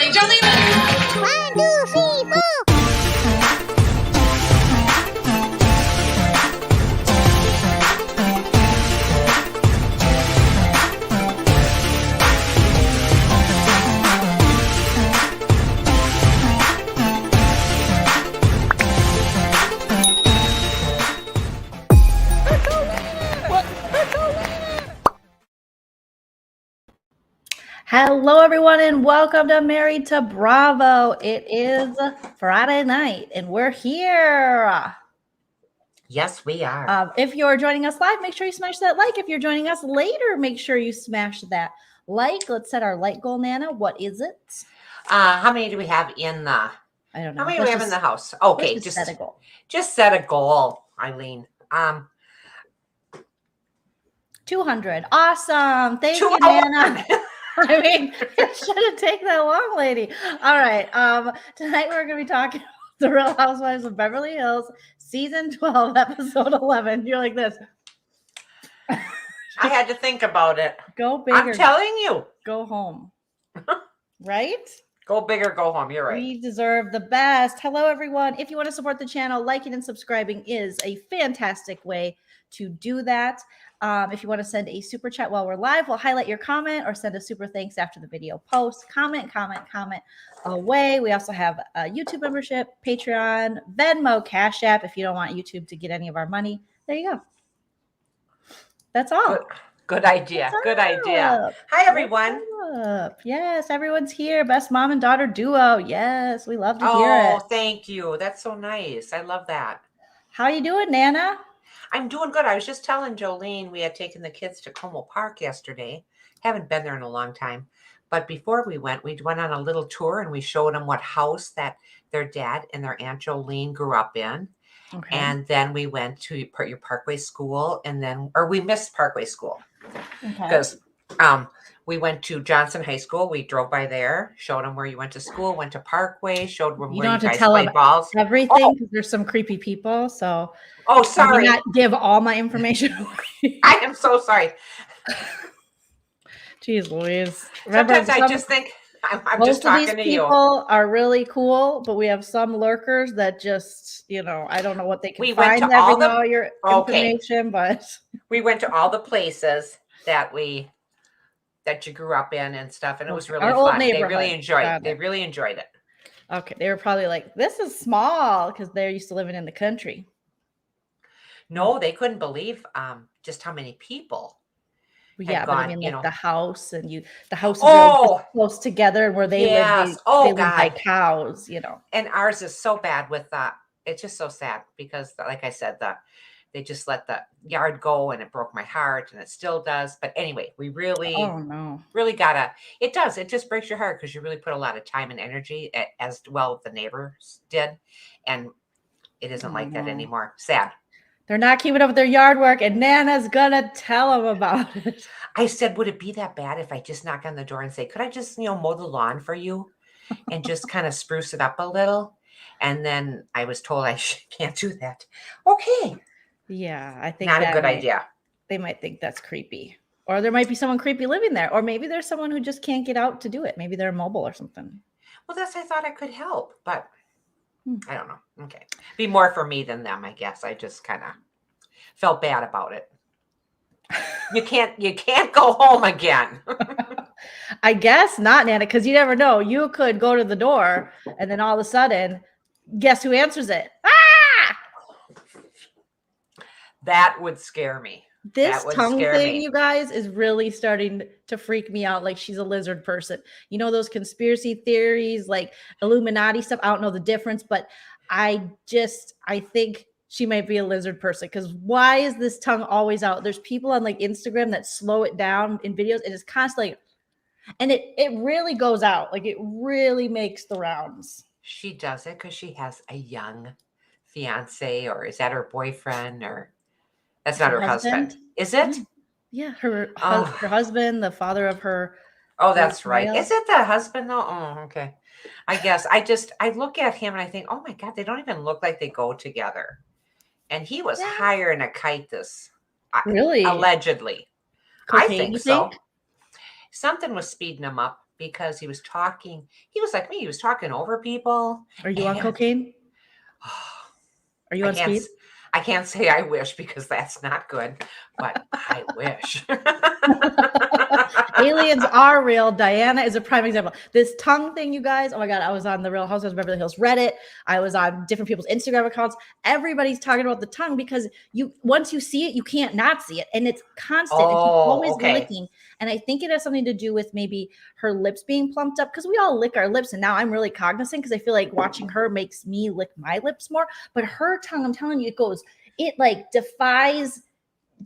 everybody. Joleen. 1, 2, 3, 4. Hello, everyone, and welcome to Married to Bravo. It is Friday night, and we're here. Yes, we are. If you're joining us live, make sure you smash that like. If you're joining us later, make sure you smash that like. Let's set our like goal, Nana. What is it? How many do we have in the? I don't know. How many do we have in the house? Okay, just set a goal. Just set a goal, Eileen. 200. Awesome. Thank you, 200. Nana. I mean, it shouldn't take that long, lady. All right. Tonight we're going to be talking about The Real Housewives of Beverly Hills, season 12, episode 11. You're like this. I had to think about it. Go bigger. I'm telling you. Go home. Right? Go big or go home. You're right. We deserve the best. Hello, everyone. If you want to support the channel, liking and subscribing is a fantastic way to do that. If you want to send a super chat while we're live, we'll highlight your comment or send a super thanks after the video post. Comment away. We also have a YouTube membership, Patreon, Venmo, Cash App if you don't want YouTube to get any of our money. There you go. That's all. Good idea. Good idea. Hi, everyone. Yes, everyone's here. Best mom and daughter duo. Yes, we love to hear it. Oh, thank you. That's so nice. I love that. How you doing, Nana? I'm doing good. I was just telling Joleen we had taken the kids to Como Park yesterday. Haven't been there in a long time. But before we went on a little tour and we showed them what house that their dad and their Aunt Joleen grew up in. Okay. And then we went to your Parkway School we missed Parkway School because we went to Johnson High School. We drove by there, showed them where you went to school, went to Parkway, showed them where you guys played balls. Everything because there's some creepy people. So sorry, not give all my information away. I am so sorry. Jeez Louise. Sometimes I just think I'm just talking to you. People are really cool, but we have some lurkers that just, I don't know what they can find that we know your information, but we went to all the places that you grew up in and stuff, and it was really fun. They really enjoyed it. Okay, they were probably like, "This is small," because they're used to living in the country. No, they couldn't believe just how many people. Yeah, but I mean, like the house and the house is really close together, and where they live, they live by cows, And ours is so bad with that. It's just so sad because, like I said, they just let the yard go, and it broke my heart, and it still does. But anyway, we really, really it does. It just breaks your heart because you really put a lot of time and energy, as well the neighbors did, and it isn't like that anymore. Sad. They're not keeping up with their yard work, and Nana's gonna tell them about it. I said, would it be that bad if I just knock on the door and say, could I just, mow the lawn for you and just kind of spruce it up a little? And then I was told I can't do that. Okay. Yeah, I think not a good idea. They might think that's creepy. Or there might be someone creepy living there. Or maybe there's someone who just can't get out to do it. Maybe they're mobile or something. Well, I thought I could help, but I don't know. Okay. Be more for me than them, I guess. I just kind of felt bad about it. You can't go home again. I guess not, Nana, because you never know. You could go to the door and then all of a sudden, guess who answers it? Ah! That would scare me. This tongue thing, you guys, is really starting to freak me out. Like she's a lizard person. Those conspiracy theories, like Illuminati stuff. I don't know the difference, but I think she might be a lizard person. Because why is this tongue always out? There's people on like Instagram that slow it down in videos. It is constantly, and it really goes out. Like it really makes the rounds. She does it because she has a young fiance, or is that her boyfriend, or? That's not her husband. Is it? Yeah, her husband, the father of her. Oh, that's right. Is it the husband though? Oh, okay. I guess I look at him and I think, oh my God, they don't even look like they go together. And he was higher in a kite really? Allegedly. Cocaine, I think so. Something was speeding him up. because he was talking. He was like me. He was talking over people. Are you on cocaine? Are you on speed? I can't say I wish because that's not good, but I wish. Aliens are real. Diana is a prime example. This tongue thing, you guys. Oh my God. I was on the Real Housewives of Beverly Hills Reddit. I was on different people's Instagram accounts. Everybody's talking about the tongue because once you see it, you can't not see it. And it's constant. And she's always licking. And I think it has something to do with maybe her lips being plumped up because we all lick our lips. And now I'm really cognizant because I feel like watching her makes me lick my lips more. But her tongue, I'm telling you, it like defies,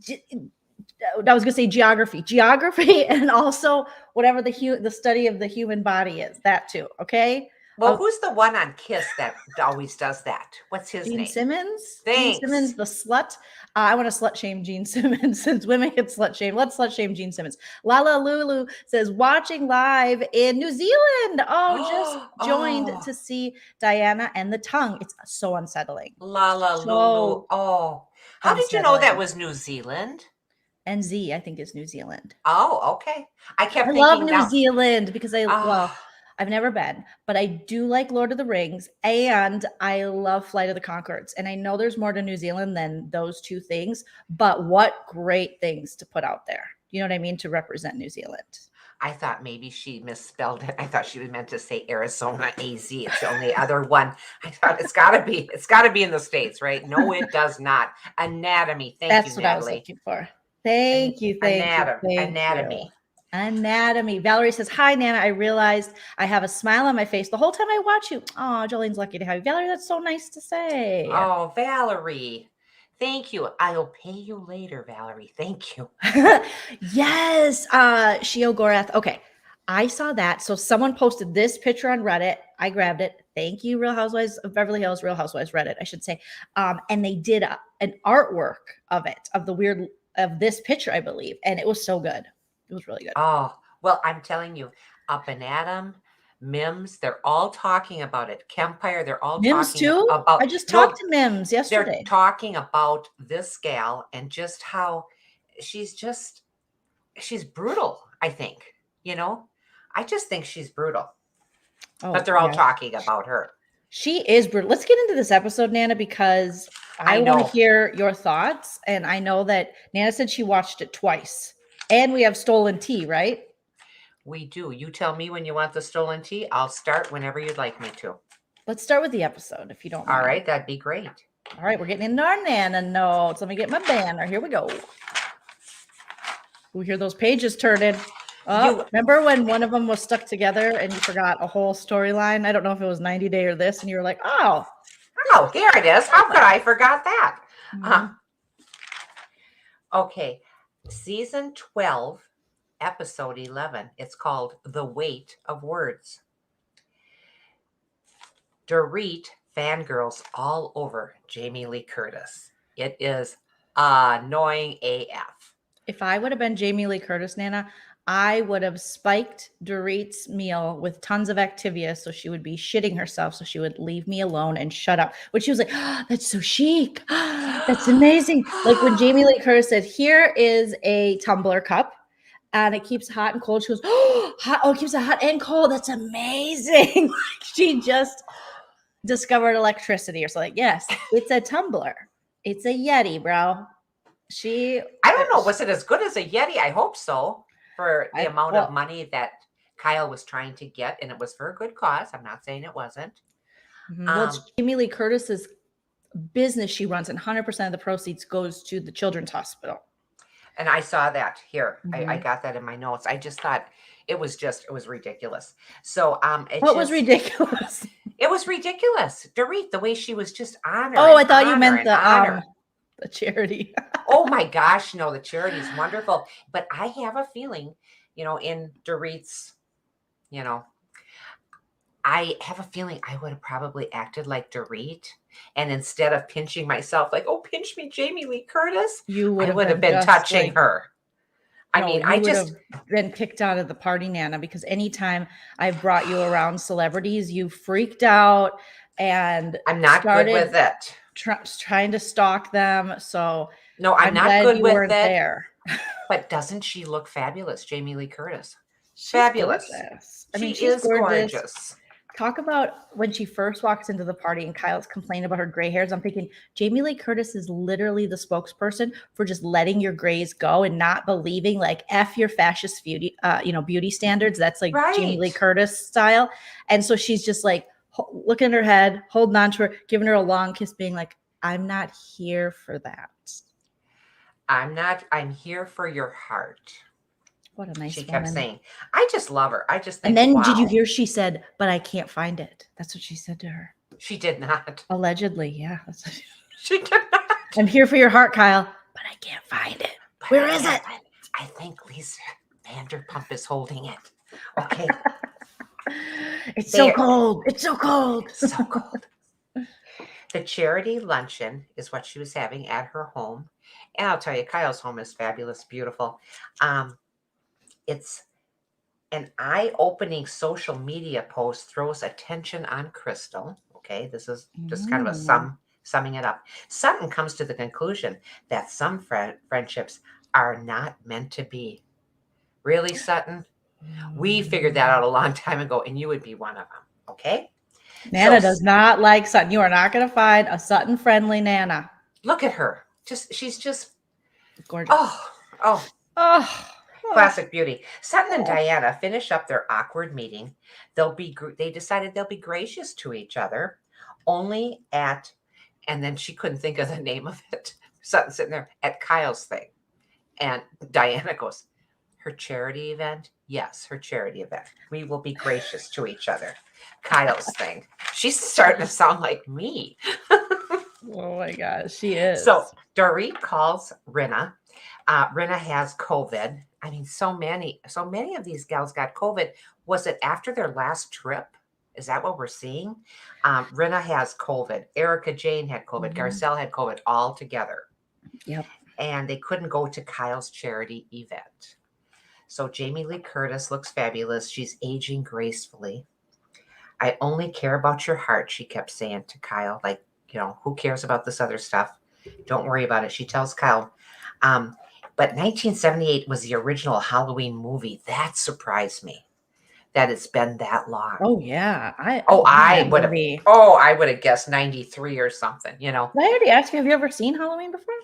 I was going to say geography, and also whatever the study of the human body is, that too. Okay. Well, who's the one on Kiss that always does that? What's his name? Gene Simmons. Thanks. Gene Simmons, the slut. I want to slut shame Gene Simmons since women get slut shamed. Let's slut shame Gene Simmons. Lala Lulu says, watching live in New Zealand. Oh, just joined to see Diana and the tongue. It's so unsettling. Lala Lulu. Oh, how did you know that was New Zealand? NZ, I think, is New Zealand. Oh, okay. I love New Zealand because I've never been, but I do like Lord of the Rings and I love Flight of the Conchords. And I know there's more to New Zealand than those two things, but what great things to put out there. You know what I mean? To represent New Zealand. I thought maybe she misspelled it. I thought she was meant to say Arizona AZ. It's the only other one. I thought it's gotta be in the States, right? No, it does not. Anatomy. That's what Natalie. I was looking for. Thank you. Anatomy. Valerie says, hi, Nana. I realized I have a smile on my face the whole time I watch you. Oh, Jolene's lucky to have you. Valerie, that's so nice to say. Oh, Valerie. Thank you. I'll pay you later, Valerie. Thank you. Yes. Shio Gorath. Okay. I saw that. So someone posted this picture on Reddit. I grabbed it. Thank you, Real Housewives of Beverly Hills, Real Housewives Reddit, I should say. And they did an artwork of this picture, I believe. And it was so good. It was really good. Oh, well, I'm telling you, Up and Adam, Mims, they're all talking about it. Kempire, they're all Mims talking too? about. I just talked to Mims yesterday. They're talking about this gal and just how she's brutal, I think. You know, I just think she's brutal. But they're all talking about her. She is brutal. Let's get into this episode, Nana, because I want to hear your thoughts. And I know that Nana said she watched it twice. And we have stolen tea, right? We do. You tell me when you want the stolen tea. I'll start whenever you'd like me to. Let's start with the episode, if you don't mind. All right, that'd be great. All right, we're getting into our Nana notes. Let me get my banner. Here we go. We hear those pages turning. Oh, remember when one of them was stuck together and you forgot a whole storyline? I don't know if it was 90 Day or this, and you were like, oh, here it is. How could I forgot that? Mm-hmm. Okay. Season 12, episode 11. It's called The Weight of Words. Dorit fangirls all over Jamie Lee Curtis. It is annoying AF. If I would have been Jamie Lee Curtis, Nana, I would have spiked Dorit's meal with tons of Activia so she would be shitting herself so she would leave me alone and shut up. But she was like, oh, that's so chic. Oh, that's amazing. Like when Jamie Lee Curtis said, here is a tumbler cup and it keeps hot and cold. She goes, oh, hot. Oh, it keeps it hot and cold. That's amazing. Like she just discovered electricity or something. Yes, it's a tumbler. It's a Yeti, bro. I don't know. Was it as good as a Yeti? I hope so. For the amount of money that Kyle was trying to get, and it was for a good cause. I'm not saying it wasn't. Well, it's Jamie Lee Curtis's business she runs, and 100% of the proceeds goes to the children's hospital. And I saw that here. I got that in my notes. I just thought it was ridiculous. So what was ridiculous? It was ridiculous. Dorit, the way she was just honored. Oh, I thought you meant the charity. Oh my gosh, no, the charity is wonderful. But I have a feeling, in Dorit's, I have a feeling I would have probably acted like Dorit. And instead of pinching myself, like, oh, pinch me, Jamie Lee Curtis, I would have been touching her. I just been kicked out of the party, Nana, because anytime I've brought you around celebrities, you freaked out and I'm not good with it. Trying to stalk them. So no, I'm not good with it. There. But doesn't she look fabulous, Jamie Lee Curtis? She's Fabulous. gorgeous. I She mean, she's is gorgeous. gorgeous. Talk about when she first walks into the party and Kyle's complaining about her gray hairs. I'm thinking Jamie Lee Curtis is literally the spokesperson for just letting your grays go and not believing like F your fascist beauty, beauty standards. That's like Jamie Lee Right. Curtis style. And so she's just like looking at her head, holding on to her, giving her a long kiss, being like, I'm not here for that. I'm here for your heart. What a nice She woman. kept saying, I just love her. I just think, And then wow. did you hear she said, but I can't find it? That's what she said to her. She did not. Allegedly, yeah. That's what She did not. I'm here for your heart, Kyle, but I can't find it. But Where is it? I think Lisa Vanderpump is holding it. Okay. It's so cold. It's so cold. So cold. The charity luncheon is what she was having at her home. And I'll tell you, Kyle's home is fabulous, beautiful. It's an eye-opening social media post throws attention on Crystal. Okay, this is just kind of a summing it up. Sutton comes to the conclusion that some friendships are not meant to be. Really, Sutton? We figured that out a long time ago, and you would be one of them. Okay? Nana does not like Sutton. You are not going to find a Sutton-friendly Nana. Look at her. She's just gorgeous. Oh. Classic beauty. Sutton and Diana finish up their awkward meeting. They decided they'll be gracious to each other, and then she couldn't think of the name of it. Sutton sitting there at Kyle's thing, and Diana goes, "Her charity event? Yes, her charity event. We will be gracious to each other." Kyle's thing. She's starting to sound like me. Oh my gosh, she is. So Dorit calls Rinna. Rinna has COVID. I mean, so many of these gals got COVID. Was it after their last trip? Is that what we're seeing? Rinna has COVID. Erica Jane had COVID. Garcelle had COVID, all together. Yep. And they couldn't go to Kyle's charity event. So Jamie Lee Curtis looks fabulous. She's aging gracefully. I only care about your heart, she kept saying to Kyle. Like, who cares about this other stuff? Don't worry about it. She tells Kyle. But 1978 was the original Halloween movie. That surprised me that it's been that long. Oh yeah. I would have guessed 93 or something, Did I already ask you, have you ever seen Halloween before?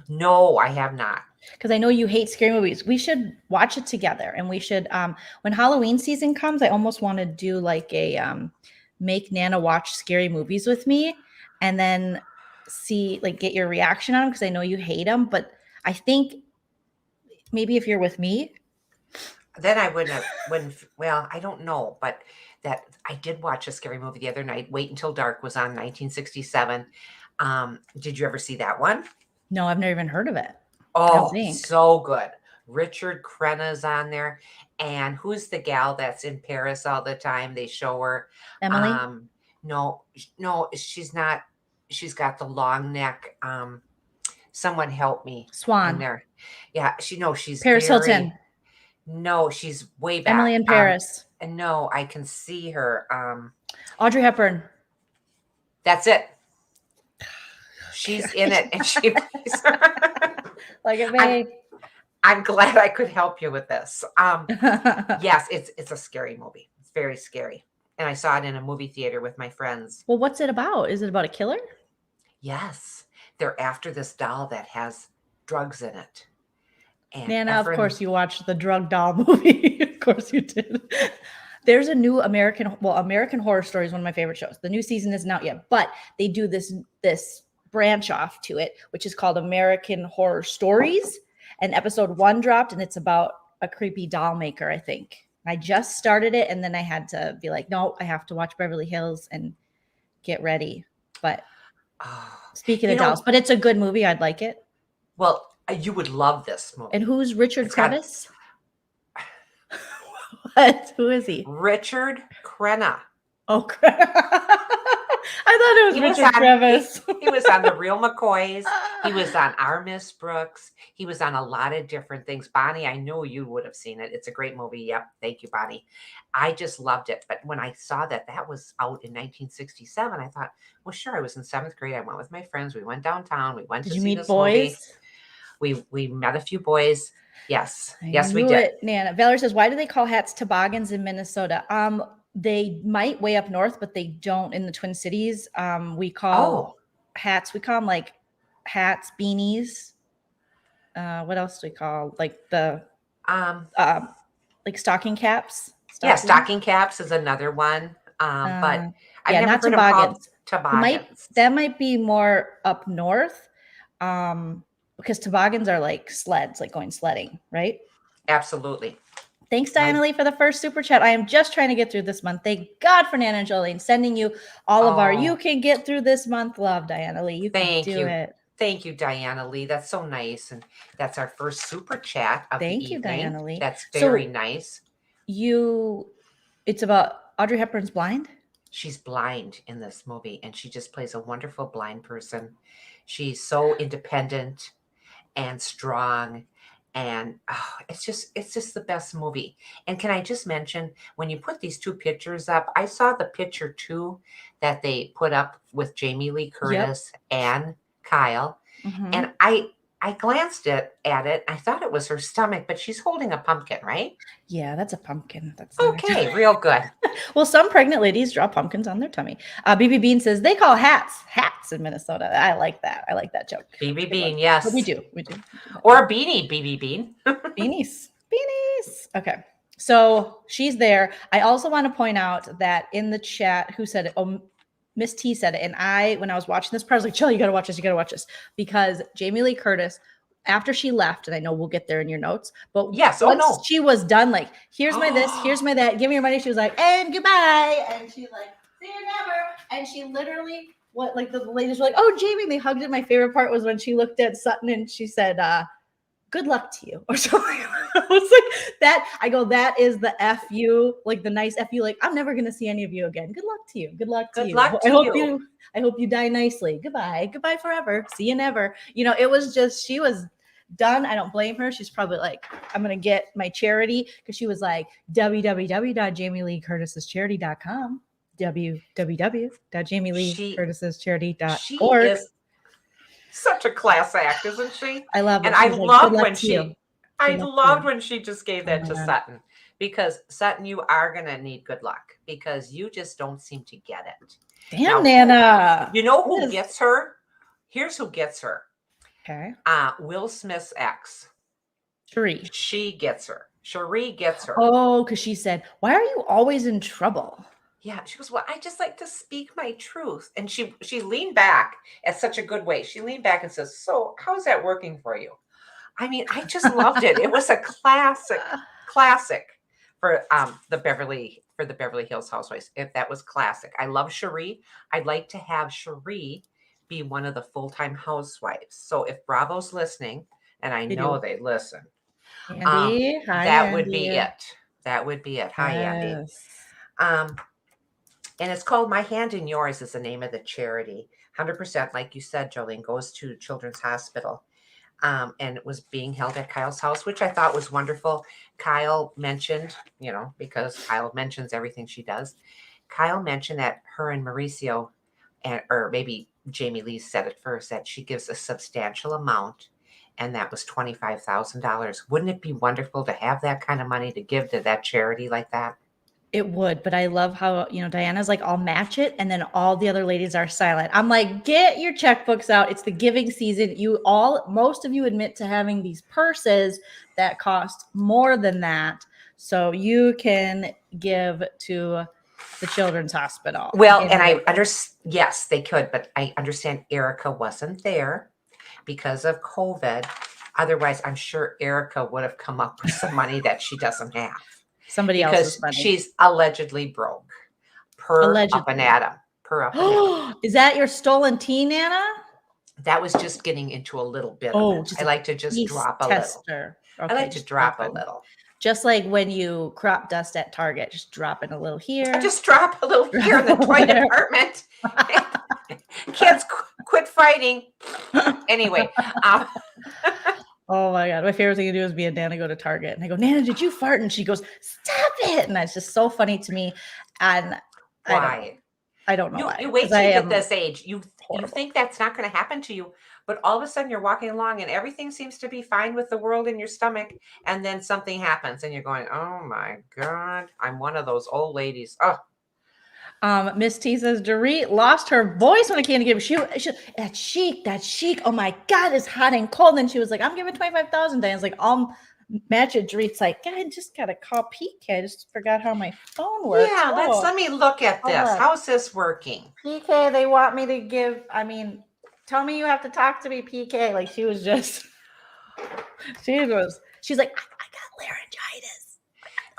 No, I have not. Because I know you hate scary movies. We should watch it together, and we should when Halloween season comes, I almost want to do like a make Nana watch scary movies with me and then see, like, get your reaction on them, because I know you hate them. But I think maybe if you're with me, then I wouldn't. Well, I don't know, but that I did watch a scary movie the other night. Wait Until Dark was on 1967. Did you ever see that one? No, I've never even heard of it. Oh, so good. Richard Crenna's on there. And who's the gal that's in Paris all the time? They show her. Emily? No, she's not. She's got the long neck. Someone help me. Swan. In there. Yeah, she's Paris Hilton. No, she's way back. Emily in Paris. And no, I can see her. Audrey Hepburn. That's it. She's in it, and she plays. Like it may. I'm glad I could help you with this. Yes, it's a scary movie. It's very scary. And I saw it in a movie theater with my friends. Well, what's it about? Is it about a killer? Yes. They're after this doll that has drugs in it. And Nana, of course you watched the drug doll movie. Of course you did. There's a new American Horror Story is one of my favorite shows. The new season isn't out yet, but they do this branch off to it, which is called American Horror Stories. And episode 1 dropped, and it's about a creepy doll maker, I think. I just started it, and then I had to be like, no, I have to watch Beverly Hills and get ready. But speaking of dolls, but it's a good movie. I'd like it. Well, you would love this movie. And who's Richard Crevice? What? Who is he? Richard Crenna. Oh, I thought it was Richard Crevice. He was on The Real McCoys. He was on Our Miss Brooks. He was on a lot of different things. Bonnie, I know you would have seen it. It's a great movie. Yep. Thank you, Bonnie. I just loved it. But when I saw that was out in 1967, I thought, well, sure. I was in 7th grade. I went with my friends. We went downtown. We went to see this movie. Did you meet boys? We met a few boys. Yes, I yes, we knew did. it, Nana. Valerie says, why do they call hats toboggans in Minnesota? They might way up north, but they don't in the Twin Cities. We call hats, we call them like hats, beanies. What else do we call like the like stocking caps? Yeah, stocking caps is another one. But I've yeah, never not heard them called toboggans. toboggans. That might be more up north. Because toboggans are like sleds, like going sledding, right? Absolutely. Thanks, Diana Lee, for the first super chat. I am just trying to get through this month. Thank God for Nana and Joleen sending you all of our you can get through this month love, Diana Lee. You can do it. Thank you, Diana Lee. That's so nice. And that's our first super chat of the evening. Thank you, Diana Lee. That's very nice. It's about Audrey Hepburn's blind? She's blind in this movie, and she just plays a wonderful blind person. She's so independent and strong. And it's just the best movie. And can I just mention, when you put these two pictures up, I saw the picture too that they put up with Jamie Lee Curtis and Kyle. Mm-hmm. And I glanced at it. I thought it was her stomach, but she's holding a pumpkin, right? Yeah, that's a pumpkin. That's okay, real good. Well, some pregnant ladies draw pumpkins on their tummy. BB Bean says they call hats in Minnesota. I like that. I like that joke. BB Bean, yes. But we do. Or a beanie, BB Bean. Beanies. Okay. So she's there. I also want to point out that in the chat, who said it? Oh, Miss T said it. And when I was watching this part, I was like, Chill, you got to watch this. Because Jamie Lee Curtis, after she left, and I know we'll get there in your notes, but once she was done, like, here's my this, here's my that, give me your money. She was like, and goodbye. And she's like, see you never. And she literally, the ladies were like, oh, Jamie, and they hugged it. My favorite part was when she looked at Sutton and she said, good luck to you, or something. I was like, that is the F you, like the nice F you, like, I'm never going to see any of you again. Good luck to you. Good luck to you. I hope you die nicely. Goodbye forever. See you never. It was just, she was done. I don't blame her. She's probably like, I'm going to get my charity, because she was like, www.jamieleecurtischarity.com, www.jamieleecurtischarity.org. She is such a class act, isn't she? I love it. And I loved when she just gave that to Sutton, because Sutton, you are going to need good luck, because you just don't seem to get it. Damn, Nana. You know who gets her? Here's who gets her. Okay. Will Smith's ex. Cherie. She gets her. Cherie gets her. Oh, because she said, why are you always in trouble? Yeah, she goes, well, I just like to speak my truth. And she leaned back at such a good way. She leaned back and says, so how's that working for you? I mean, I just loved it. It was a classic for the Beverly Hills Housewives. If that was classic. I love Cherie. I'd like to have Cherie be one of the full-time housewives. So if Bravo's listening, and I know they listen, Andy, that would be it. That would be it. Hi, Andy. And it's called My Hand in Yours is the name of the charity. 100%, like you said, Joleen, goes to Children's Hospital. And it was being held at Kyle's house, which I thought was wonderful. Kyle mentioned, because Kyle mentions everything she does. Kyle mentioned that her and Mauricio, or maybe Jamie Lee said it first, that she gives a substantial amount, and that was $25,000. Wouldn't it be wonderful to have that kind of money to give to that charity like that? It would, but I love how, Diana's like, I'll match it. And then all the other ladies are silent. I'm like, get your checkbooks out. It's the giving season. Most of you admit to having these purses that cost more than that. So you can give to the Children's Hospital. Well, and I understand, yes, they could, but I understand Erica wasn't there because of COVID. Otherwise, I'm sure Erica would have come up with some money that she doesn't have. Somebody else's money. She's allegedly broke. Up and Adam. Is that your stolen tea, Nana? That was just getting into a little bit of it. I like to just drop a little. Okay, I like to drop a little. Just like when you crop dust at Target, just dropping a little here. I just drop a little here in the toy department. Kids, quit fighting. Anyway. Oh my God. My favorite thing to do is be a Nana go to Target. And I go, Nana, did you fart? And she goes, stop it. And that's just so funny to me. And why? I don't know why. You wait 'Cause till I you get am this age. You horrible. think that's not going to happen to you, but all of a sudden you're walking along and everything seems to be fine with the world in your stomach, and then something happens and you're going, "Oh my God, I'm one of those old ladies." Oh, Miss T says Dorit lost her voice when it came to give. She that chic. Oh my God, it's hot and cold. And she was like, I'm giving 25,000. Diane's like, I'll match it. Dorit's like, God, I just gotta call PK. I just forgot how my phone works. yeah, let me look at hold this. on. How's this working? PK, they want me to give. I mean, tell me you have to talk to me, PK. Like she was just, she's like, I got laryngitis.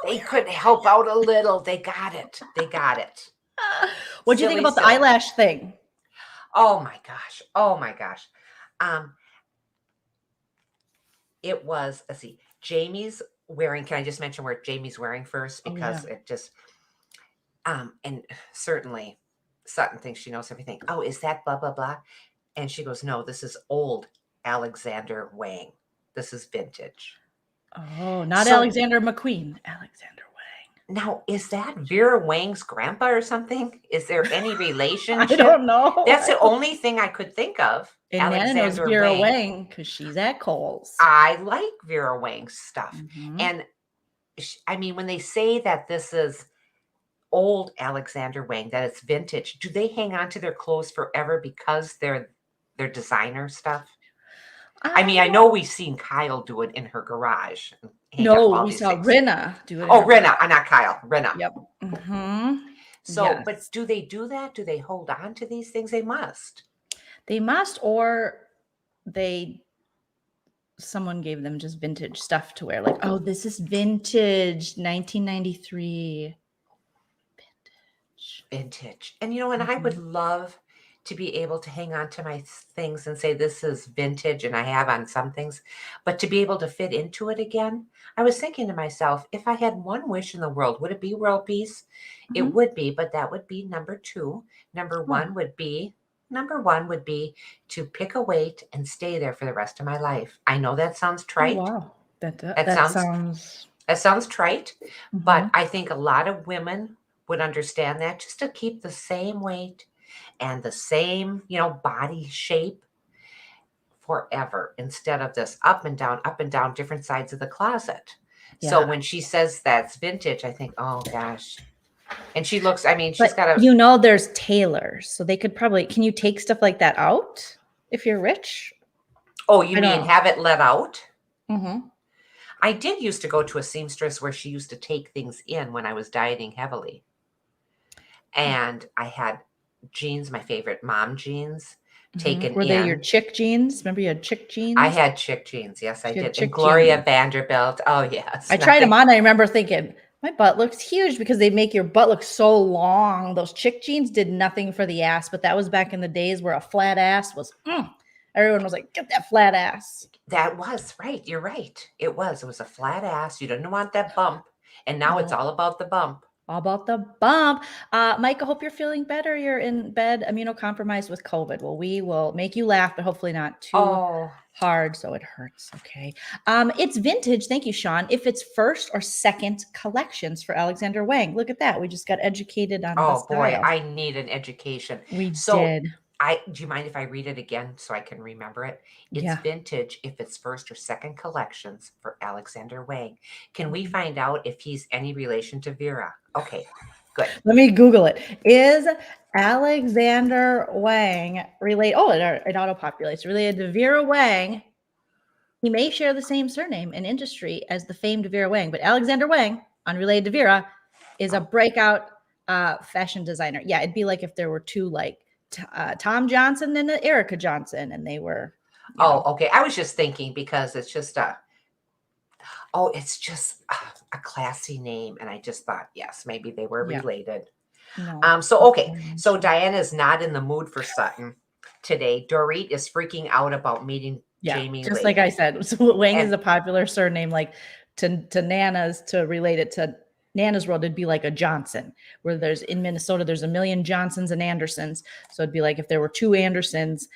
They could help out a little. They got it. They got it. What do you think Silly, about the silly. eyelash thing? Oh my gosh. Oh my gosh. It was, let's see, Jamie's wearing, can I just mention where Jamie's wearing first? Because it just, and certainly Sutton thinks she knows everything. Oh, is that blah, blah, blah? And she goes, no, this is old Alexander Wang. This is vintage. Oh, not So- Alexander McQueen. Alexander Wang. Now, is that Vera Wang's grandpa or something? Is there any relationship? I don't know. That's the only thing I could think of. And Nana knows Alexander Vera Wang. Wang because she's at Kohl's. I like Vera Wang's stuff. Mhm. And I mean, when they say that this is old Alexander Wang, that it's vintage, do they hang on to their clothes forever because they're designer stuff? I mean, I know we've seen Kyle do it in her garage. No, we saw Rinna do it. Oh, Rinna, not Kyle. Rinna. Yep. Mm-hmm. So, Yes. but do they do that? Do they hold on to these things? They must. They must, or someone gave them just vintage stuff to wear. Like, oh, this is vintage, 1993. Vintage. And you know, and I would love to be able to hang on to my things and say this is vintage, and I have on some things, but to be able to fit into it again. I was thinking to myself, if I had one wish in the world, would it be world peace? It would be, but that would be number 2. Number one would be to pick a weight and stay there for the rest of my life. I know that sounds trite. Oh, wow. That sounds trite, but I think a lot of women would understand that, just to keep the same weight and the same, body shape forever, instead of this up and down, different sides of the closet. Yeah. So when she says that's vintage, I think, oh gosh. And she looks, I mean, she's got a, there's tailors, so they could probably, can you take stuff like that out if you're rich? Oh, you mean have it let out? Mm-hmm. I did used to go to a seamstress where she used to take things in when I was dieting heavily. And I had jeans, my favorite mom jeans, taken Were they your chick jeans? Remember you had chick jeans? I had chick jeans. Yes, I did. And Gloria jeans. Vanderbilt. Oh, yes. I tried them on. I remember thinking, my butt looks huge, because they make your butt look so long. Those chick jeans did nothing for the ass, but that was back in the days where a flat ass was, everyone was like, get that flat ass. That was right. You're right. It was a flat ass. You didn't want that bump. And now it's all about the bump. All about the bump. Mike, I hope you're feeling better. You're in bed, immunocompromised with COVID. Well, we will make you laugh, but hopefully not too hard, so it hurts. Okay. It's vintage. Thank you, Sean. If it's first or second collections for Alexander Wang. Look at that. We just got educated on Oh boy, I need an education. We did. Do you mind if I read it again so I can remember it? It's vintage if it's first or second collections for Alexander Wang. Can we find out if he's any relation to Vera? Okay, good. Let me Google it. Is Alexander Wang related? Oh, it auto-populates. Related to Vera Wang. He may share the same surname and industry as the famed Vera Wang, but Alexander Wang, unrelated to Vera, is a breakout fashion designer. Yeah, it'd be like if there were two, like, Tom Johnson and Erica Johnson, and they were. Okay. I was just thinking because it's just it's just a classy name, and I just thought, yes, maybe they were related. No. So Diana's not in the mood for Sutton today. Dorit is freaking out about meeting Jamie. Just like I said, so Wang is a popular surname, like to Nana's, to relate it to Nana's world, it'd be like a Johnson, where in Minnesota, there's a million Johnsons and Andersons. So it'd be like if there were two Andersons,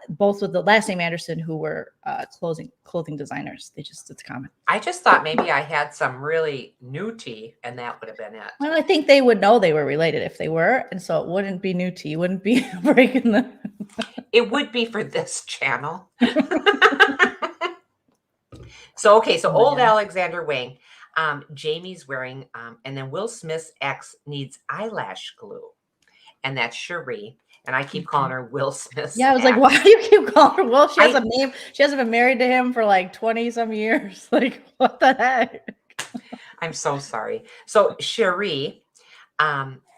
both with the last name Anderson, who were clothing designers. It's common. I just thought maybe I had some really new tea, and that would have been it. Well, I think they would know they were related if they were, and so it wouldn't be new tea. Wouldn't be breaking the. It would be for this channel. So old Alexander Wang, Jamie's wearing, and then Will Smith's ex needs eyelash glue, and that's Cherie. And I keep calling her Will Smith's. Yeah, I was like, why do you keep calling her Will? She has a name. She hasn't been married to him for like 20 some years. Like, what the heck? I'm so sorry. So Cherie,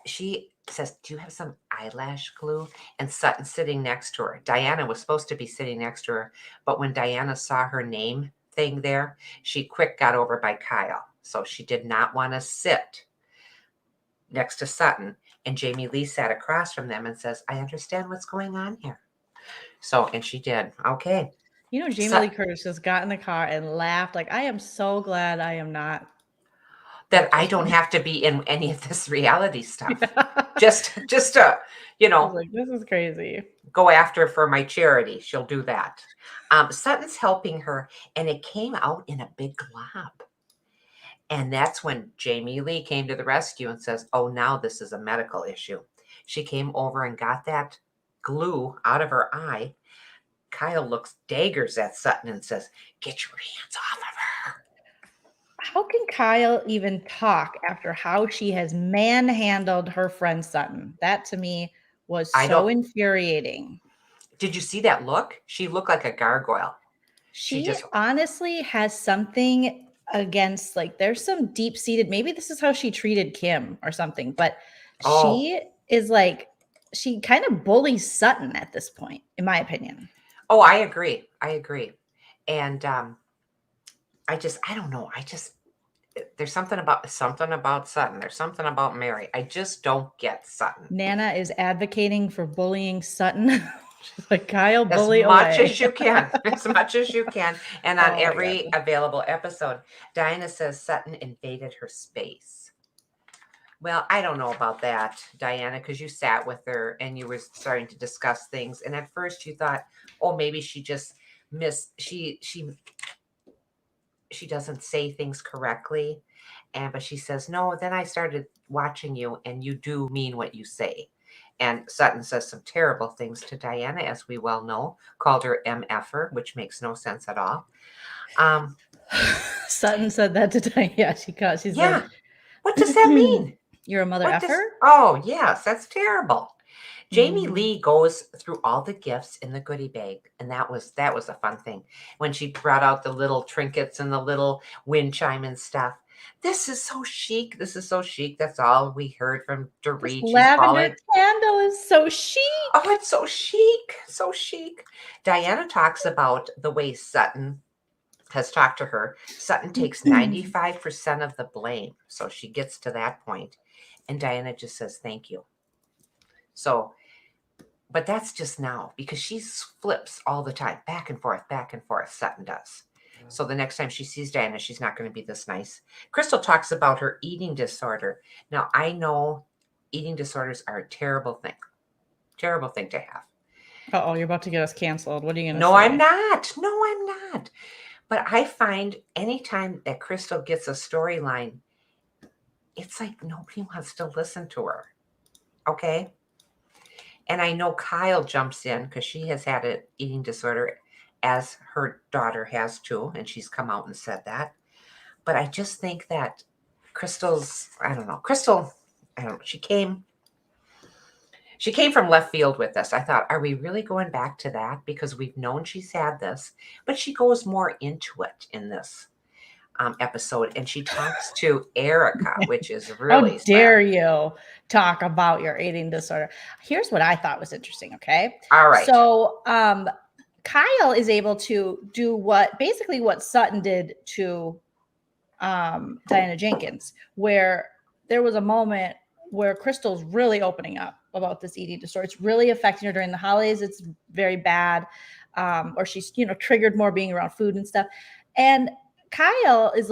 she says, do you have some eyelash glue? And Sutton's sitting next to her. Diana was supposed to be sitting next to her, but when Diana saw her name thing there, she quick got over by Kyle. So she did not want to sit next to Sutton. And Jamie Lee sat across from them and says, I understand what's going on here. So, and she did. Okay. You know, Jamie Lee Curtis just got in the car and laughed. Like, I am so glad I am not. That I don't have to be in any of this reality stuff. Yeah. Just to, you know. Like, this is crazy. Go after for my charity. She'll do that. Sutton's helping her, and it came out in a big glob. And that's when Jamie Lee came to the rescue and says, oh, now this is a medical issue. She came over and got that glue out of her eye. Kyle looks daggers at Sutton and says, get your hands off of her. How can Kyle even talk after how she has manhandled her friend Sutton? That to me was so infuriating. Did you see that look? She looked like a gargoyle. She just honestly has something against, like, there's some deep-seated, maybe this is how she treated Kim or something, but she is like, she kind of bullies Sutton at this point, in my opinion. Oh, I agree. And I don't know. There's something about Sutton. There's something about Mary. I just don't get Sutton. Nana is advocating for bullying Sutton. She's like, Kyle, bully away. As much as you can. As much as you can. And on every available episode, Diana says Sutton invaded her space. Well, I don't know about that, Diana, because you sat with her and you were starting to discuss things. And at first you thought, oh, maybe she just she doesn't say things correctly. But she says, no, then I started watching you and you do mean what you say. And Sutton says some terrible things to Diana, as we well know, called her MFer, which makes no sense at all. Sutton said that to Diana. Yeah, she's like, what does that mean? You're a mother effer? Oh, yes, that's terrible. Jamie Lee goes through all the gifts in the goodie bag, and that was a fun thing. When she brought out the little trinkets and the little wind chime and stuff. This is so chic. That's all we heard from Dorit. Lavender candle is so chic. Oh, it's so chic. Diana talks about the way Sutton has talked to her. Sutton takes 95% of the blame. So she gets to that point. And Diana just says, thank you. So, but that's just now because she flips all the time, back and forth, Sutton does. So the next time she sees Diana, she's not going to be this nice. Crystal talks about her eating disorder. Now, I know eating disorders are a terrible thing to have. Uh-oh, you're about to get us canceled. What are you going to say? No, I'm not. But I find anytime that Crystal gets a storyline, it's like nobody wants to listen to her. Okay? And I know Kyle jumps in because she has had an eating disorder, as her daughter has too, and she's come out and said that. But I just think that Crystal, she came from left field with this. I thought, are we really going back to that? Because we've known she's had this, but she goes more into it in this episode, and she talks to Erica, which is really How dare you talk about your eating disorder? Here's what I thought was interesting, okay? All right. So, Kyle is able to do basically what Sutton did to Diana Jenkins, where there was a moment where Crystal's really opening up about this eating disorder. It's really affecting her during the holidays. It's very bad. Or she's, triggered more being around food and stuff. And Kyle is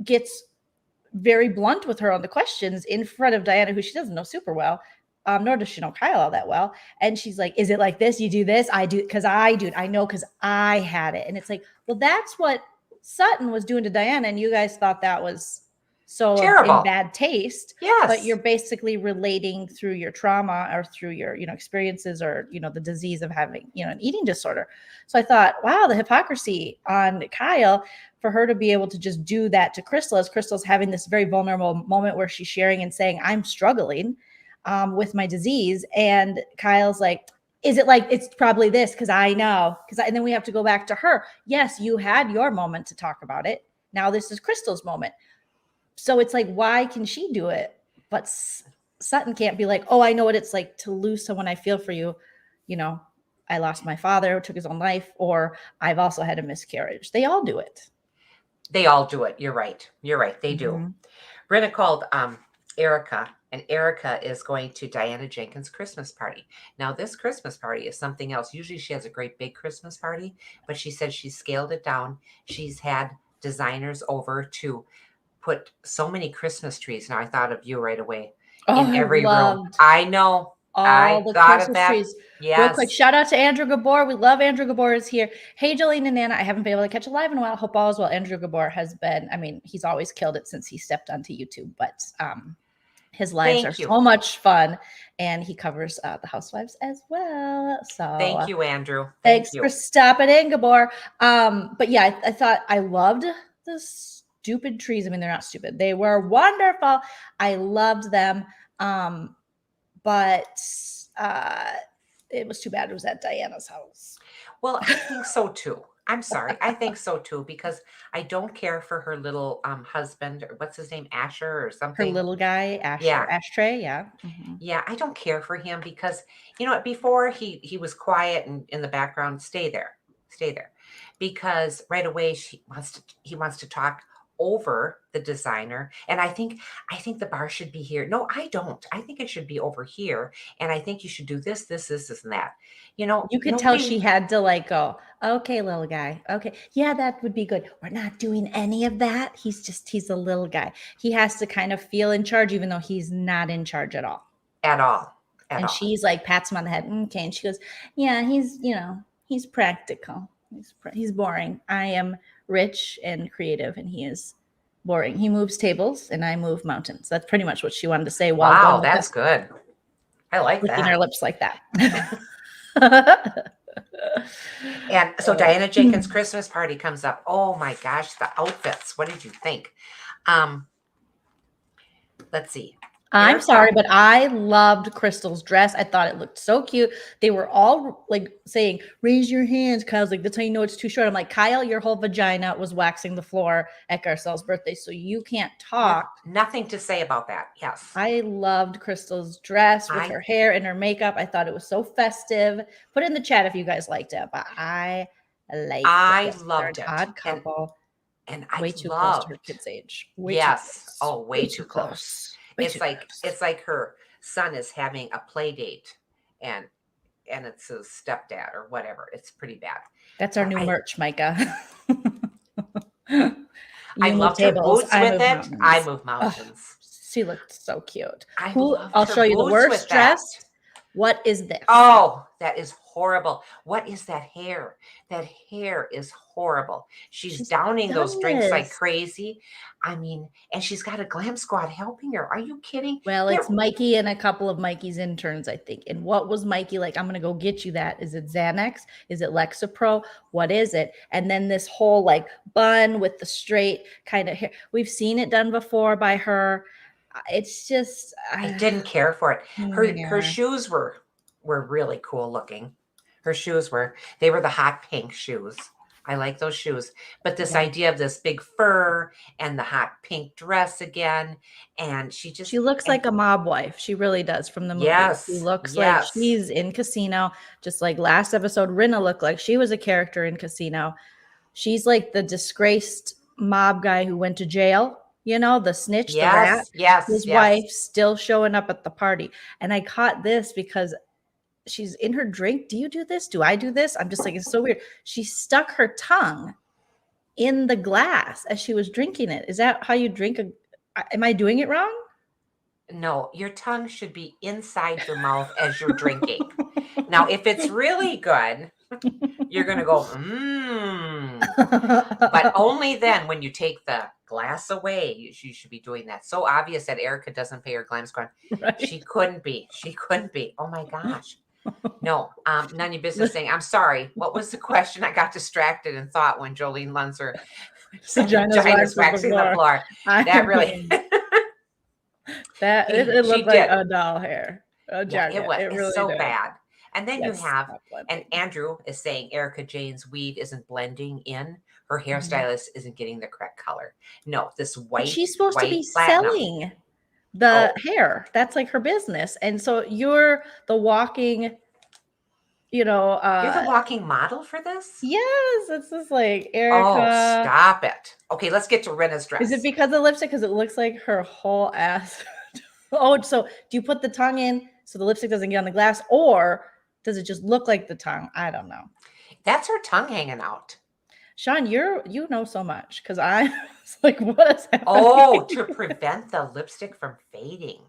gets very blunt with her on the questions in front of Diana, who she doesn't know super well. nor does she know Kyle all that well. And she's like, is it like this? You do this? I do, because I do. I know because I had it. And it's like, well, that's what Sutton was doing to Diana. And you guys thought that was so Terrible. in bad taste. Yes. But you're basically relating through your trauma or through your, experiences or, the disease of having, an eating disorder. So I thought, wow, the hypocrisy on Kyle for her to be able to just do that to Crystal, as Crystal's having this very vulnerable moment where she's sharing and saying, I'm struggling with my disease. And Kyle's like, is it like, it's probably this because I know, and then we have to go back to her. Yes, you had your moment to talk about it. Now this is Crystal's moment. So it's like, why can she do it? But Sutton can't be like, oh, I know what it's like to lose someone I feel for you. I lost my father, took his own life, or I've also had a miscarriage. They all do it. They all do it. You're right. They do. Brenna called Erica, and Erica is going to Diana Jenkins' Christmas party. Now, this Christmas party is something else. Usually she has a great big Christmas party, but she said she scaled it down. She's had designers over to put so many Christmas trees. Now, I thought of you right away in every room. I know. All the Christmas trees. Yes. Real quick, shout out to Andrew Gabor. We love Andrew Gabor is here. Hey, Joleen and Nana. I haven't been able to catch a live in a while. Hope all is well. Andrew Gabor has been, he's always killed it since he stepped onto YouTube, but his lives are so much fun, and he covers the Housewives as well. So thank you, Andrew. Thanks for stopping in, Gabor. But yeah, I thought I loved the stupid trees. They're not stupid. They were wonderful. I loved them. But it was too bad it was at Diana's house. Well, I think so too. I'm sorry. I think so too, because I don't care for her little husband, or what's his name, Asher or something. Her little guy, Asher, yeah. Ashtray, yeah. Yeah, I don't care for him because, before he was quiet and in the background. Stay there. Because right away he wants to talk over the designer, and I think the bar should be here. No, I don't. I think it should be over here, and I think you should do this, and that. You could tell she had to go, okay, little guy. Okay, yeah, that would be good. We're not doing any of that. He's a little guy. He has to kind of feel in charge, even though he's not in charge at all. And she's like, pats him on the head. Okay, and she goes, yeah, he's practical. He's boring. I am rich and creative, and he is boring. He moves tables and I move mountains. That's pretty much what she wanted to say. Wow, that's good. I like licking that. her lips like that. And so Diana Jenkins' Christmas party comes up. Oh my gosh, the outfits. What did you think? Let's see. I'm sorry, but I loved Crystal's dress. I thought it looked so cute. They were all saying, raise your hands. Kyle's like, that's how you know it's too short. I'm like, Kyle, your whole vagina was waxing the floor at Garcelle's birthday, so you can't talk. Nothing to say about that. Yes. I loved Crystal's dress with her hair and her makeup. I thought it was so festive. Put it in the chat if you guys liked it, but I liked it. I loved it. Odd couple. And I way too close to her kid's age. Way too close. It's like her son is having a play date, and it's his stepdad or whatever. It's pretty bad. That's our new merch, Micah. I loved her boots with it. I move mountains. She looked so cute. I'll show you the worst dress. What is this? Oh, that is horrible. What is that hair? That hair is horrible. She's downing those drinks like crazy. And she's got a glam squad helping her. Are you kidding? Well, it's Mikey and a couple of Mikey's interns, I think. And what was Mikey like? I'm going to go get you that. Is it Xanax? Is it Lexapro? What is it? And then this whole bun with the straight kind of hair. We've seen it done before by her. It's just I didn't care for it. Her shoes were really cool looking. They were the hot pink shoes. I like those shoes. But this idea of this big fur and the hot pink dress again, and she looks like a mob wife. She really does from the movie. Yes, she looks like she's in Casino, just like last episode. Rinna looked like she was a character in Casino. She's like the disgraced mob guy who went to jail. The snitch, the rat. His wife still showing up at the party. And I caught this because she's in her drink. Do you do this? Do I do this? I'm just like, it's so weird. She stuck her tongue in the glass as she was drinking it. Is that how you drink am I doing it wrong? No, your tongue should be inside your mouth as you're drinking. Now, if it's really good, you're going to go, but only then when you take the glass away, you should be doing that. So obvious that Erica doesn't pay her glam squad. Right. She couldn't be. She couldn't be. Oh my gosh. No, none of your business thing. I'm sorry. What was the question? I got distracted and thought when Joleen Lunzer said Vagina's waxing the floor. That really that it she looked like did. a doll hair. Yeah, it was. It really It's so did. bad. And then you Yes, have, not and blending. Andrew is saying Erica Jane's weave isn't blending in. Her Mhm. hairstylist isn't getting the correct color. No, this But white, she's supposed to be platinum. selling the Oh. hair. That's like her business. And so you're the walking, You're the walking model for this? yes, it's just like Oh, Erica. stop it. Okay, let's get to Rena's dress. Is it because of lipstick? Because it looks like her whole ass. Oh, so do you put the tongue in so the lipstick doesn't get on the glass, or does it just look like the tongue? I don't know. That's her tongue hanging out. Sean, you know so much because I was like, what is happening? Oh, to prevent the lipstick from fading.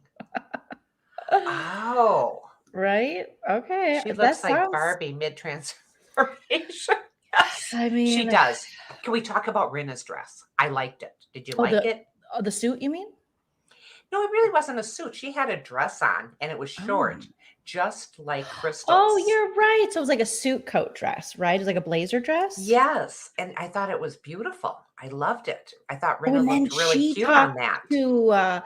Oh. Right? Okay. She That looks like sounds Barbie mid-transformation. Yes. I mean, She does. Can we talk about Rena's dress? I liked it. Did you like it? The suit, you mean? No, it really wasn't a suit. She had a dress on and it was short, just like Crystal's. Oh, you're right. So it was like a suit coat dress, right? It was like a blazer dress. Yes. And I thought it was beautiful. I loved it. I thought Rena and then looked really she cute on talked that. to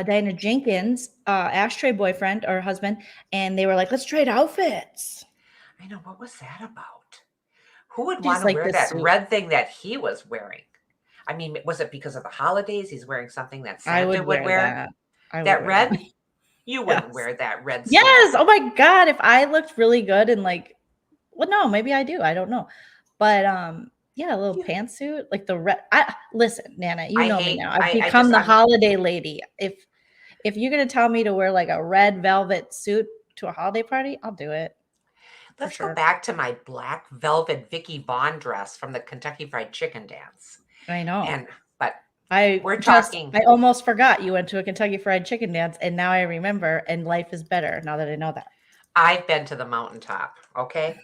Diana Jenkins, Ashtray boyfriend or husband, and they were like, let's trade outfits. I know. What was that about? Who would Just want to like wear the that suit. red thing that he was wearing? I mean, was it because of the holidays? He's wearing something that I Santa would wear that. I would That wear red? that. You wouldn't Yes. wear that red suit. Yes. Oh my God. If I looked really good and like, well, no, maybe I do. I don't know. But yeah, a little pantsuit, like the red. Listen, Nana, you know me now. I've become the holiday lady. If you're gonna tell me to wear like a red velvet suit to a holiday party, I'll do it. Let's go back to my black velvet Vicky Vaughn dress from the Kentucky Fried Chicken dance. I know. But we're talking. I almost forgot you went to a Kentucky Fried Chicken dance, and now I remember. And life is better now that I know that. I've been to the mountaintop. Okay.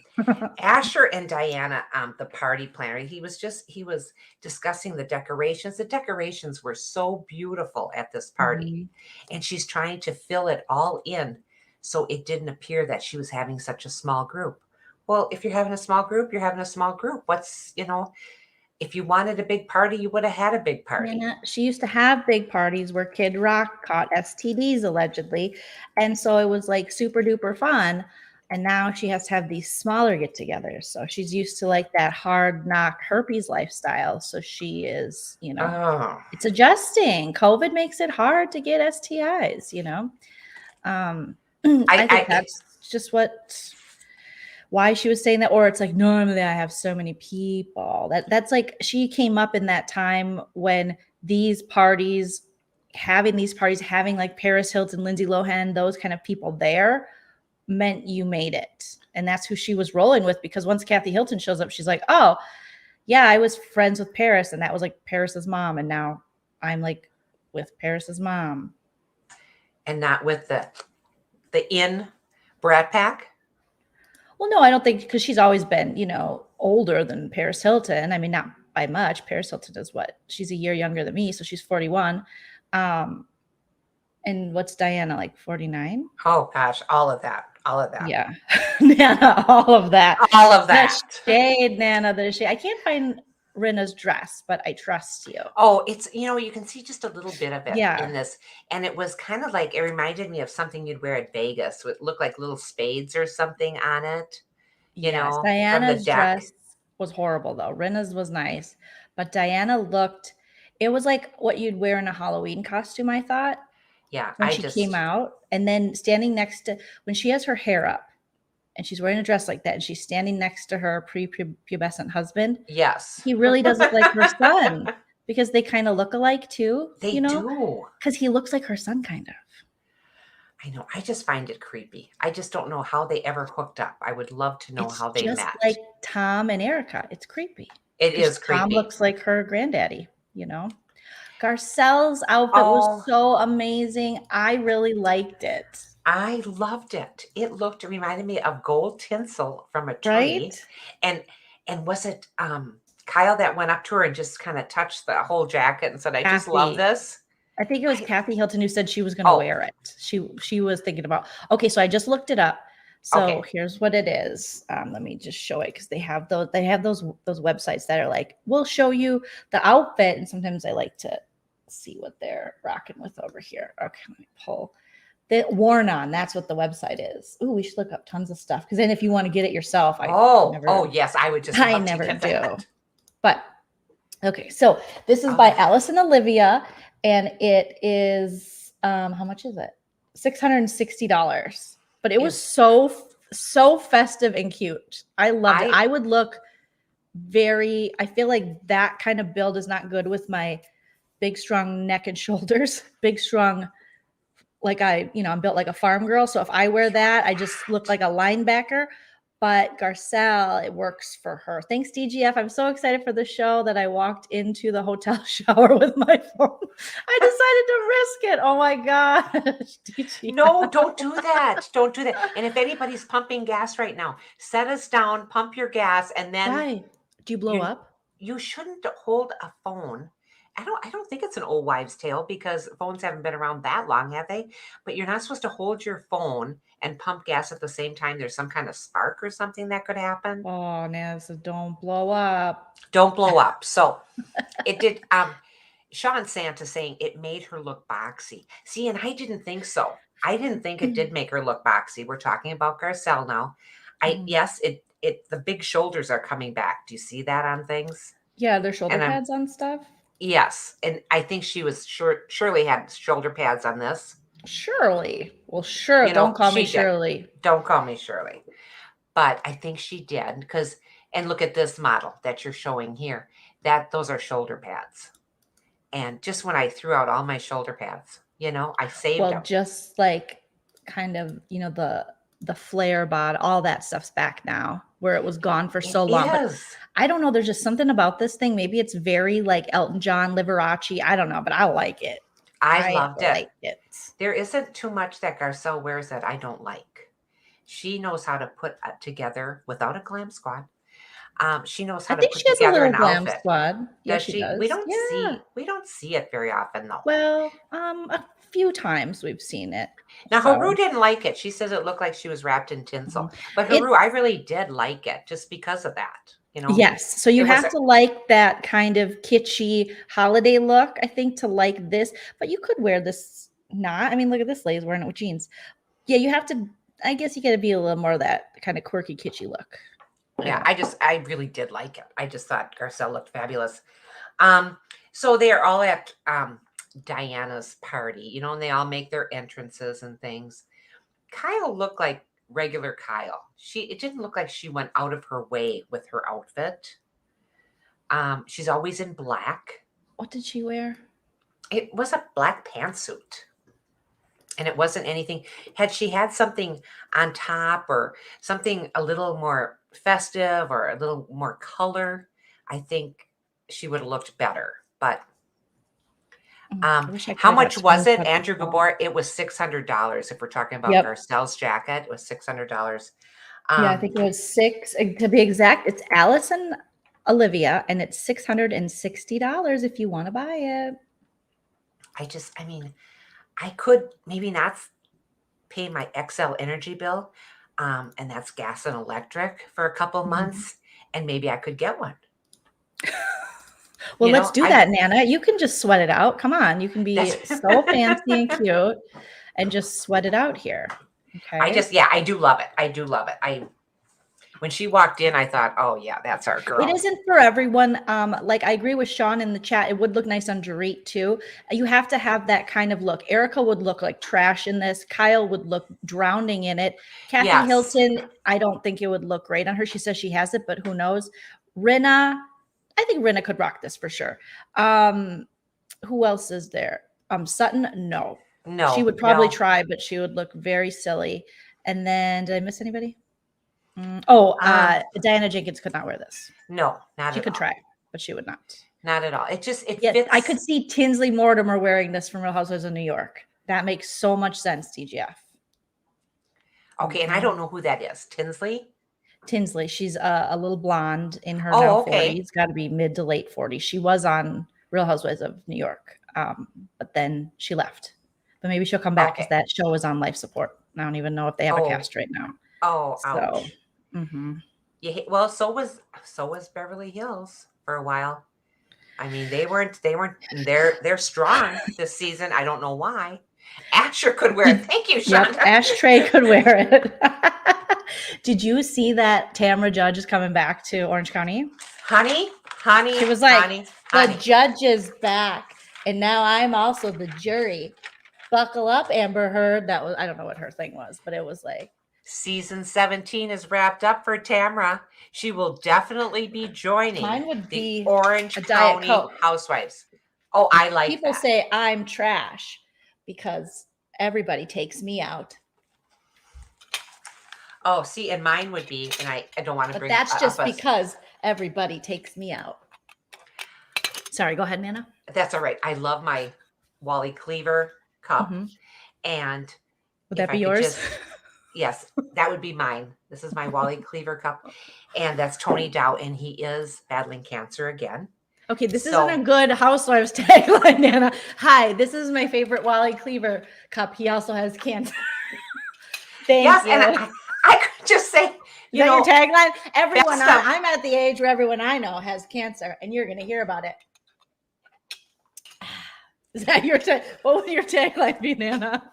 Asher and Diana, the party planner, he was discussing the decorations. The decorations were so beautiful at this party. And she's trying to fill it all in so it didn't appear that she was having such a small group. Well, if you're having a small group, you're having a small group. If you wanted a big party, you would have had a big party. She used to have big parties where Kid Rock caught STDs allegedly. And so it was like super duper fun. And now she has to have these smaller get-togethers. So she's used to like that hard knock herpes lifestyle. So she is, it's adjusting. COVID makes it hard to get STIs, I think that's just why she was saying that. Or it's like, normally I have so many people. That's like, she came up in that time when having like Paris Hilton, Lindsay Lohan, those kind of people there meant you made it. And that's who she was rolling with, because once Kathy Hilton shows up, she's like, oh yeah, I was friends with Paris, and that was like Paris's mom, and now I'm like with Paris's mom. And not with the in Brat Pack? Well, no, I don't think, because she's always been, older than Paris Hilton. I mean, not by much. Paris Hilton is what? She's a year younger than me, so she's 41. And what's Diana, like 49? Oh gosh, all of that. Yeah. Nana, all of that. All of that. The shade, Nana, the shade. I can't find Rena's dress, but I trust you. Oh, it's, you can see just a little bit of it in this. And it was kind of like, it reminded me of something you'd wear at Vegas. It looked like little spades or something on it. Diana's dress was horrible though. Rena's was nice, but Diana it was like what you'd wear in a Halloween costume, I thought. Yeah. When she came out, and then standing next to, when she has her hair up and she's wearing a dress like that and she's standing next to her prepubescent husband. Yes. He really does look like her son, because they kind of look alike too. They do. Because he looks like her son kind of. I know. I just find it creepy. I just don't know how they ever hooked up. I would love to know how they met. Just like Tom and Erica. It's creepy. It is creepy. Tom looks like her granddaddy, Garcelle's outfit was Oh, so amazing. I really liked it. I loved it. It reminded me of gold tinsel from a Right? tree. And was it Kyle that went up to her and just kind of touched the whole jacket and said, I just love Kathy. this? I think it was I Kathy Hilton who said she was going to Oh, wear it. She was thinking about. Okay, so I just looked it up. So okay. here's what it is. Let me just show it because they have those websites that are like, we'll show you the outfit, and sometimes I like to see what they're rocking with over here. Okay, let me pull the Worn On. That's what the website is. Ooh, we should look up tons of stuff because then if you want to get it yourself, Oh, yes, I would just I love to never get do. that. But okay, so this is by Alice and Olivia, and it is how much is it? $660. But it was so festive and cute. I loved it. I would look I feel like that kind of build is not good with my big strong neck and shoulders. Big strong, like I'm built like a farm girl. So if I wear that, I just look like a linebacker. But Garcelle, it works for her. Thanks, DGF. I'm so excited for the show that I walked into the hotel shower with my phone. I decided to risk it. Oh my gosh. DGF. No, don't do that. Don't do that. And if anybody's pumping gas right now, set us down, pump your gas, and then Why? Do you blow up? you shouldn't hold a phone. I don't think it's an old wives' tale because phones haven't been around that long, have they? But you're not supposed to hold your phone and pump gas at the same time. There's some kind of spark or something that could happen. Oh, Naz, don't blow up. Don't blow up. So it did. Sean Santa saying it made her look boxy. See, and I didn't think so. I didn't think it did make her look boxy. We're talking about Garcelle now. Yes, it the big shoulders are coming back. Do you see that on things? Yeah, their shoulder And pads on stuff. yes, and I think she was surely had shoulder pads on this. Shirley. Well, sure. You Don't know, call me she did. Shirley. Don't call me Shirley. But I think she did because and look at this model that you're showing here. Those are shoulder pads. And just when I threw out all my shoulder pads, I saved them. Just like kind of, the flare bod, all that stuff's back now where it was gone for so long. But I don't know. There's just something about this thing. Maybe it's very like Elton John, Liberace. I don't know, but I like it. I loved it. There isn't too much that Garcelle wears that I don't like. She knows how to put together without a glam squad. She knows how to put together an outfit. Squad. Yeah, Does she? does. We don't see it very often though. Well, a few times we've seen it. Now Haru didn't like it. She says it looked like she was wrapped in tinsel. But Haru, I really did like it just because of that. Yes. So you have to like that kind of kitschy holiday look, I think, to like this. But you could wear this not. I mean, look at this lady's wearing it with jeans. Yeah, you have to. I guess you got to be a little more of that kind of quirky, kitschy look. Yeah, I really did like it. I just thought Garcelle looked fabulous. So they're all at Diana's party, and they all make their entrances and things. Kyle looked like regular Kyle. It didn't look like she went out of her way with her outfit. She's always in black. What did she wear? It was a black pantsuit. And it wasn't anything. Had she had something on top or something a little more festive or a little more color, I think she would have looked better. But how much was it, Andrew Gabor? It was $600. If we're talking about Garcelle's jacket, it was $600. Yeah, I think it was to be exact. It's Alice and Olivia, and it's $660 if you want to buy it. I could maybe not pay my XL energy bill, and that's gas and electric for a couple months, and maybe I could get one. Well, let's do that, Nana. You can just sweat it out. Come on. You can be so fancy and cute and just sweat it out here. Okay. I do love it. I do love it. When she walked in, I thought, oh yeah, that's our girl. It isn't for everyone. Like I agree with Sean in the chat. It would look nice on Dorit too. You have to have that kind of look. Erica would look like trash in this. Kyle would look drowning in it. Kathy Hilton, I don't think it would look great on her. She says she has it, but who knows? Rinna, I think Rinna could rock this for sure. Who else is there? Sutton, no. She would probably try, but she would look very silly. And then did I miss anybody? Diana Jenkins could not wear this. No, not she at could all. try, but she would not. Not at all. It just, it Yes, fits. I could see Tinsley Mortimer wearing this from Real Housewives of New York. That makes so much sense, TGF. Okay, and I don't know who that is. Tinsley? Tinsley, she's a little blonde in her now Oh, okay. 40s, got to be mid to late 40s. She was on Real Housewives of New York, but then she left. But maybe she'll come back because Okay. that show is on life support. I don't even know if they have a Oh, cast right now. oh, So, ouch. Yeah, well, so was Beverly Hills for a while. I mean, they're strong this season. I don't know why. Asher could wear it. Thank you, Shonda. Yep, Ashtray could wear it. Did you see that Tamra Judge is coming back to Orange County? Honey, She was like, honey. the judge is back, and now I'm also the jury. Buckle up, Amber Heard. That was, I don't know what her thing was, but it was like, Season 17 is wrapped up for Tamra. She will definitely be joining mine would be the Orange a Diet County Coke. Housewives. Oh, I like People that. say I'm trash because everybody takes me out. Oh, see, and mine would be, and I don't want to But bring that's just up because everybody takes me out. Sorry, go ahead, Nana. That's all right. I love my Wally Cleaver cup. And would that be yours? Yes, that would be mine. This is my Wally Cleaver cup. And that's Tony Dow, and he is battling cancer again. Okay, this isn't a good Housewives tagline, Nana. Hi, this is my favorite Wally Cleaver cup. He also has cancer. Thank you. And I could just say, you know, your tagline? Everyone, I'm at the age where everyone I know has cancer, and you're going to hear about it. Is that your what would your tagline be, Nana?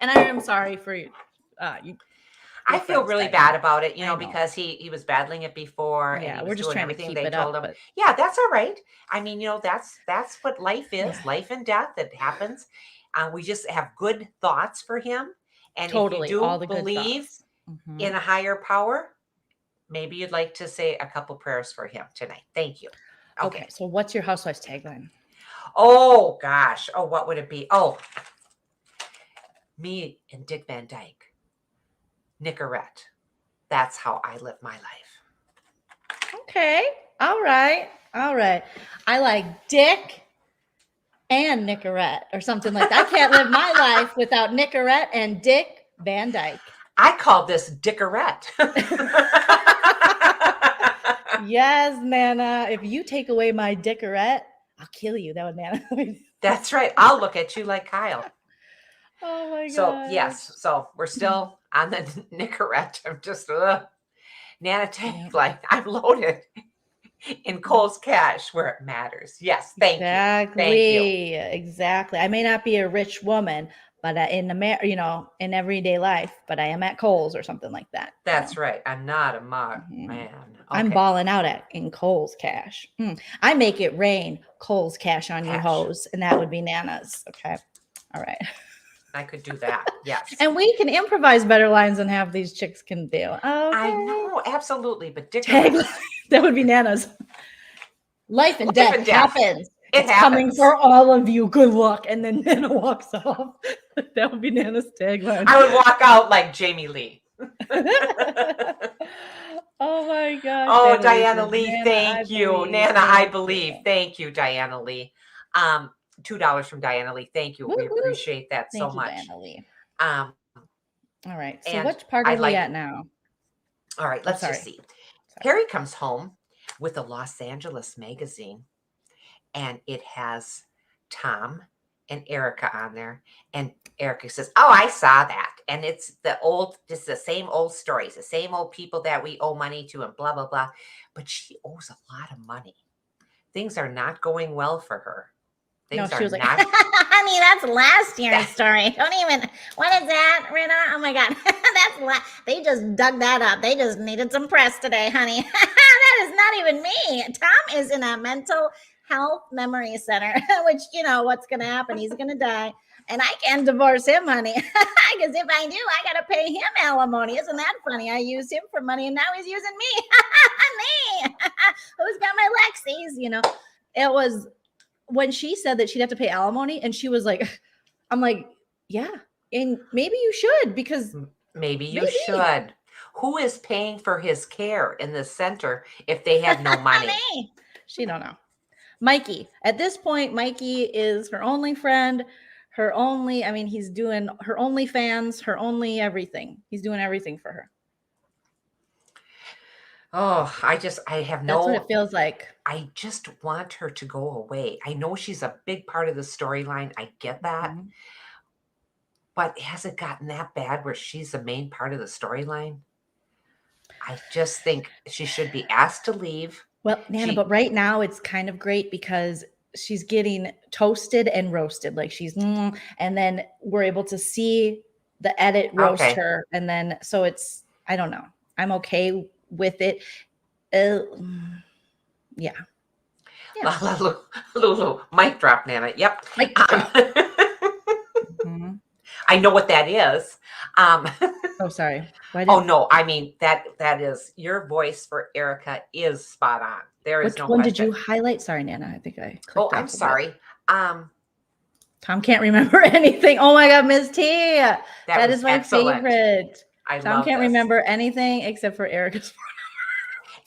And I am sorry for you. I feel really bad about it, you know, because he was battling it before. Yeah, and he was we're just doing trying everything to keep they it told up, him. Yeah, that's all right. I mean, you know, that's what life is. Yeah. Life and death. It happens. We just have good thoughts for him. And totally, if you all do the believe in a higher power, maybe you'd like to say a couple prayers for him tonight. Thank you. Okay, so what's your Housewives tagline? Oh, gosh. Oh, what would it be? Oh, me and Dick Van Dyke. Nicorette. That's how I live my life. Okay. All right. I like Dick and Nicorette or something like that. I can't live my life without Nicorette and Dick Van Dyke. I call this Dickorette. Yes, Nana. If you take away my Dickorette, I'll kill you. That would, Nana. That's right. I'll look at you like Kyle. Oh my god. So yes. So we're still on the Nicorette. I'm just Nana tagline. I'm loaded in Kohl's Cash where it matters. Yes. Thank you. Thank you. Exactly. I may not be a rich woman, but in everyday life, but I am at Kohl's or something like that. That's right. I'm not a man. Okay. I'm balling out in Kohl's Cash. I make it rain Kohl's Cash on you hoes, and that would be Nana's. Okay. All right. I could do that. Yes. And we can improvise better lines than half these chicks can do. Okay. I know, absolutely. But that would be Nana's. Life and death happens. It's happens. Coming for all of you. Good luck. And then Nana walks off. That would be Nana's tagline. I would walk out like Jamie Lee. Oh my gosh. Oh, Diana Lee, thank you. Nana, I believe. Thank you, Diana Lee. $2 from Diana Lee. Thank you. We appreciate that so much. Diana Lee. All right. So which part are we at now? All right. Let's just see. Harry comes home with a Los Angeles magazine, and it has Tom and Erica on there. And Erica says, "Oh, I saw that." And it's just the same old stories, the same old people that we owe money to and blah, blah, blah. But she owes a lot of money. Things are not going well for her. She was like, honey, that's last year's story. Don't even, what is that, Rita? Oh my God. They just dug that up. They just needed some press today, honey. That is not even me. Tom is in a mental health memory center, which, you know, what's going to happen? He's going to die. And I can't divorce him, honey. Because if I do, I got to pay him alimony. Isn't that funny? I used him for money and now he's using me. Me. Who's got my Lexies? You know, it was when she said that she'd have to pay alimony and she was like, I'm like, yeah. And maybe you should because maybe you should. Who is paying for his care in the center if they have no money? She don't know. Mikey. At this point, Mikey is her only friend, her only, I mean, he's doing her only fans, her only everything. He's doing everything for her. Oh, I have That's what no, it feels like. I just want her to go away. I know she's a big part of the storyline. I get that. Mhm. But has it gotten that bad where she's the main part of the storyline? I just think she should be asked to leave. Well, Nana, but right now it's kind of great because she's getting toasted and roasted. Like and then we're able to see the edit roast her. And then, so it's, I don't know. I'm okay with it. Yeah. Lulu, mic drop, Nana. Yep. Mic drop. Mm-hmm. I know what that is. Oh, sorry. Oh no, I mean that is your voice for Erica is spot on. There is Which no one question. did you highlight? Sorry, Nana. I think I clicked. Oh, I'm sorry. Tom can't remember anything. Oh my God, Ms. T. That is my favorite. Tom can't remember anything except for Erica's phone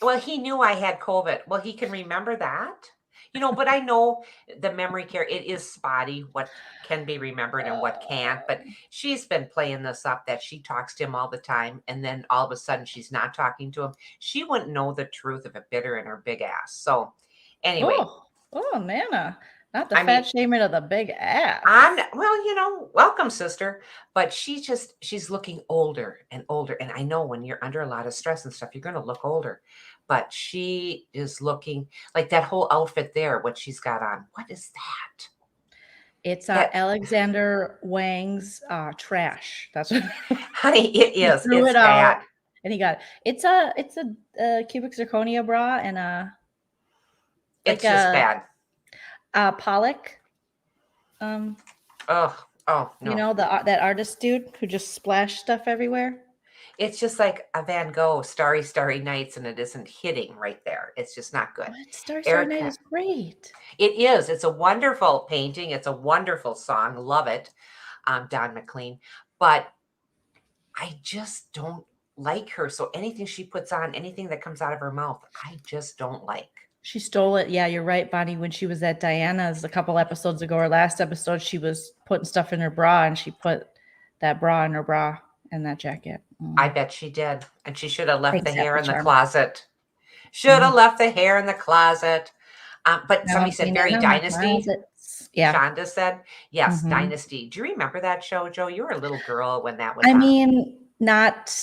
number. Well, he knew I had COVID. Well, he can remember that. You know, but I know the memory care, it is spotty what can be remembered and what can't. But she's been playing this up that she talks to him all the time. And then all of a sudden she's not talking to him. She wouldn't know the truth of a bitter in her big ass. So anyway. Oh, Nana. Not the fat shaming of the big ass. Well, you know, welcome, sister. But she's looking older and older. And I know when you're under a lot of stress and stuff, you're going to look older. But she is looking like that whole outfit there, what she's got on. What is that? It's Alexander Wang's trash. That's what honey, it is. It's bad. And he got it. It's a cubic zirconia bra and it's just bad. Pollock. Oh no. You know that artist dude who just splashed stuff everywhere? It's just like a Van Gogh, Starry, Starry Nights, and it isn't hitting right there. It's just not good. What? Starry, Starry Night is great. It is. It's a wonderful painting. It's a wonderful song. Love it. Don McLean. But I just don't like her. So anything she puts on, anything that comes out of her mouth, I just don't like. She stole it. Yeah, you're right, Bonnie. When she was at Diana's a couple episodes ago, or last episode, she was putting stuff in her bra and she put that bra in her bra and that jacket. I bet she did. And she should have left the hair in the closet. Should have left the hair in the closet. But somebody said Barry Dynasty. Yeah. Shonda said, yes, Dynasty. Do you remember that show, Joe? You were a little girl when that was on. Mean, not...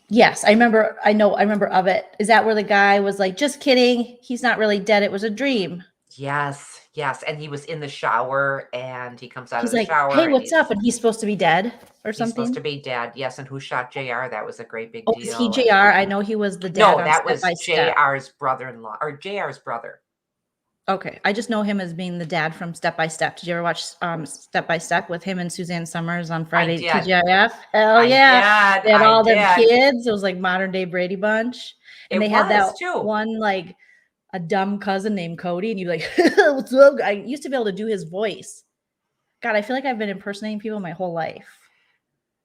yes, I remember. I remember of it. Is that where the guy was like, just kidding. He's not really dead. It was a dream. Yes. And he was in the shower and he comes out of the like, shower. Hey, what's up? And he's supposed to be dead or something? He's supposed to be dead. Yes. And who shot JR? That was a great big deal. Was he JR? I know he was the dad. No, that was JR's brother-in-law or JR's brother. Okay. I just know him as being the dad from Step by Step. Did you ever watch Step by Step with him and Suzanne Summers on Friday at TGIF? Hell yeah. They had all their kids. It was like modern day Brady Bunch. And they had that one like a dumb cousin named Cody. And you'd be like, what's up? I used to be able to do his voice. God, I feel like I've been impersonating people my whole life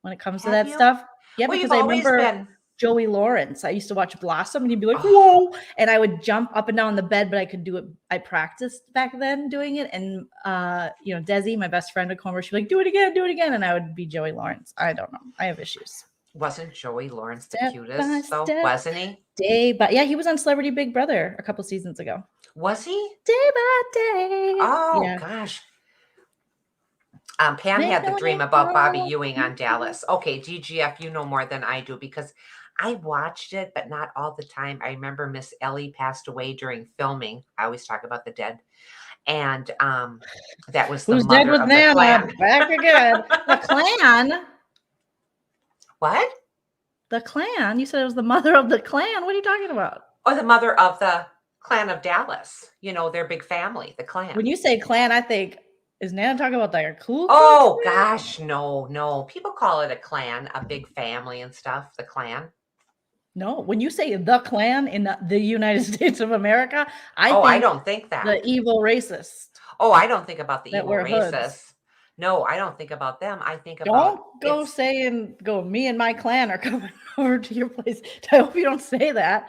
when it comes to that stuff. Yeah, well, because I remember Joey Lawrence. I used to watch Blossom and he'd be like, whoa. And I would jump up and down the bed, but I could do it. I practiced back then doing it. And, Desi, my best friend, would come over. She'd be like, do it again. And I would be Joey Lawrence. I don't know. I have issues. Wasn't Joey Lawrence the cutest, though? Wasn't he? Yeah, he was on Celebrity Big Brother a couple seasons ago. Was he? Day by day. Oh, gosh. Pam had the dream about Bobby Ewing on Dallas. Okay, GGF, you know more than I do because I watched it, but not all the time. I remember Miss Ellie passed away during filming. I always talk about the dead. And that was the Who's mother dead with of Nana? The clan. Back again. The clan? What? The clan? You said it was the mother of the clan. What are you talking about? Oh, the mother of the clan of Dallas. You know, their big family, the clan. When you say clan, I think, is Nana talking about like a cool clan? Oh, gosh, no. People call it a clan, a big family and stuff, the clan. No, when you say the clan in the United States of America, I don't think that. The evil racist. Oh, I don't think about the evil racists. No, I don't think about them. I think about... Don't go, me and my clan are coming over to your place. I hope you don't say that.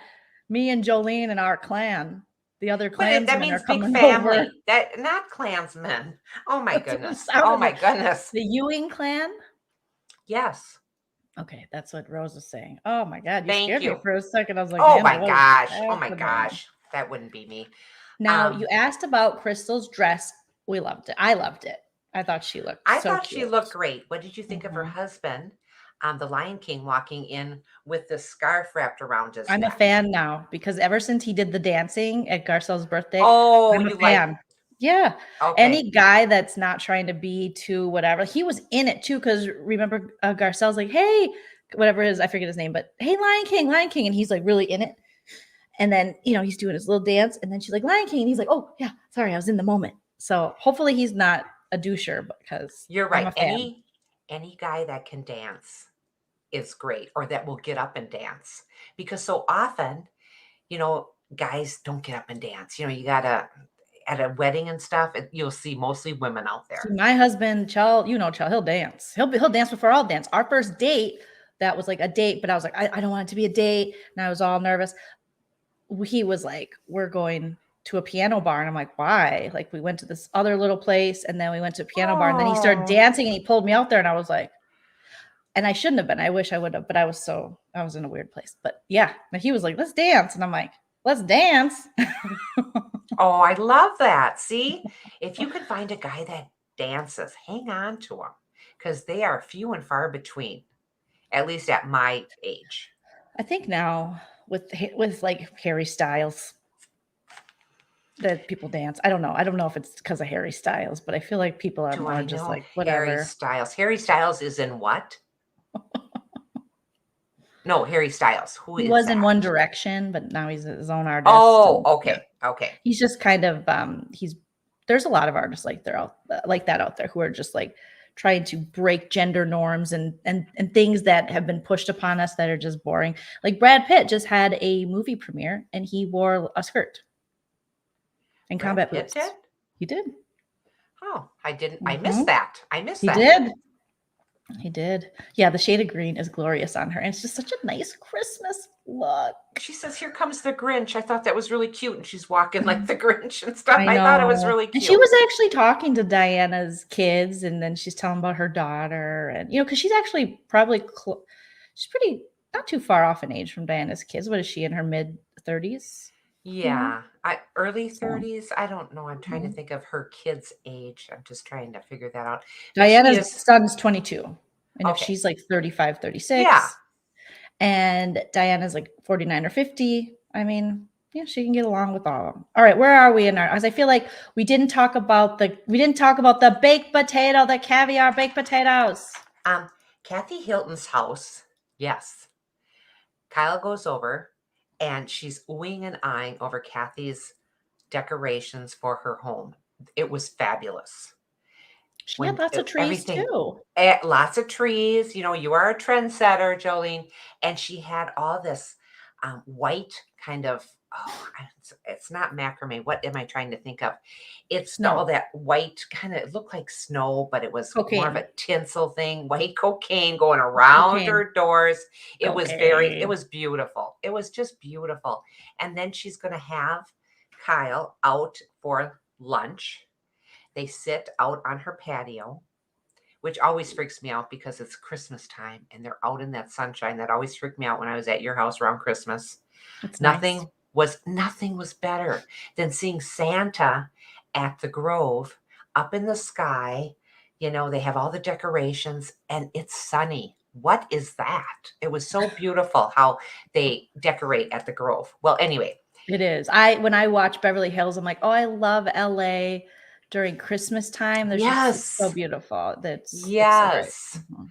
Me and Joleen and our clan. The other But that Klansmen are means big coming over. family. That not Klansmen. Oh my That's what it goodness. Oh sounded my like. goodness. The Ewing clan? Yes. Okay, that's what Rose is saying. Oh my God, you Thank scared me you. for a second. I was like, Oh Nana, my what is gosh. Oh my happening? gosh. That wouldn't be me. Now, you asked about Crystal's dress. We loved it. I loved it. I thought she looked I so thought she cute. looked great. What did you think of her Mhm. husband, the Lion King, walking in with the scarf wrapped around his I'm a neck? fan now because ever since he did the dancing at Garcelle's birthday, Oh, I'm a you like fan. Yeah. okay. Any guy that's not trying to be too whatever. He was in it too because remember Garcelle's like, hey, whatever his, I forget his name, but hey, Lion King, Lion King. And he's like really in it. And then, he's doing his little dance. And then she's like, Lion King. And he's like, oh, yeah, sorry, I was in the moment. So hopefully he's not a doucher because You're I'm right. a fan. Any guy that can dance is great, or that will get up and dance, because so often, guys don't get up and dance. You gotta at a wedding and stuff, you'll see mostly women out See, there. my husband, Chell, Chell, he'll dance. He'll dance before I'll dance. Our first date, that was like a date, but I was like, I don't want it to be a date. And I was all nervous. He was like, we're going to a piano bar. And I'm like, why? Like, we went to this other little place and then we went to a piano bar and then he started Oh, dancing and he pulled me out there and I was like, and I shouldn't have been. I wish I would have, but I was in a weird place. But yeah, and he was like, let's dance. And I'm like, let's dance. oh, I love that. See, if you could find a guy that dances, hang on to them, because they are few and far between, at least at my age. I think now with like Harry Styles that people dance. I don't know. I don't know if it's because of Harry Styles, but I feel like people are Do more I just know like Harry whatever. Styles? Harry Styles is in what? No, Harry Styles. Who He is was in One that? Direction, but now he's his own artist. Oh, And yeah, okay. Okay. he's just kind of there's a lot of artists like like that out there who are just like trying to break gender norms and things that have been pushed upon us that are just boring. Like Brad Pitt just had a movie premiere and he wore a skirt and Brad combat Pitt did? boots. He did. Oh, I didn't. I missed Mhm. that. I missed He that. did. He did. Yeah, the shade of green is glorious on her. And it's just such a nice Christmas look. She says, "Here comes the Grinch." I thought that was really cute. And she's walking like the Grinch and stuff. I I thought it was know. really And she cute. was actually talking to Diana's kids, and then she's telling about her daughter. And, because she's actually probably, she's pretty, not too far off in age from Diana's kids. What is she, in her mid 30s? Yeah. Early So, 30s. I don't know. I'm trying to mhm. think of her kid's age. I'm just trying to figure that out. But she Diana's is son's 22. And if okay. she's like 35, Yeah. 36, and Diana's like 49 or 50. I mean, yeah, she can get along with all of them. All right, where are we in our? As I feel like we didn't talk about the baked potato, the caviar baked potatoes. Kathy Hilton's house. Yes. Kyle goes over and she's oohing and eyeing over Kathy's decorations for her home. It was fabulous. She had When lots of trees everything, too. lots of trees, you are a trendsetter, Jolene. And she had all this white kind of, it's not macrame. What am I trying to think of? It's all Snow, that white kind of, it looked like snow, but it was more of cocaine, a tinsel thing, white cocaine going around cocaine, her doors. It cocaine. was beautiful. It was just beautiful. And then she's going to have Kyle out for lunch. They sit out on her patio, which always freaks me out because it's Christmas time and they're out in that sunshine. That always freaked me out when I was at your house around Christmas. It's nice. Nothing was better than seeing Santa at the Grove up in the sky. They have all the decorations and it's sunny. What is that? It was so beautiful how they decorate at the Grove. Well, anyway, It is. When I watch Beverly Hills, I'm like, oh, I love LA during Christmas time. It's so yes, beautiful. It's so great. yes. Mhm.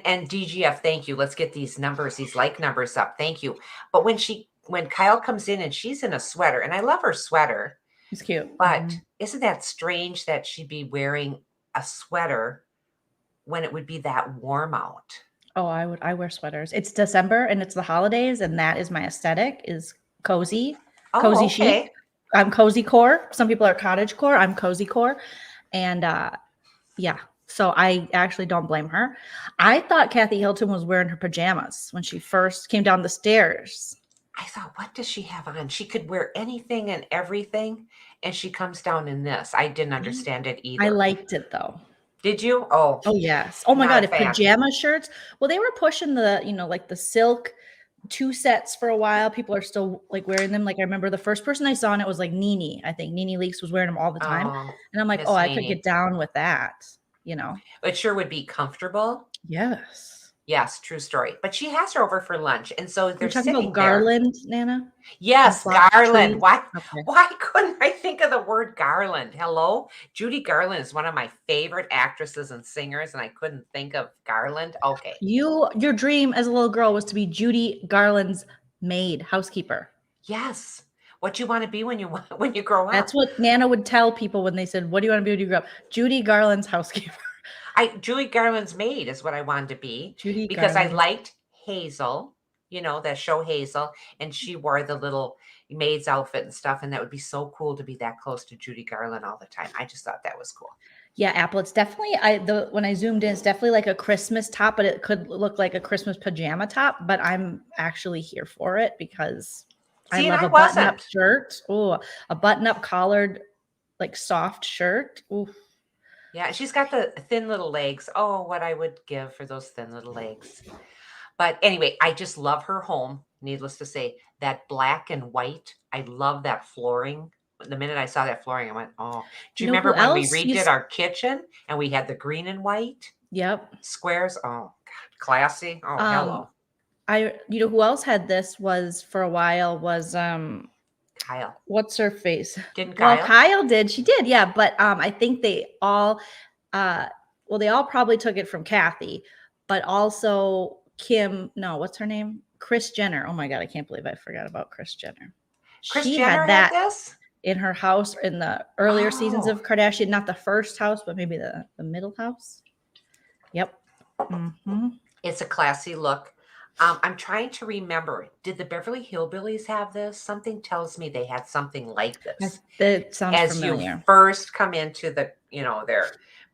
And DGF, thank you. Let's get these numbers, these like numbers up. Thank you. But when Kyle comes in and she's in a sweater, and I love her sweater, It's cute. but Mhm. isn't that strange that she'd be wearing a sweater when it would be that warm out? Oh, I wear sweaters. It's December and it's the holidays, and that is my aesthetic is cozy, Oh, cozy chic. okay. I'm cozy core. Some people are cottage core. I'm cozy core. And yeah. So I actually don't blame her. I thought Kathy Hilton was wearing her pajamas when she first came down the stairs. I thought, what does she have on? She could wear anything and everything, and she comes down in this. I didn't understand it I either. liked it though. Did you? Oh, Oh yes. Oh my not God, a if fan. pajama shirts. Well, they were pushing the, like the silk 2 sets for a while. People are still like wearing them. Like I remember the first person I saw and it was like Nene. I think Nene Leakes was wearing them all the time. Oh, And I'm like, oh, Miss I could Nene. get down with that, It sure would be comfortable. Yes. Yes, true story. But she has her over for lunch, and so You're they're talking about sitting there. garland, Nana? And Yes, flowers, Garland. trees. Why? Okay. Why couldn't I think of the word Garland? Hello, Judy Garland is one of my favorite actresses and singers, and I couldn't think of Garland. Okay. Your dream as a little girl was to be Judy Garland's maid, housekeeper. Yes. What you want to be when you grow up? That's what Nana would tell people when they said, "What do you want to be when you grow up?" Judy Garland's housekeeper. Julie Garland's maid is what I wanted to be Judy because I Garland. liked Hazel, that show Hazel, and she wore the little maid's outfit and stuff, and that would be so cool to be that close to Judy Garland all the time. I just thought that was cool. Yeah, Apple. It's definitely when I zoomed in, it's definitely like a Christmas top, but it could look like a Christmas pajama top. But I'm actually here for it because I See, and love I a button-up wasn't. shirt. Oh, a button-up collared, like soft shirt. Ooh. Yeah, she's got the thin little legs. Oh, what I would give for those thin little legs. But anyway, I just love her home. Needless to say, that black and white. I love that flooring. The minute I saw that flooring, I went, "Oh!" Do you remember when we redid our kitchen and we had the green and white? Yep. Squares. Oh, God, classy. Oh, hello. Who else had this was for a while was Kyle. what's her face? Didn't Well, Kyle? Kyle did. She did, yeah. But I think they all they all probably took it from Kathy, but also Kim, no, what's her name? Kris Jenner. Oh my God, I can't believe I forgot about Kris Jenner. Kris She Jenner had that this? in her house in the earlier seasons Oh. of Kardashian, not the first house, but maybe the middle house. Yep. Mm-hmm. It's a classy look. I'm trying to remember. Did the Beverly Hillbillies have this? Something tells me they had something like this. That sounds As familiar. you first come into the, their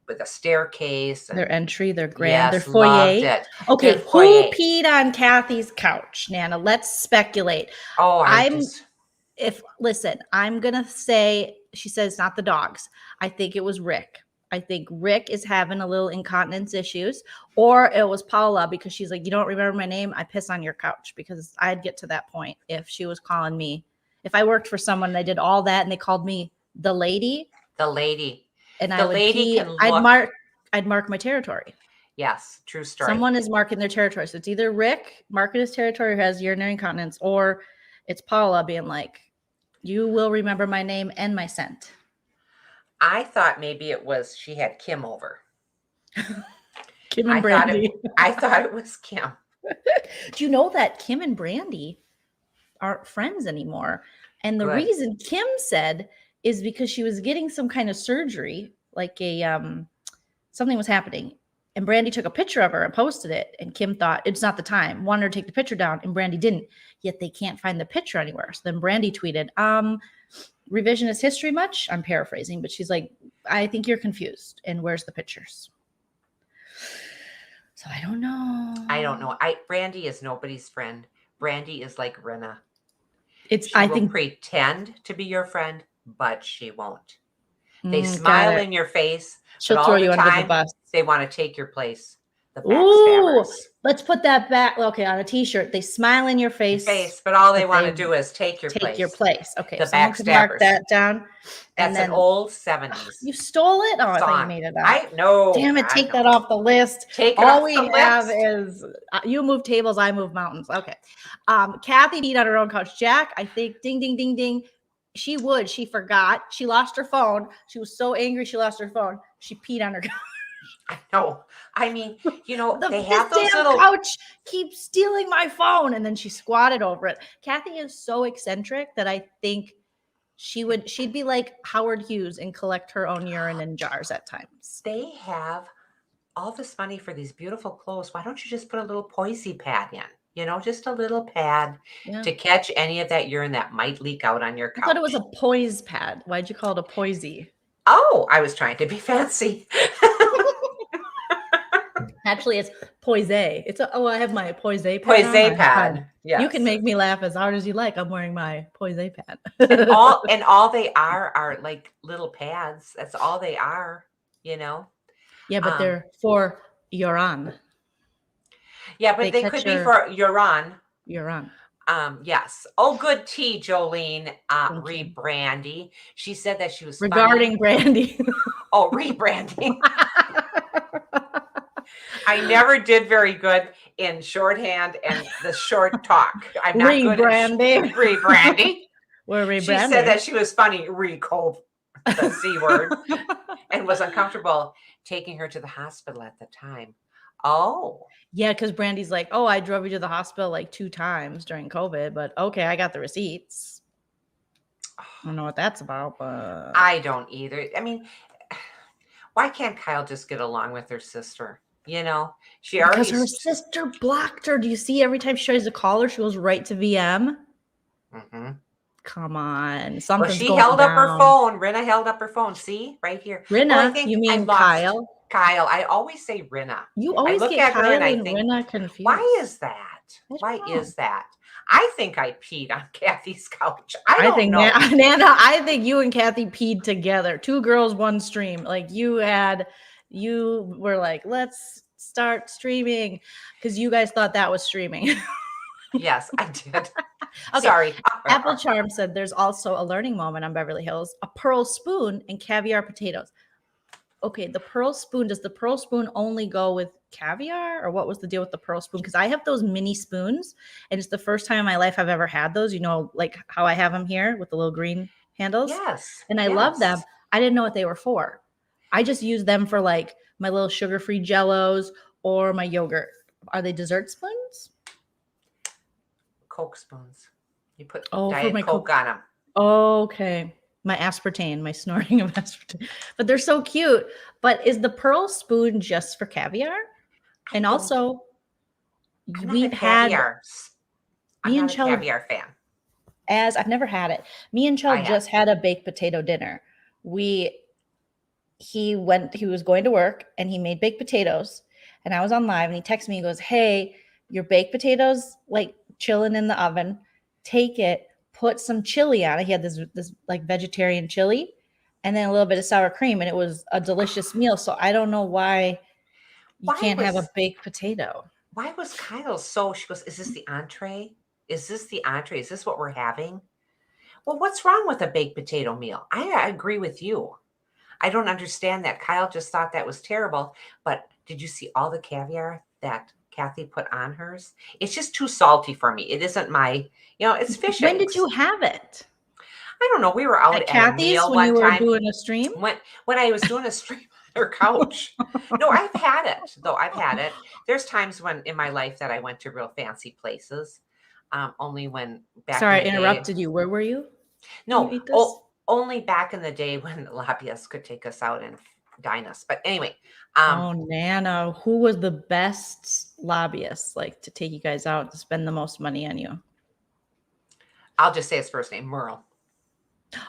with a staircase. And, their entry, their grand, their yes, foyer. loved it. Okay, Their foyer. who peed on Kathy's couch, Nana? Let's speculate. Oh, I'm gonna say she says not the dogs. I think it was Rick. I think Rick is having a little incontinence issues, or it was Paula because she's like, you don't remember my name? I piss on your couch, because I'd get to that point if she was calling me. If I worked for someone and I did all that and they called me the lady, and I would pee, I'd mark my territory. Yes, true story. Someone is marking their territory. So it's either Rick marking his territory who has urinary incontinence, or it's Paula being like, you will remember my name and my scent. I thought maybe it was she had Kim over. Kim and Brandy. I thought it was Kim. Do you know that Kim and Brandy aren't friends anymore? And the reason Kim said is because she was getting some kind of surgery, like something was happening. And Brandy took a picture of her and posted it. And Kim thought it's not the time, wanted her to take the picture down, and Brandy didn't. Yet they can't find the picture anywhere. So then Brandy tweeted, revisionist history much? I'm paraphrasing, but she's like, I think you're confused. And where's the pictures? So I don't know. Brandy is nobody's friend. Brandy is like Rinna. I will think pretend to be your friend, but she won't. They smile in your face. She'll throw you under the bus. They want to take your place. The backstabbers. Ooh, let's put that back. Okay, on a T-shirt. They smile in your face. But all they want to do is take your place. Take your place. Okay, the someone can mark that down. That's an old 70s. You stole it? Oh, I thought you made it up. I know. Damn it, take that off the list. All we have is you move tables, I move mountains. Okay. Kathy peed on her own couch. Jack, I think, ding, ding, ding, ding. She forgot. She lost her phone. She was so angry she lost her phone. She peed on her couch. I know. I mean, they have those little couch keeps stealing my phone, and then she squatted over it. Kathy is so eccentric that I think she'd be like Howard Hughes and collect her own urine in jars at times. They have all this money for these beautiful clothes. Why don't you just put a little poisey pad in? Just a little pad to catch any of that urine that might leak out on your couch. I thought it was a poise pad. Why'd you call it a poisey? Oh, I was trying to be fancy. Actually, it's poise. I have my poise pad. Poise on. pad. Yes. You can make me laugh as hard as you like. I'm wearing my poise pad. and all they are like little pads. That's all they are, you know. Yeah, but they're for urine. Yeah, but they could be for urine. Urine. Yes. Oh, good tea, Joleen. Rebrandy. She said that she was regarding Brandy. Oh, rebranding. I never did very good in shorthand and the short talk. I'm not good at rebranding. We're rebranding. She said that she was funny, the C word, and was uncomfortable taking her to the hospital at the time. Oh. Yeah, because Brandy's like, oh, I drove you to the hospital like 2 times during COVID, but okay, I got the receipts. I don't know what that's about, but I don't either. I mean, why can't Kyle just get along with her sister? You know, because her sister blocked her. Do you see every time she tries to call her, she goes right to VM? Mm-hmm. Come on. Something's she going held down. up her phone. Rinna held up her phone. See, right here. Rinna, you mean Kyle? Kyle. I always say Rinna. You always look get at her Kyle and I and think, Rinna confused. Why is that? Why is that? I think I peed on Kathy's couch. I don't know. Nana, I think you and Kathy peed together. 2 girls, 1 stream. Like you were like, let's start streaming because you guys thought that was streaming. Yes, I did. Okay. Sorry. Apple Charm said there's also a learning moment on Beverly Hills, a pearl spoon and caviar potatoes. Okay, the pearl spoon, does the pearl spoon only go with caviar, or what was the deal with the pearl spoon? Because I have those mini spoons, and it's the first time in my life I've ever had those, you know, like how I have them here with the little green handles. Yes. And I love them. I didn't know what they were for. I just use them for like my little sugar-free Jellos or my yogurt. Are they dessert spoons? Coke spoons. You put Diet Coke on them. Okay. My aspartame, my snorting of aspartame. But they're so cute. But is the pearl spoon just for caviar? And also, we've had... I'm not a caviar fan. I've never had it. Me and Chell just had a baked potato dinner. He was going to work and he made baked potatoes. And I was on live and he texted me, he goes, hey, your baked potatoes like chilling in the oven. Take it. Put some chili on it. He had this like vegetarian chili and then a little bit of sour cream, and it was a delicious meal. So I don't know why you can't have a baked potato. Why was Kyle she goes, is this the entree? Is this the entree? Is this what we're having? Well, what's wrong with a baked potato meal? I agree with you. I don't understand that. Kyle just thought that was terrible. But did you see all the caviar that Kathy put on hers? It's just too salty for me. It isn't my, it's fish eggs. When did you have it? I don't know. We were out at Kathy's a meal when you were doing a stream? When I was doing a stream on her couch. No, I've had it, though. I've had it. There's times when in my life that I went to real fancy places. Only when back Sorry, in the I interrupted you. Where were you? No, only back in the day when lobbyists could take us out and dine us. But anyway. Nana, who was the best lobbyist, like to take you guys out to spend the most money on you? I'll just say his first name, Merle.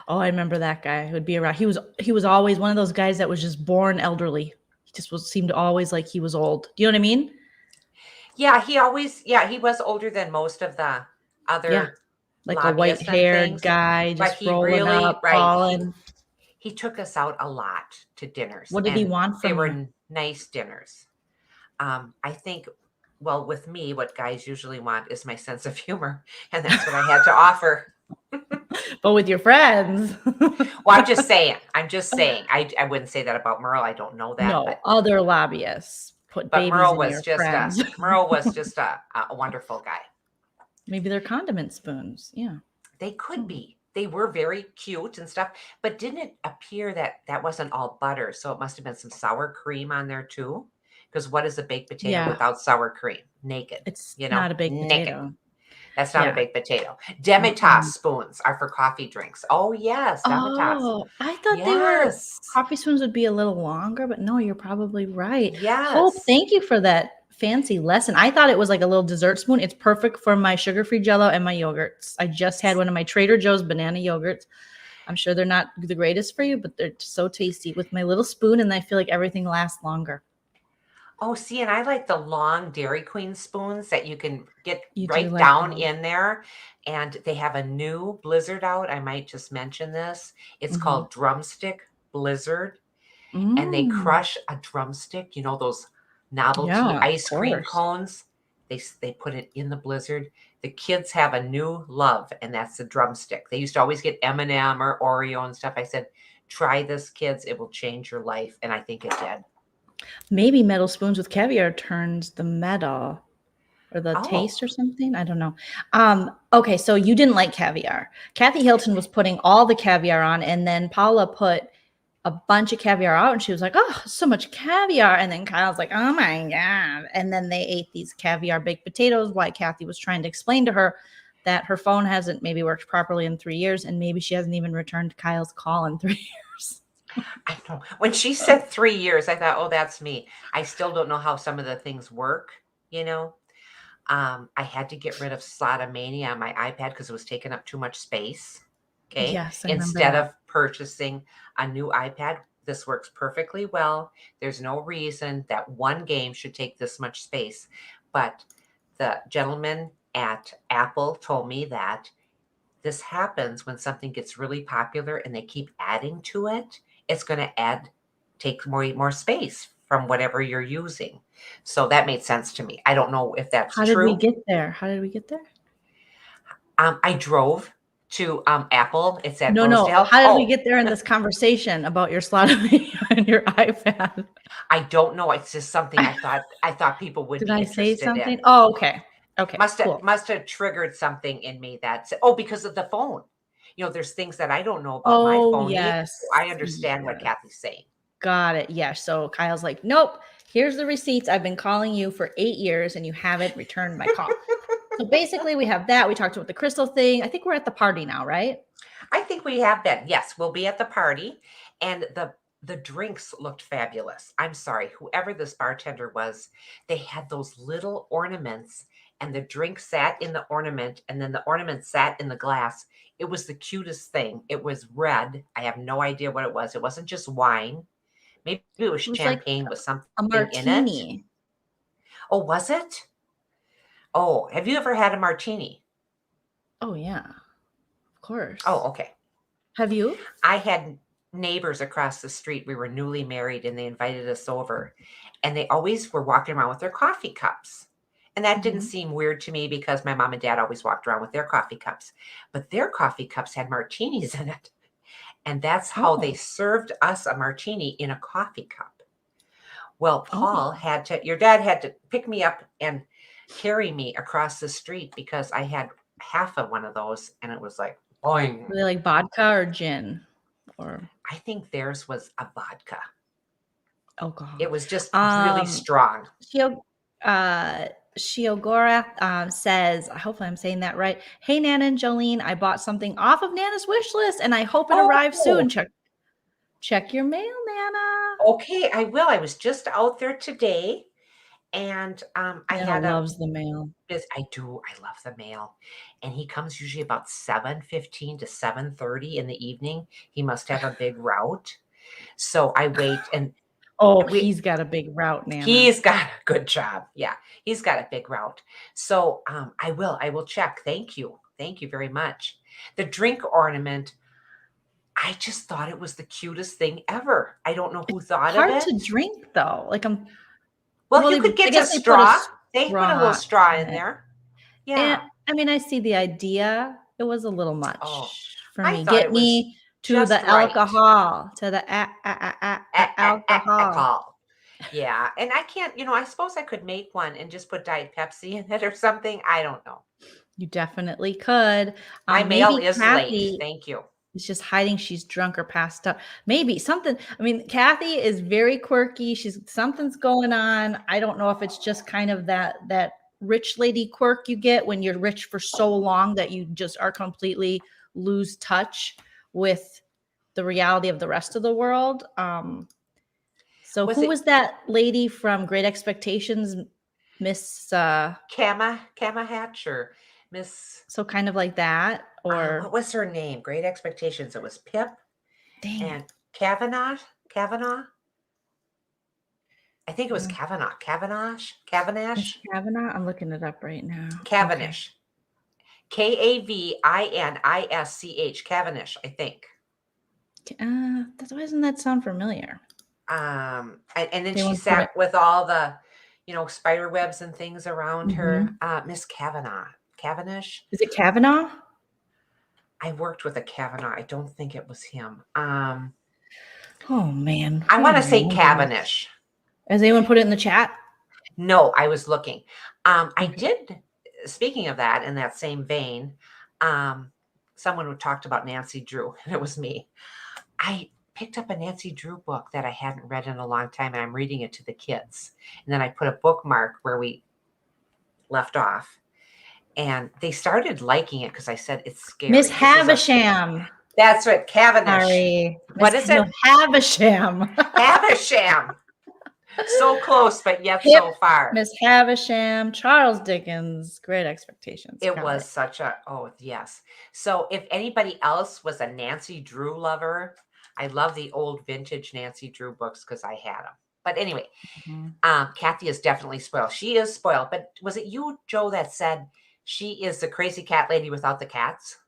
Oh, I remember that guy who would be around. He was always one of those guys that was just born elderly. He just seemed to always like he was old. Do you know what I mean? Yeah, he was older than most of the other like a white-haired guy, just rolling up, falling. He took us out a lot to dinners. What did he want from you? They were nice dinners. I think, well, with me, what guys usually want is my sense of humor, and that's what I had to offer. But with your friends. Well, I'm just saying. I wouldn't say that about Merle. I don't know that. No, but other lobbyists put babies Merle in was your just friends. Merle was just a wonderful guy. Maybe they're condiment spoons. Yeah. They could be. They were very cute and stuff, but didn't it appear that wasn't all butter? So it must have been some sour cream on there too. Because what is a baked potato without sour cream? Naked. It's not a baked potato. That's not a baked potato. Demitasse spoons are for coffee drinks. Oh, yes. Demitasse. Oh, I thought coffee spoons would be a little longer, but no, you're probably right. Yes. Hope, thank you for that fancy lesson. I thought it was like a little dessert spoon. It's perfect for my sugar-free Jello and my yogurts. I just had one of my Trader Joe's banana yogurts. I'm sure they're not the greatest for you, but they're so tasty with my little spoon, and I feel like everything lasts longer. Oh, see, and I like the long Dairy Queen spoons that you can get You do right like down those. in there. And they have a new Blizzard out. I might just mention this. It's Mhm. called Drumstick Blizzard, and they Mm. crush a drumstick. You know those novelty Yeah, of ice cream course. cones? They put it in the Blizzard. The kids have a new love, and that's the drumstick. They used to always get M&M or Oreo and stuff. I said, try this, kids. It will change your life. And I think it did. Maybe metal spoons with caviar turns the metal or the Oh, taste or something. I don't know. Okay, so you didn't like caviar. Kathy Hilton was putting all the caviar on, and then Paula put a bunch of caviar out, and she was like, "Oh, so much caviar!" And then Kyle's like, "Oh my god!" And then they ate these caviar baked potatoes while Kathy was trying to explain to her that her phone hasn't maybe worked properly in 3 years, and maybe she hasn't even returned Kyle's call in 3 years. I know. When she said 3 years, I thought, oh, that's me. I still don't know how some of the things work, you know? I had to get rid of Slotomania on my iPad because it was taking up too much space. Okay. Yes, I remember Instead that. of purchasing a new iPad, this works perfectly well. There's no reason that one game should take this much space. But the gentleman at Apple told me that this happens when something gets really popular and they keep adding to it. It's going to take more space from whatever you're using. So that made sense to me. I don't know if that's How did we true. get there? How did we get there? I drove to Apple. It's at No. Rosedale. How did we Oh, get there in this conversation about your Slotomania and your iPad? I don't know. It's just something I thought people would Did be I say interested something? in. Oh, okay. Okay, Must have cool. must have triggered something in me that's because of the phone. There's things that I don't know about my Oh, phone either. So yes. I understand what Yes. Kathy's saying. Got it. Yeah. So Kyle's like, nope, here's the receipts. I've been calling you for 8 years and you haven't returned my call. So basically, we have that. We talked about the crystal thing. I think we're at the party now, right? I think we have been. Yes, we'll be at the party, and the drinks looked fabulous. I'm sorry, whoever this bartender was, they had those little ornaments, and the drink sat in the ornament, and then the ornament sat in the glass. It was the cutest thing. It was red. I have no idea what it was. It wasn't just wine. Maybe it was It was like champagne with a something in it. martini. Oh, was it? Oh, have you ever had a martini? Oh, yeah, of Oh, course. okay. Have you? I had neighbors across the street. We were newly married and they invited us over. And they always were walking around with their coffee cups. And that didn't Mhm. seem weird to me because my mom and dad always walked around with their coffee cups. But their coffee cups had martinis in it. And that's how they Oh, served us a martini in a coffee cup. Well, oh. your dad had to pick me up and carry me across the street because I had half of one of those. And it was like, boing. Were they like vodka or gin or I think theirs was a vodka. alcohol? It was just really Um, strong. Shio uh, Shiogora, says, hopefully I'm saying that right. "Hey, Nana and Jolene, I bought something off of Nana's wish list, and I hope it arrives Oh, soon. Check your mail, Nana." okay, I will. I was just out there today and I Nana had a loves the mail. I do. I love the mail. And he comes usually about 7:15 to 7:30 in the evening. He must have a big route. So I wait and Oh, we he's got a big route, Nana. he's got a good job. Yeah. He's got a big route. So I will check. Thank you. Thank you very much. The drink ornament, I just thought it was the cutest thing ever. I don't know who thought of Hard to it. drink, though. Like, Well, you I could get a guess they put a straw. They put a little straw straw in in it. there. And, Yeah. I mean, I see the idea. It was a little Oh, much for I me. thought Get it was me to just the right. alcohol, to the alcohol. Call. Yeah. And I can't, I suppose I could make one and just put Diet Pepsi in it or something. I don't know. You definitely could. My mail Maybe is late. Kathy Thank you. is just hiding she's drunk or passed out. Maybe something. I mean, Kathy is very quirky. Something's going on. I don't know if it's just kind of that rich lady quirk you get when you're rich for so long that you just are completely lose touch with the reality of the rest of the world. So Was who it was that lady from Great Expectations? Miss Kama Hatch or Miss, so kind of like that, what or was her name? Great Expectations. It was Pip dang it. and Kavanaugh. Kavanaugh. I think it was Kavanaugh. Cavendish. Kavanaugh. I'm looking it up right now. Cavendish. Okay. Kavinisch. Cavendish, I think. Why doesn't that sound familiar? And then she sat with all the, spider webs and things around her. Miss Kavanaugh. Cavendish. Is it Kavanaugh? I worked with a Kavanaugh. I don't think it was him. Oh man. I want to say Cavendish. Has anyone put it in the chat? No, I was looking. I did. Speaking of that, in that same vein, someone who talked about Nancy Drew, and it was me. I picked up a Nancy Drew book that I hadn't read in a long time, and I'm reading it to the kids. And then I put a bookmark where we left off, and they started liking it because I said it's scary. Miss Havisham. That's what, Cavendish. Sorry. What is it? Havisham. Havisham. So close, but yet so far. Miss Havisham, Charles Dickens, Great Expectations. It was such a, yes. So if anybody else was a Nancy Drew lover, I love the old vintage Nancy Drew books because I had them. But anyway, Kathy is definitely spoiled. She is spoiled. But was it you, Joe, that said she is the crazy cat lady without the cats?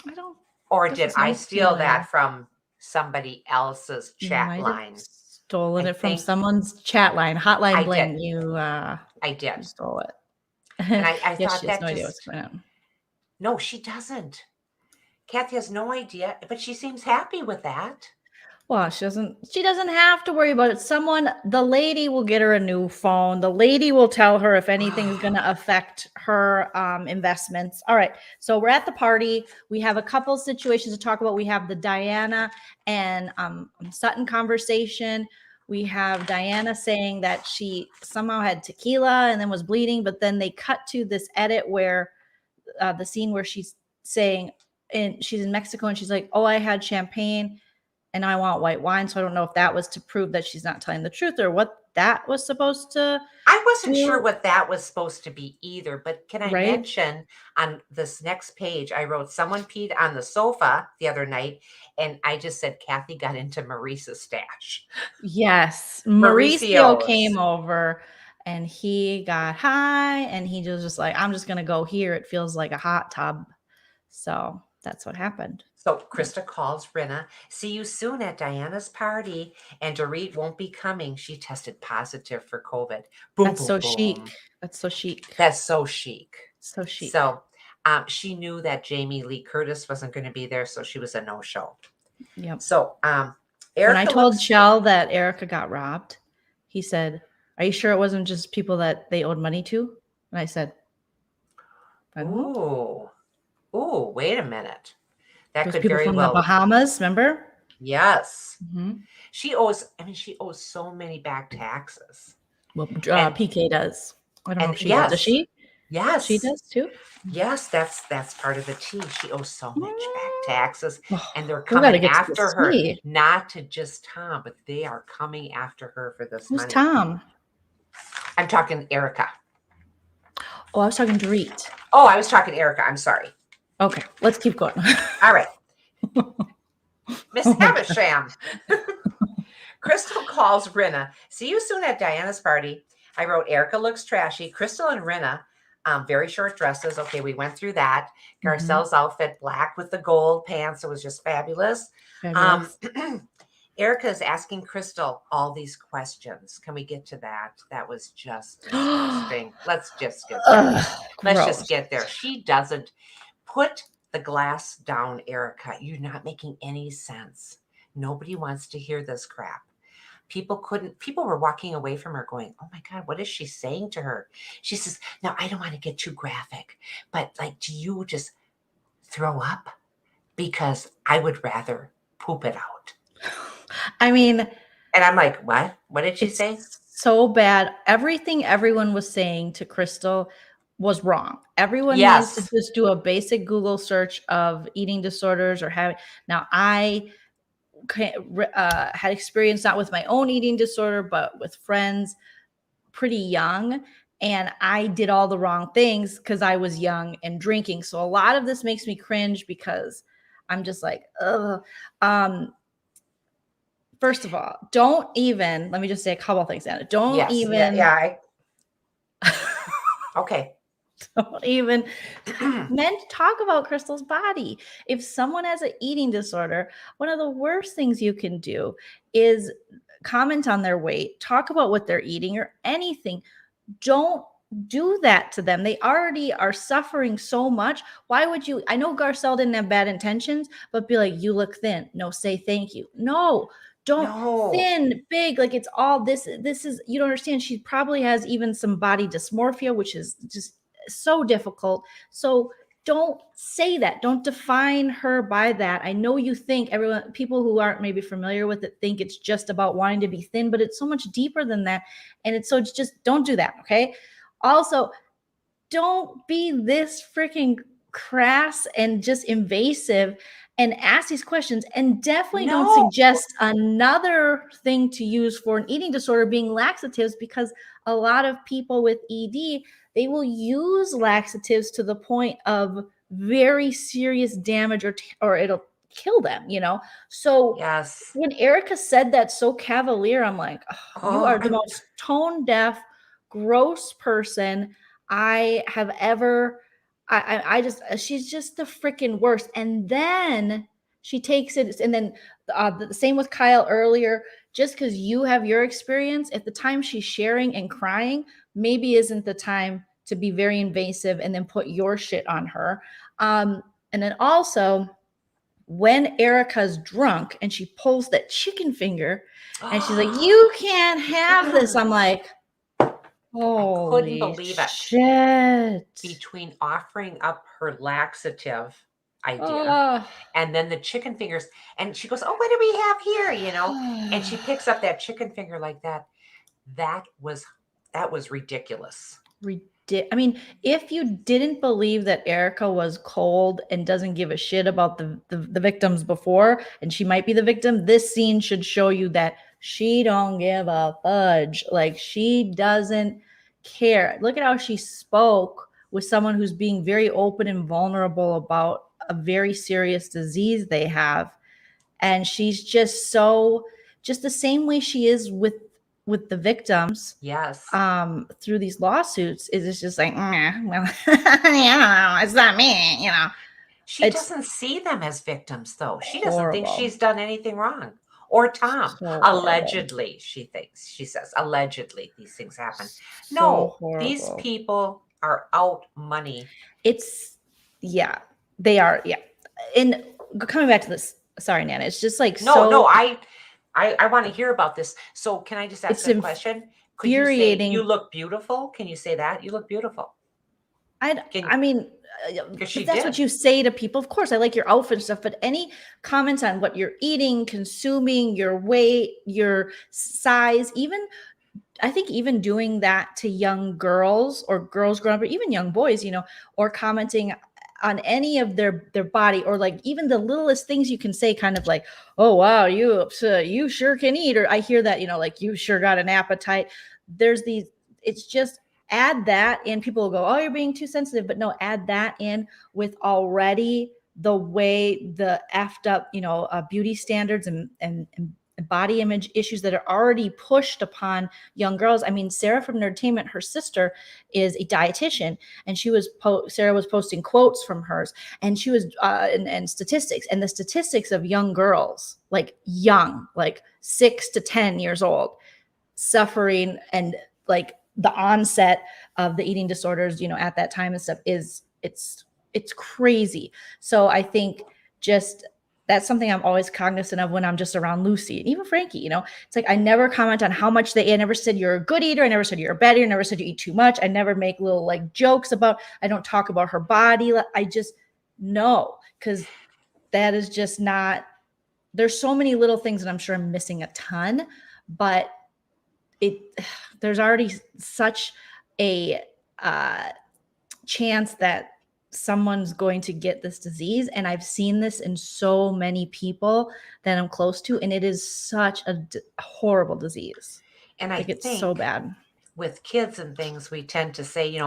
I don't. Or did I steal that from somebody else's chat line? Stolen it from someone's chat line. Hotline bling. I did. You stole it. And I thought she has no idea what's going on. No, she doesn't. Kathy has no idea, but she seems happy with that. Well, she doesn't have to worry about it. The lady will get her a new phone. The lady will tell her if anything's going to affect her investments. All right. So we're at the party. We have a couple situations to talk about. We have the Diana and Sutton conversation. We have Diana saying that she somehow had tequila and then was bleeding, but then they cut to this edit where the scene where she's saying, and she's in Mexico and she's like, oh, I had champagne and I want white wine. So I don't know if that was to prove that she's not telling the truth or what that was supposed to. I wasn't sure what that was supposed to be either, but can I mention on this next page, I wrote someone peed on the sofa the other night and I just said, Kathy got into Maurice's stash. Yes. Mauricio came over and he got high and he was just like, I'm just going to go here. It feels like a hot tub. So that's what happened. So Krista calls Rinna. See you soon at Diana's party. And Dorit won't be coming. She tested positive for COVID. Boom, That's so chic. That's so chic. That's so chic. So chic. So she knew that Jamie Lee Curtis wasn't going to be there, so she was a no-show. Yep. So Erica when I told Shell that Erica got robbed, he said, are you sure it wasn't just people that they owed money to? And I said, I don't know. Ooh, wait a minute. That Those could people very from well. The Bahamas, remember? Yes. She owes so many back taxes. Well, PK does. I don't know if she does. Does she? Yes. She does too? Yes, that's part of the tea. She owes so much back taxes. And they're coming after her. Not to just Tom, but they are coming after her for this money. Who's Tom? I'm talking Erica. Oh, I was talking Dorit. Oh, I was talking Erica. I'm sorry. Okay, let's keep going. All right. Miss Havisham. Crystal calls Rinna. See you soon at Diana's party. I wrote Erica looks trashy. Crystal and Rinna, very short dresses. Okay, we went through that. Garcelle's outfit, black with the gold pants. It was just fabulous. Erica is asking Crystal all these questions. Can we get to that? That was just interesting. Let's just get there. Let's just get there. She doesn't put the glass down, Erica. You're not making any sense. Nobody wants to hear this crap. People were walking away from her going, oh my God, what is she saying to her? She says, now I don't want to get too graphic, but like, do you just throw up? Because I would rather poop it out. I mean, and I'm like, what? What did she say? So bad. Everything everyone was saying to Crystal was wrong. Everyone needs to just do a basic Google search of eating disorders or having. Now, I had experience not with my own eating disorder, but with friends pretty young. And I did all the wrong things because I was young and drinking. So a lot of this makes me cringe because I'm just like, ugh. First of all, don't even, let me just say a couple things, Anna. Don't even. Okay. Don't even talk about Crystal's body. If someone has an eating disorder, one of the worst things you can do is comment on their weight, talk about what they're eating or anything. Don't do that to them. They already are suffering so much. Why would you? I know Garcelle didn't have bad intentions, but be like, you look thin. No, say thank you. No, don't. Thin, big, like it's all this. This is, you don't understand. She probably has even some body dysmorphia, which is just so difficult. So don't say that. Don't define her by that. I know you think people who aren't maybe familiar with it think it's just about wanting to be thin, but it's so much deeper than that. And it's just don't do that. Okay. Also, don't be this freaking crass and just invasive and ask these questions. And definitely don't suggest another thing to use for an eating disorder being laxatives, because a lot of people with ED, they will use laxatives to the point of very serious damage or it'll kill them, So when Erica said that so cavalier, I'm like, you are the most tone deaf, gross person I have ever. She's just the freaking worst. And then she takes it, and then the same with Kyle earlier. Just because you have your experience, at the time she's sharing and crying, maybe isn't the time to be very invasive and then put your shit on her. And then also, when Erica's drunk and she pulls that chicken finger and she's like, you can't have this. I'm like, oh, I couldn't believe it. Between offering up her laxative idea and then the chicken fingers, and she goes, oh, what do we have here? And she picks up that chicken finger like that. That was ridiculous. I mean, if you didn't believe that Erica was cold and doesn't give a shit about the victims before, and she might be the victim, this scene should show you that she don't give a fudge. Like, she doesn't care. Look at how she spoke with someone who's being very open and vulnerable about a very serious disease they have. And she's just the same way she is with the victims. Through these lawsuits, is it's just like, well, it's not me, She doesn't see them as victims, though. She doesn't think she's done anything wrong. Or Tom. Allegedly, she says, allegedly these things happen. These people are out money. They are. Yeah. And coming back to this, sorry, Nana, it's just like, I want to hear about this. So can I just ask a question? Could you say, you look beautiful? Can you say that? You look beautiful. I mean, that's what you say to people. Of course, I like your outfit and stuff, but any comments on what you're eating, consuming, your weight, your size, I think even doing that to young girls or girls growing up, or even young boys, or commenting on any of their body, or like even the littlest things you can say, kind of like, oh wow, you sure can eat, or I hear that, like, you sure got an appetite. It's just add that in. People will go, oh, you're being too sensitive, but no, add that in with already the way the effed up, beauty standards and body image issues that are already pushed upon young girls. I mean, Sarah from Nerdtainment, her sister is a dietitian, and Sarah was posting quotes from hers, and she was and statistics, and the statistics of young girls, like 6 to 10 years old, suffering, and like the onset of the eating disorders, at that time and stuff, it's crazy. So I think that's something I'm always cognizant of when I'm just around Lucy and even Frankie. It's like, I never comment on how much they eat. I never said you're a good eater. I never said you're a bad eater. I never said you eat too much. I never make little like jokes about, I don't talk about her body. I just know, because that is just not, there's so many little things, and I'm sure I'm missing a ton, but there's already such a chance that someone's going to get this disease. And I've seen this in so many people that I'm close to, and it is such a horrible disease. And I think it's so bad. With kids and things, we tend to say,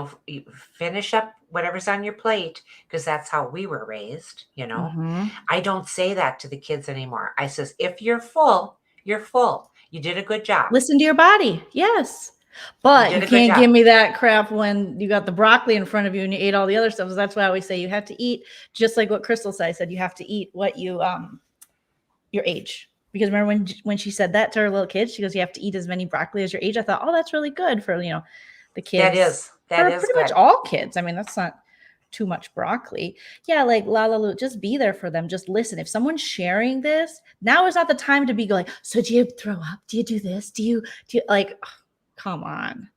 finish up whatever's on your plate, because that's how we were raised, Mm-hmm. I don't say that to the kids anymore. I says, if you're full, You're full. You did a good job. Listen to your body. Yes. But you can't give me that crap when you got the broccoli in front of you and you ate all the other stuff. So that's why I always say you have to eat, just like what Crystal said, you have to eat what you, your age. Because remember when she said that to her little kids, she goes, you have to eat as many broccoli as your age. I thought, oh, that's really good for, the kids. That is pretty good. much all kids. I mean, that's not too much broccoli. Yeah, like Lala, just be there for them. Just listen. If someone's sharing this, now is not the time to be going, so do you throw up? Do you do this? Do you like, oh, come on.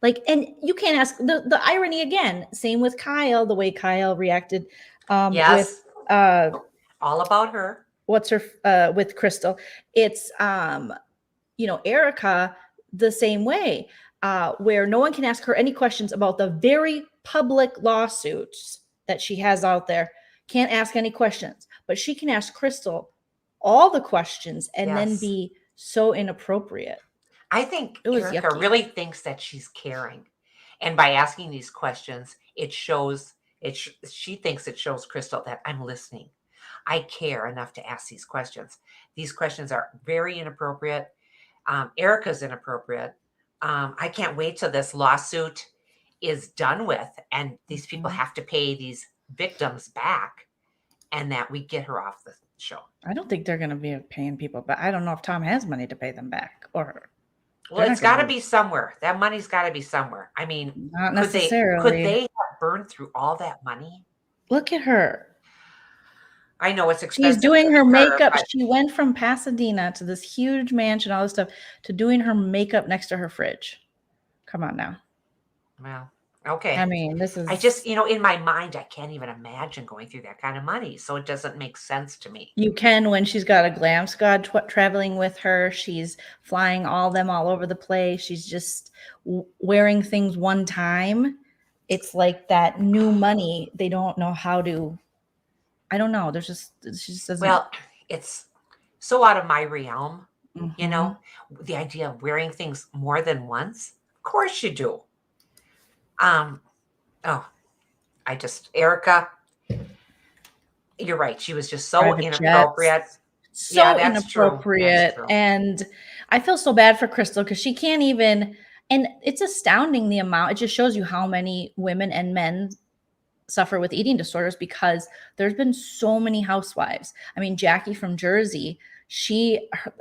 Like, and you can't ask the irony again, same with Kyle, the way Kyle reacted yes. with all about her. What's her with Crystal. It's Erica the same way, where no one can ask her any questions about the very public lawsuits that she has out there. Can't ask any questions, but she can ask Crystal all the questions and then be so inappropriate. I think Erica really thinks that she's caring. And by asking these questions, it shows she thinks it shows Crystal that I'm listening. I care enough to ask these questions. These questions are very inappropriate. Erica's inappropriate. I can't wait till this lawsuit is done with and these people have to pay these victims back and that we get her off the show. I don't think they're going to be paying people, but I don't know if Tom has money to pay them back or. Well, it's got to be somewhere. That money's got to be somewhere. I mean, not necessarily. Could they have burned through all that money? Look at her. I know it's expensive. She's doing her makeup. She went from Pasadena to this huge mansion, all this stuff, to doing her makeup next to her fridge. Come on now. Well, okay. I mean, this is. I just, in my mind, I can't even imagine going through that kind of money. So it doesn't make sense to me. You can when she's got a glam squad traveling with her. She's flying all over the place. She's just wearing things one time. It's like that new money. They don't know how to. I don't know. She just doesn't. Well, it's so out of my realm, the idea of wearing things more than once. Of course you do. Erica, you're right. She was just so inappropriate. So inappropriate. And I feel so bad for Crystal because she can't even, and it's astounding the amount. It just shows you how many women and men suffer with eating disorders because there's been so many housewives. I mean, Jackie from Jersey,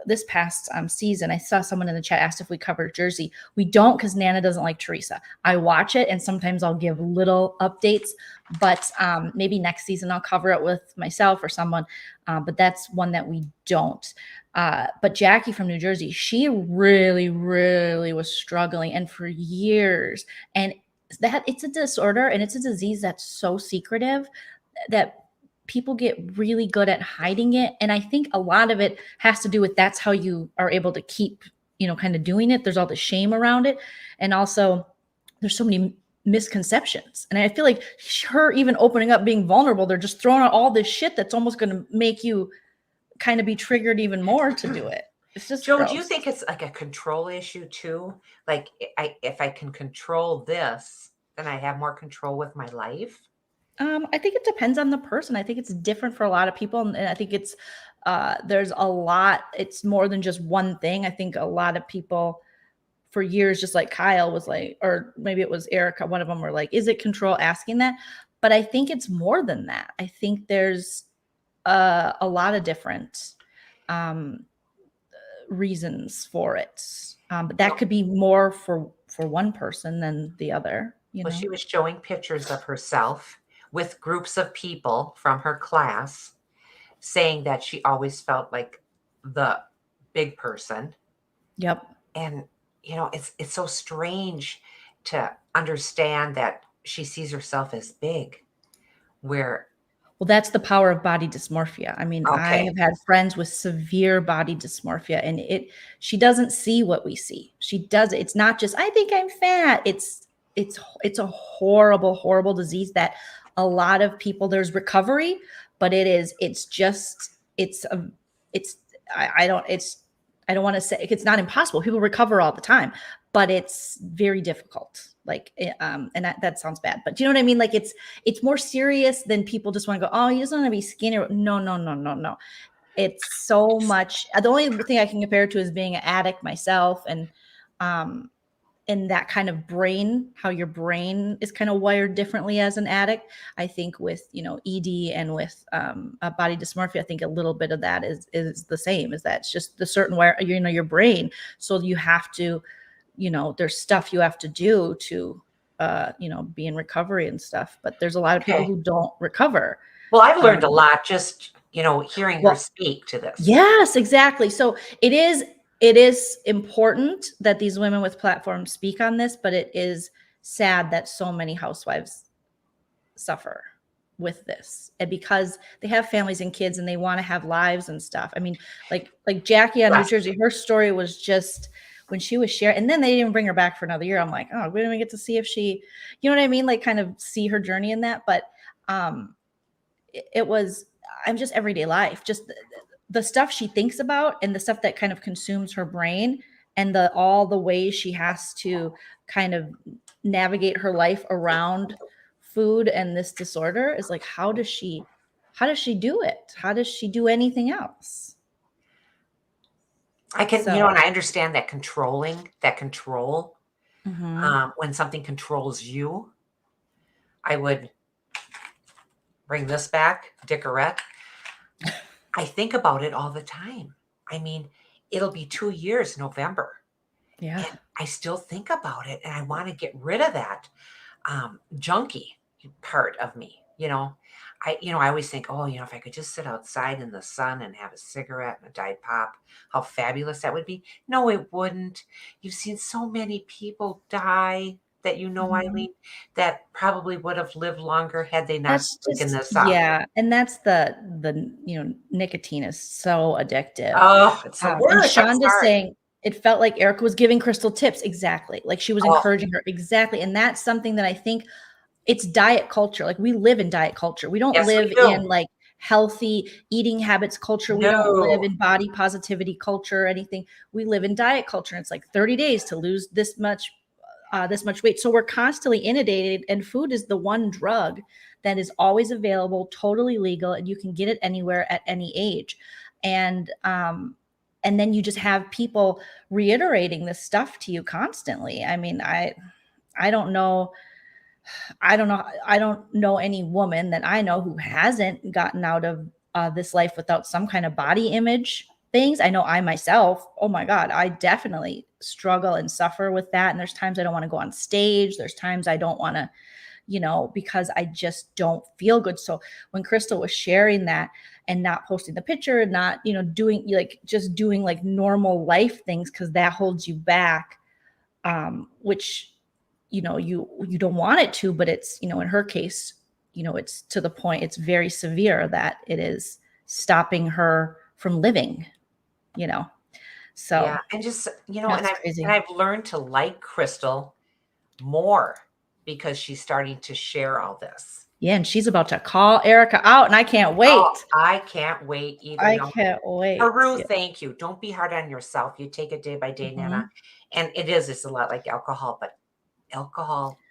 this past season, I saw someone in the chat asked if we covered Jersey. We don't because Nana doesn't like Teresa. I watch it and sometimes I'll give little updates, but maybe next season I'll cover it with myself or someone. But that's one that we don't. But Jackie from New Jersey, she really, really was struggling and for years. And that it's a disorder and it's a disease that's so secretive that people get really good at hiding it. And I think a lot of it has to do with that's how you are able to keep, kind of doing it. There's all the shame around it. And also there's so many misconceptions. And I feel like her even opening up, being vulnerable, they're just throwing out all this shit that's almost going to make you kind of be triggered even more to do it. It's just Joe, do you think it's like a control issue too? Like if I can control this, then I have more control with my life? I think it depends on the person. I think it's different for a lot of people. And I think it's, there's a lot, it's more than just one thing. I think a lot of people for years, just like Kyle was like, or maybe it was Erica, one of them were like, is it control asking that? But I think it's more than that. I think there's a lot of different reasons for it. But that could be more for one person than the other. Well, she was showing pictures of herself with groups of people from her class saying that she always felt like the big person. Yep. And, it's so strange to understand that she sees herself as big where. Well, that's the power of body dysmorphia. I mean, I have had friends with severe body dysmorphia and she doesn't see what we see. She does. It's not just, I think I'm fat. It's a horrible, horrible disease that a lot of people, there's recovery, but I don't want to say it's not impossible. People recover all the time, but it's very difficult. Like, and that sounds bad, but do you know what I mean? Like it's more serious than people just want to go, oh, he doesn't want to be skinny. No. it's so much. The only thing I can compare it to is being an addict myself, and in that kind of brain, how your brain is kind of wired differently as an addict. I think with, ED and with body dysmorphia, I think a little bit of that is the same. Is that it's just the certain wire, your brain. So you have to, there's stuff you have to do to, be in recovery and stuff. But there's a lot of people who don't recover. Well, I've learned a lot just, hearing her speak to this. Yes, exactly. So it is important that these women with platforms speak on this, but it is sad that so many housewives suffer with this, and because they have families and kids and they want to have lives and stuff. I mean, like Jackie on New Jersey, her story was just when she was sharing, and then they didn't bring her back for another year. I'm like, oh, we didn't even get to see if she, you know what I mean? Like kind of see her journey in that. But it was, I'm just everyday life, just the stuff she thinks about and the stuff that kind of consumes her brain, and all the ways she has to kind of navigate her life around food and this disorder is like, how does she do it? How does she do anything else? I can, and I understand that control, when something controls you. I would bring this back, Dickerette. I think about it all the time. I mean, it'll be 2 years, November. Yeah. And I still think about it, and I want to get rid of that junkie part of me. I always think, if I could just sit outside in the sun and have a cigarette and a Diet Pop, how fabulous that would be. No, it wouldn't. You've seen so many people die that Eileen, that probably would have lived longer had they not taken this up. Yeah, and that's the nicotine is so addictive. Oh, it's the worst. And Shonda's saying it felt like Erica was giving Crystal tips. Exactly. Like she was encouraging her. Exactly. And that's something that I think it's diet culture. Like we live in diet culture. We don't live in like healthy eating habits culture. We don't live in body positivity culture or anything. We live in diet culture. And it's like 30 days to lose this much weight. So we're constantly inundated, and food is the one drug that is always available, totally legal, and you can get it anywhere at any age. And then you just have people reiterating this stuff to you constantly. I mean, I don't know. I don't know any woman that I know who hasn't gotten out of this life without some kind of body image things. I know I myself, oh my God, I definitely struggle and suffer with that. And there's times I don't want to go on stage. There's times I don't want to, because I just don't feel good. So when Crystal was sharing that and not posting the picture and not, doing like normal life things, because that holds you back, which, you don't want it to, but it's, in her case, it's to the point, it's very severe that it is stopping her from living, so yeah. And just, and I've learned to like Crystal more because she's starting to share all this. Yeah. And she's about to call Erica out, and I can't wait. Oh, I can't wait either. I can't wait. Haru, thank you. Don't be hard on yourself. You take it day by day, Nana. And it's a lot like alcohol, but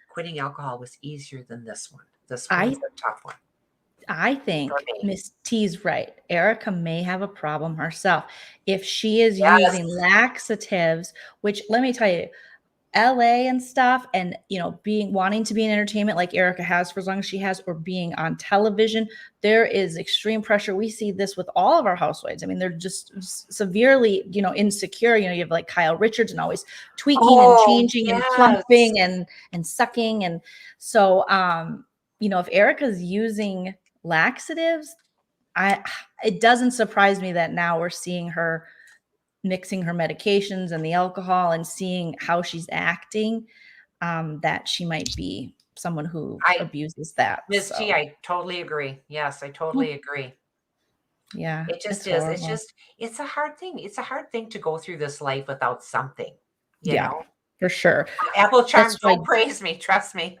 quitting alcohol was easier than this one. This one is a tough one. I think Miss T's right. Erica may have a problem herself. If she is using laxatives, which let me tell you, LA and stuff, and wanting to be in entertainment like Erica has for as long as she has, or being on television, there is extreme pressure. We see this with all of our housewives. I mean, they're just severely, insecure. You have like Kyle Richards and always tweaking and changing and plumping and sucking. And so, if Erica's using laxatives, it doesn't surprise me that now we're seeing her mixing her medications and the alcohol and seeing how she's acting, that she might be someone who abuses that. Ms. T, I totally agree. Yes, I totally agree. Yeah. It just is. Horrible. It's a hard thing. It's a hard thing to go through this life without something, you know? For sure. Apple charms don't praise me. Trust me.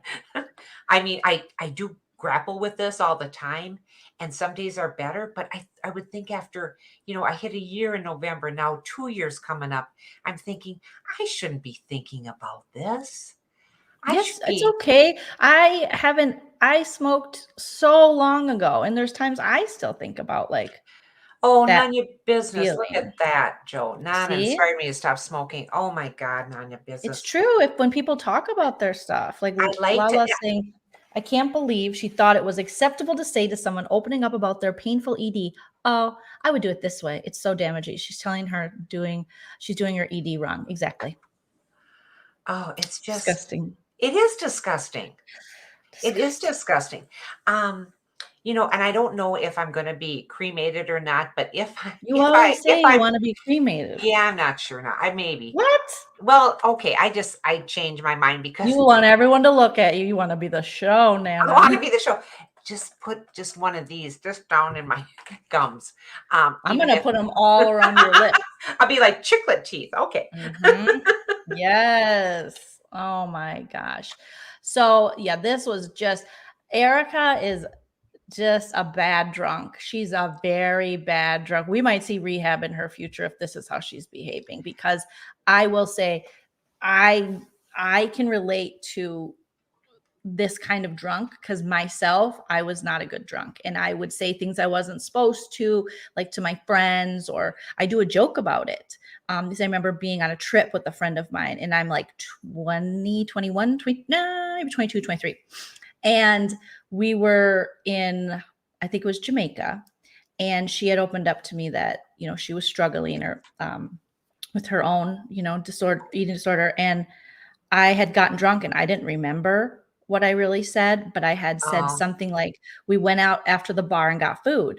I mean, I do grapple with this all the time, and some days are better, but I would think after, I hit a year in November, now 2 years coming up, I'm thinking I shouldn't be thinking about this. Yes, it's okay. I smoked so long ago, and there's times I still think about like, Oh, that none of your business. Look feeling. at that, Joe. Nana See? inspired me to stop smoking. Oh my God, none of your It's business. true if when people talk about their stuff, like I liked it. Lala saying, I can't believe she thought it was acceptable to say to someone opening up about their painful ED, oh, I would do it this way. It's so damaging. She's telling her she's doing her ED wrong. Exactly. Oh, it's just, Disgusting. it is disgusting. It is disgusting. And I don't know if I'm going to be cremated or not, but You always if say you I'm, want to be cremated. yeah, I'm not sure now. I maybe. What? Well, okay. I changed my mind because You want everyone to look at you. You want to be the show, I want to Nana. be the show. Just put just one of these just down in my gums. I'm Even gonna if put them all around your lips. I'll be like chiclet teeth. Okay. Mhm. Yes. Oh my gosh. So yeah, this was just Erica is just a bad drunk. She's a very bad drunk. We might see rehab in her future if this is how she's behaving, because I will say I I can relate to this kind of drunk because myself, I was not a good drunk and I would say things I wasn't supposed to, like to my friends, or I do a joke about it. Because I remember being on a trip with a friend of mine and I'm like 20, 21, 20, no, maybe 22, 23. And we were in, I think it was Jamaica. And she had opened up to me that, she was struggling or with her own, eating disorder. And I had gotten drunk and I didn't remember what I really said, but I had said Oh, something like, we went out after the bar and got food.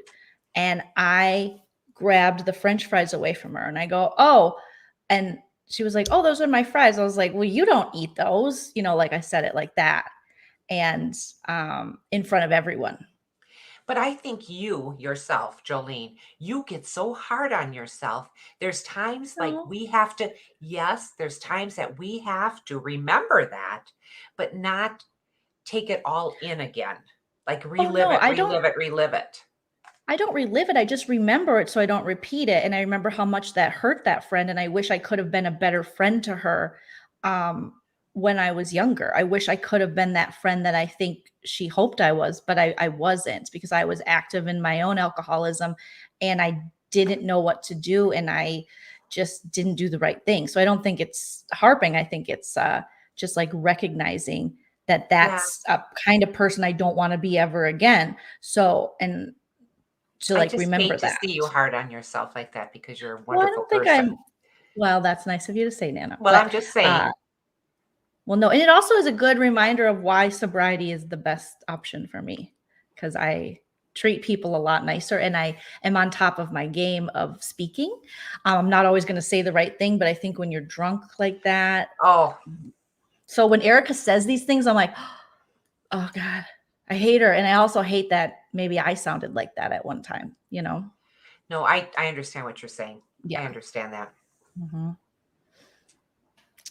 And I grabbed the French fries away from her and I go, oh, and she was like, oh, those are my fries. I was like, well, you don't eat those, like I said it like that. And in front of everyone. but I think you yourself, Jolene, you get so hard on yourself. There's times like No, we have to, yes, there's times that we have to remember that, but not take it all in again. Like oh relive no, it, relive it, relive it. I don't relive it. I just remember it so I don't repeat it. And I remember how much that hurt that friend. And I wish I could have been a better friend to her um, when I was younger. I wish I could have been that friend that I think she hoped I was, but I wasn't, because I was active in my own alcoholism and I didn't know what to do. And I just didn't do the right thing. So I don't think it's harping. I think it's just like recognizing that Yeah. that's a kind of person I don't want to be ever again. So, and to I like just remember hate to that. see you hard on yourself like that because you're a Well, I wonderful don't think person. well, that's nice of you to say, Nana. Well, But I'm just saying. well, no, and it also is a good reminder of why sobriety is the best option for me, because I treat people a lot nicer and I am on top of my game of speaking. I'm not always going to say the right thing, but I think when you're drunk like that, Oh, so when Erica says these things, I'm like, oh God, I hate her. And I also hate that maybe I sounded like that at one time, no, I understand what you're saying. I Yeah. understand that. Mhm.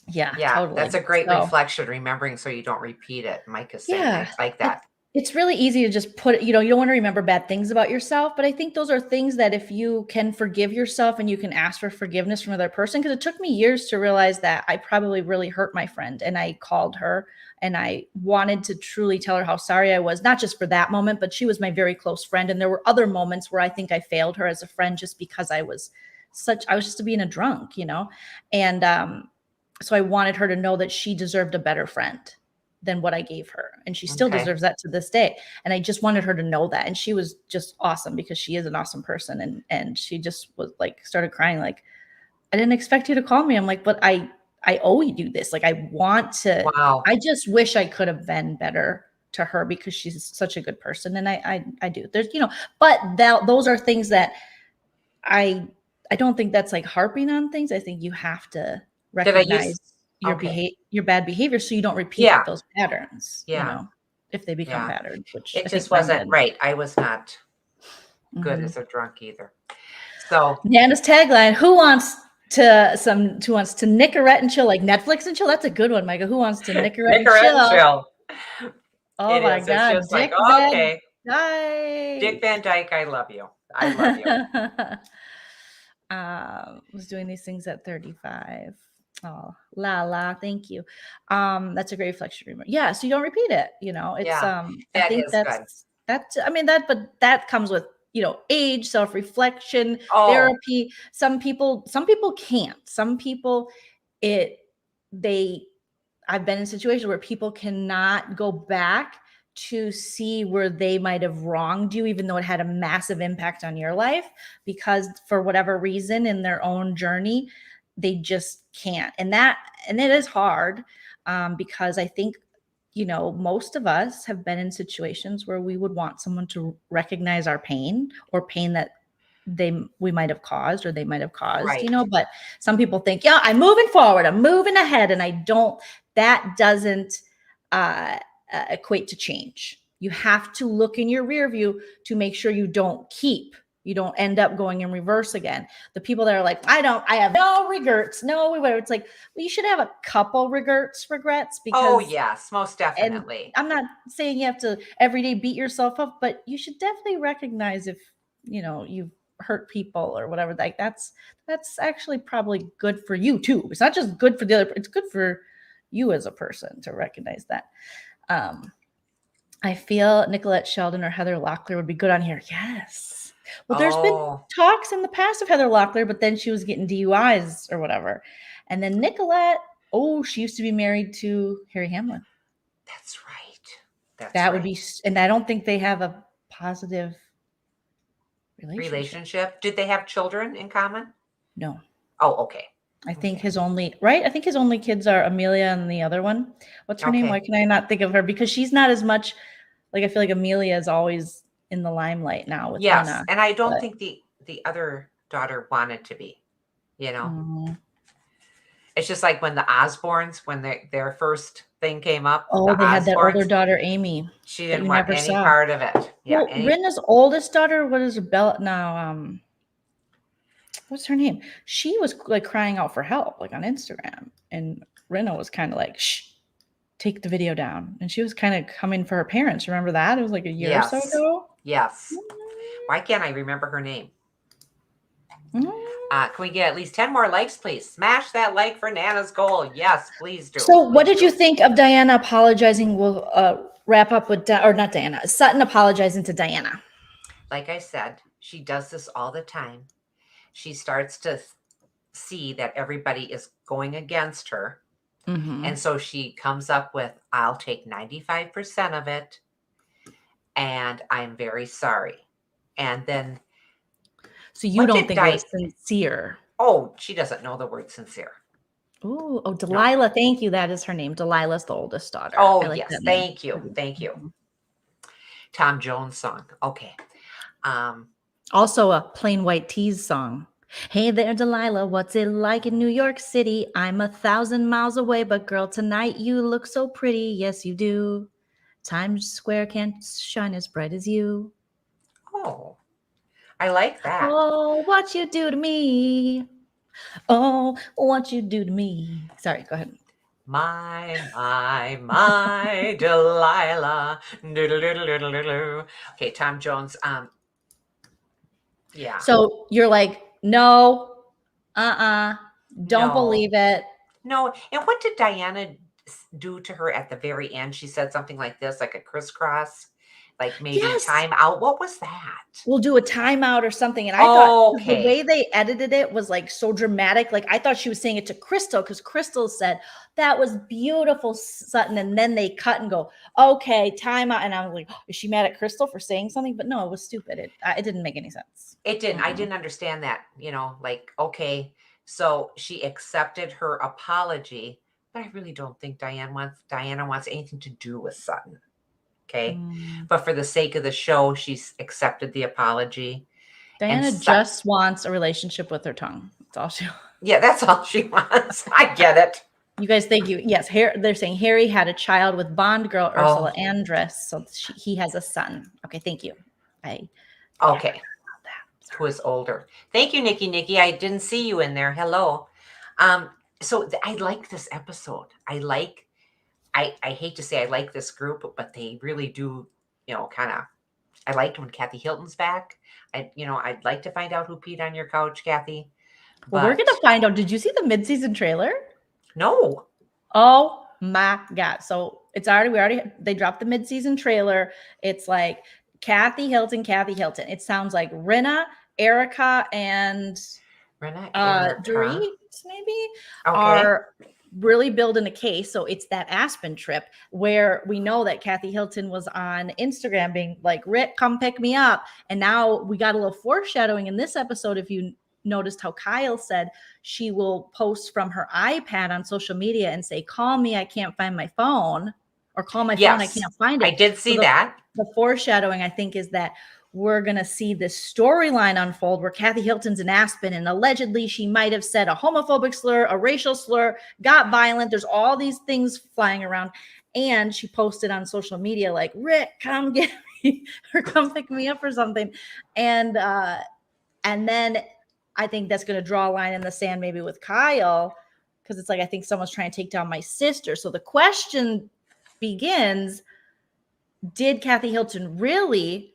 Yeah, Yeah, that's totally. a great So reflection, remembering so you don't repeat it. Mike is saying, I yeah, like it that. it's really easy to just put you don't wanna remember bad things about yourself, but I think those are things that if you can forgive yourself and you can ask for forgiveness from another person, because it took me years to realize that I probably really hurt my friend, and I called her, and I wanted to truly tell her how sorry I was, not just for that moment, but she was my very close friend, and there were other moments where I think I failed her as a friend just because I was just being a drunk, And, so I wanted her to know that she deserved a better friend than what I gave her. And she still Okay. deserves that to this day. And I just wanted her to know that. And she was just awesome because she is an awesome person. And she just was like started crying, like, I didn't expect you to call me. I'm like, but I owe you this. Like Wow. I just wish I could have been better to her because she's such a good person. And I do. There's, but those are things that I I don't think that's like harping on things. I think you have to Did I use? recognize Okay. your bad behavior so you don't repeat Yeah. those patterns, Yeah. if they become Yeah. patterns, which It I just think mine wasn't did. right. I was not good Mhm. as a drunk either. So Nana's tagline, who wants to Nicorette and chill, like Netflix and chill? That's a good one, Micah. Who wants to Nicorette and Nicorette and chill? chill. Oh It my is. It's God, just like, Dick Van okay, Dick Dyke. Van Dyke, I love you. I love you. Was doing these things at 35. Oh, la la, thank you. That's a great reflection. Remember, yeah. So you don't repeat it. It's Yeah, I that think is good. that's I mean but that comes with age, self-reflection, Oh, therapy. Some people can't. Some people, I've been in situations where people cannot go back to see where they might have wronged you, even though it had a massive impact on your life, because for whatever reason in their own journey, they just can't. And it is hard, because I think, most of us have been in situations where we would want someone to recognize our pain, or pain that we might have caused, or they might have caused, right. but some people think, yeah, I'm moving forward, I'm moving ahead. And that doesn't equate to change. You have to look in your rear view to make sure you don't end up going in reverse again. The people that are like, I have no regrets, no, whatever. It's like, well, you should have a couple regrets, Oh, because, yes, most and definitely. I'm not saying you have to every day beat yourself up, but you should definitely recognize if, you've hurt people or whatever. Like that's actually probably good for you too. It's not just good for the other, it's good for you as a person to recognize that. I feel Nicolette Sheldon or Heather Locklear would be good on here. Yes. Well, there's been talks in the past of Heather Locklear, but then she was getting DUIs or whatever. And then Nicolette, she used to be married to Harry Hamlin. That's right. That would be, and I don't think they have a positive relationship. Did they have children in common? No. Oh, okay. I think his only kids are Amelia and the other one. What's her name? Why can I not think of her? Because she's not as much, like, I feel like Amelia is always in the limelight now with Lena. And I don't think the other daughter wanted to be, It's just like when the Osbournes, when their first thing came up. Oh, they had that older daughter, Amy. She didn't want any part of it. Yeah. Well, Rinna's oldest daughter, what is her Bella now? What's her name? She was like crying out for help, like on Instagram, and Rinna was kind of like, "Shh, take the video down." And she was kind of coming for her parents. Remember that? It was like a year or so ago. Yes. Why can't I remember her name? Can we get at least 10 more likes, please? Smash that like for Nana's goal. Yes, please do. So what did you think of Diana apologizing? We'll wrap up with, or not Diana, Sutton apologizing to Diana. Like I said, she does this all the time. She starts to see that everybody is going against her. Mm-hmm. And so she comes up with, I'll take 95% of it. And I'm very sorry. And then. So you don't think it was sincere? Oh, she doesn't know the word sincere. Oh, Delilah. No. Thank you. That is her name. Delilah's the oldest daughter. Oh, yes. Thank you. Thank you. Mm-hmm. Tom Jones song. Okay. Also a Plain White Tees song. Hey there, Delilah. What's it like in New York City? I'm 1,000 miles away, but girl, tonight you look so pretty. Yes, you do. Times Square can't shine as bright as you. Oh, I like that. Oh, what you do to me. Oh, what you do to me. Sorry, go ahead. My Delilah. Okay, Tom Jones. Yeah. So you're like, no, don't believe it. No. And what did Diana do to her at the very end? She said something like this, like a crisscross, like maybe time out. What was that? We'll do a timeout or something. And I thought the way they edited it was like so dramatic. Like I thought she was saying it to Crystal, because Crystal said, that was beautiful, Sutton. And then they cut and go, okay, timeout. And I was like, is she mad at Crystal for saying something? But no, it was stupid. It didn't make any sense. It didn't. Mm-hmm. I didn't understand that, like, okay, so she accepted her apology, but I really don't think Diana wants anything to do with Sutton. Okay. But for the sake of the show, she's accepted the apology. Diana just wants a relationship with her tongue. That's all she wants. Yeah, that's all she wants. I get it. You guys, thank you. Yes, they're saying Harry had a child with Bond girl Ursula Andress, so he has a son. Okay, thank you. Okay. Who is older. Thank you, Nikki. I didn't see you in there. Hello. So I like this episode. I hate to say I like this group, but they really do, kind of. I liked when Kathy Hilton's back. I'd like to find out who peed on your couch, Kathy. Well, we're going to find out. Did you see the mid-season trailer? No. Oh my God. So it's they dropped the mid-season trailer. It's like Kathy Hilton. It sounds like Rinna, Erica, and Dorit maybe are really building a case. So it's that Aspen trip where we know that Kathy Hilton was on Instagram being like, Rick, come pick me up. And now we got a little foreshadowing in this episode. If you noticed how Kyle said she will post from her iPad on social media and say, call me, I can't find my phone, or call my phone, I can't find it. I did see that. The foreshadowing, I think, is that we're going to see this storyline unfold where Kathy Hilton's in Aspen and allegedly she might have said a homophobic slur, a racial slur, got violent. There's all these things flying around. And she posted on social media like, Rick, come get me or come pick me up or something. And then I think that's going to draw a line in the sand maybe with Kyle, because it's like, I think someone's trying to take down my sister. So the question begins, did Kathy Hilton really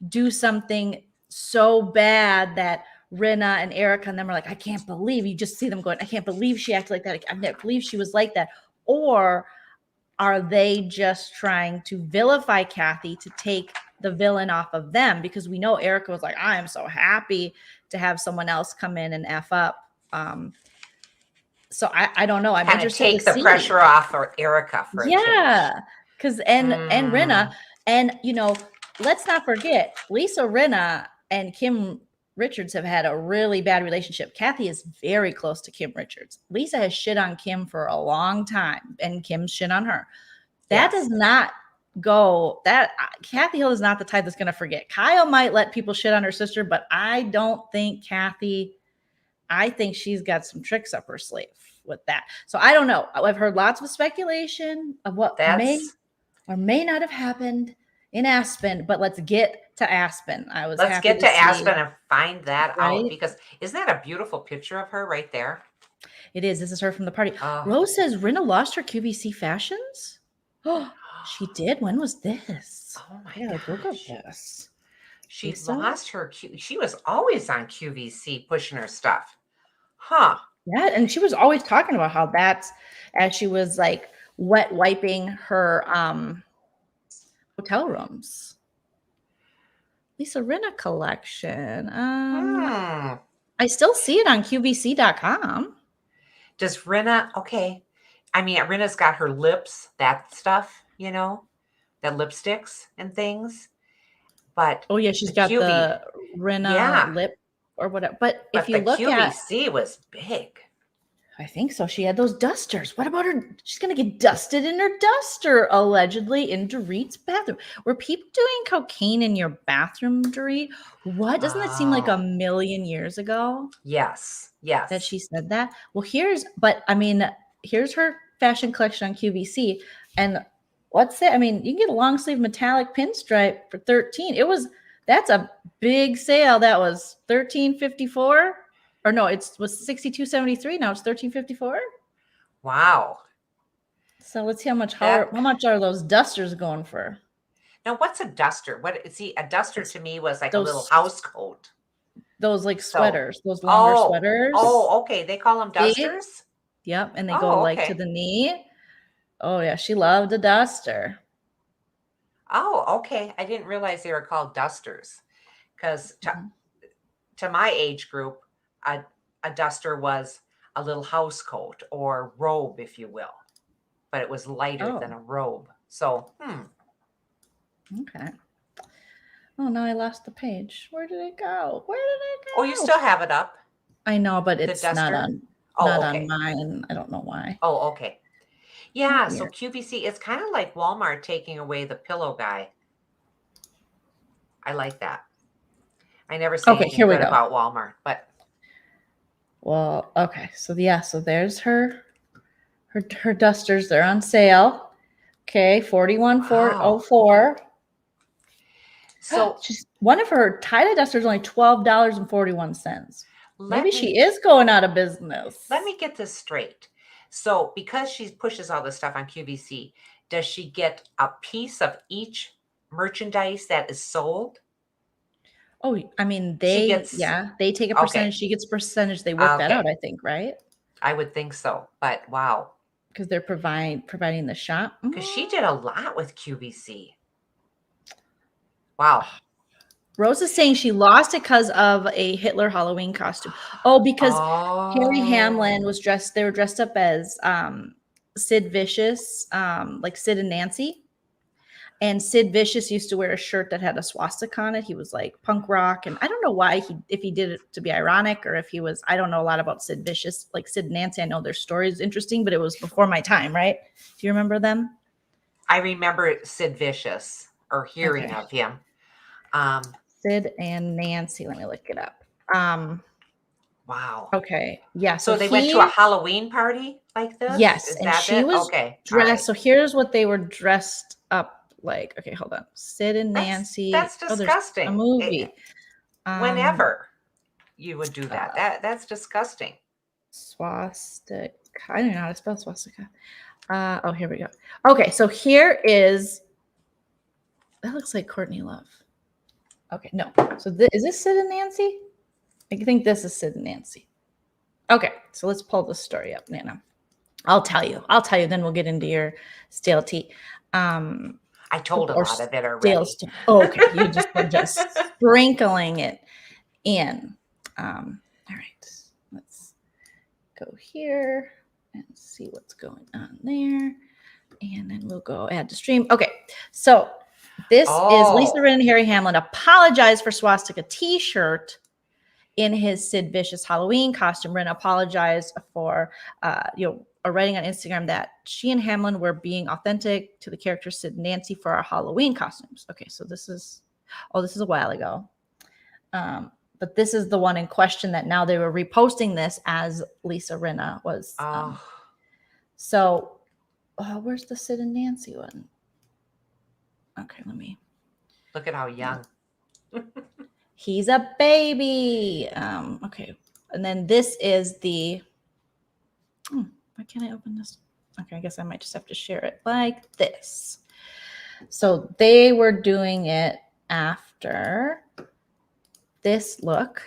do something so bad that Rinna and Erica and them are like, I can't believe, you just see them going, I can't believe she acted like that. I can't believe she was like that. Or are they just trying to vilify Kathy to take the villain off of them? Because we know Erica was like, I am so happy to have someone else come in and F up. So I don't know. I'm kind of take the pressure off or Erica for a change. Because and Rinna, and you know, let's not forget, Lisa Rinna and Kim Richards have had a really bad relationship. Kathy is very close to Kim Richards. Lisa has shit on Kim for a long time, and Kim's shit on her. That does not go. That Kathy Hill is not the type that's going to forget. Kyle might let people shit on her sister, but I don't think Kathy. I think she's got some tricks up her sleeve with that. So I don't know. I've heard lots of speculation of what may or may not have happened in Aspen, but let's get to Aspen. Let's get to Aspen and find that out, because isn't that a beautiful picture of her right there? It is. This is her from the party. Rose says Rinna lost her QVC fashions. Oh, she did. When was this? Oh my God. Google this. She lost her. She was always on QVC pushing her stuff. Huh. Yeah. And she was always talking about how that's as she was like wet wiping her hotel rooms. Lisa Rinna collection. I still see it on QVC.com. Does Rinna, okay. I mean, Rinna's got her lips, that stuff, you know, the lipsticks and things. But oh yeah, she's got the Rinna lip or whatever. But if you look at QVC was big. I think so. She had those dusters. What about her? She's gonna get dusted in her duster, allegedly in Dorit's bathroom. Were people doing cocaine in your bathroom, Dorit? What? Doesn't that seem like a million years ago? Yes. Yes. That she said that. Well, here's her fashion collection on QVC, and what's it? I mean, you can get a long sleeve metallic pinstripe for $13. That's a big sale. That was $13.54. Or no, it was $62.73. Now it's $13.54. Wow. So let's see how much are those dusters going for? Now, what's a duster? A duster to me was like a little house coat. Those like sweaters, those longer sweaters. Oh, okay. They call them dusters? Yep. And they go like to the knee. Oh yeah, she loved a duster. Oh, okay. I didn't realize they were called dusters. Because to my age group, a duster was a little house coat or robe, if you will. But it was lighter than a robe. So, Okay. Oh, now I lost the page. Where did it go? Oh, you still have it up? I know, but it's not on mine. I don't know why. Oh, okay. Yeah, so QVC, it's kind of like Walmart taking away the pillow guy. I like that. I never say anything good about Walmart, but. Well, okay. So there's her dusters. They're on sale. Okay, $41,404. So just one of her tie-dye dusters is only $12.41. Maybe she is going out of business. Let me get this straight. So because she pushes all this stuff on QVC, does she get a piece of each merchandise that is sold? Oh, I mean, they take a percentage. She gets a percentage. They work that out, I think, right? I would think so, but wow. Because they're providing the shop. Because she did a lot with QVC. Wow. Rose is saying she lost it because of a Hitler Halloween costume. Oh, because Harry Hamlin was dressed, they were dressed up as Sid Vicious, like Sid and Nancy. And Sid Vicious used to wear a shirt that had a swastika on it. He was like punk rock. And I don't know why if he did it to be ironic or if he was, I don't know a lot about Sid Vicious. Like Sid and Nancy, I know their story is interesting, but it was before my time, right? Do you remember them? I remember Sid Vicious or hearing of him. Sid and Nancy. Let me look it up. Wow. Okay. Yeah. So they went to a Halloween party like this? Yes. Is And that she it? was Okay. dressed. Right. So here's what they were dressed up like. Okay, hold on. Sid and Nancy. That's Oh, there's disgusting. a movie. Whenever you would do that. That's disgusting. Swastika. I don't know how to spell swastika. Oh, here we go. Okay, so here is, that looks like Courtney Love. Okay, no. So is this Sid and Nancy? I think this is Sid and Nancy. Okay, so let's pull this story up, Nana. I'll tell you. Then we'll get into your stale tea. I told a lot of it already. Okay, you were just sprinkling it in. All right, let's go here and see what's going on there. And then we'll go add to stream. Okay, so this is Lisa Rinna and Harry Hamlin apologize for swastika t-shirt in his Sid Vicious Halloween costume. Rinna apologized for, writing on Instagram that she and Hamlin were being authentic to the character Sid and Nancy for our Halloween costumes. Okay, so this is a while ago. But this is the one in question that now they were reposting this as Lisa Rinna was. So where's the Sid and Nancy one? Okay, let me. Look at how young. He's a baby. Okay. And then this is the, why can't I open this? Okay, I guess I might just have to share it like this. So they were doing it after this look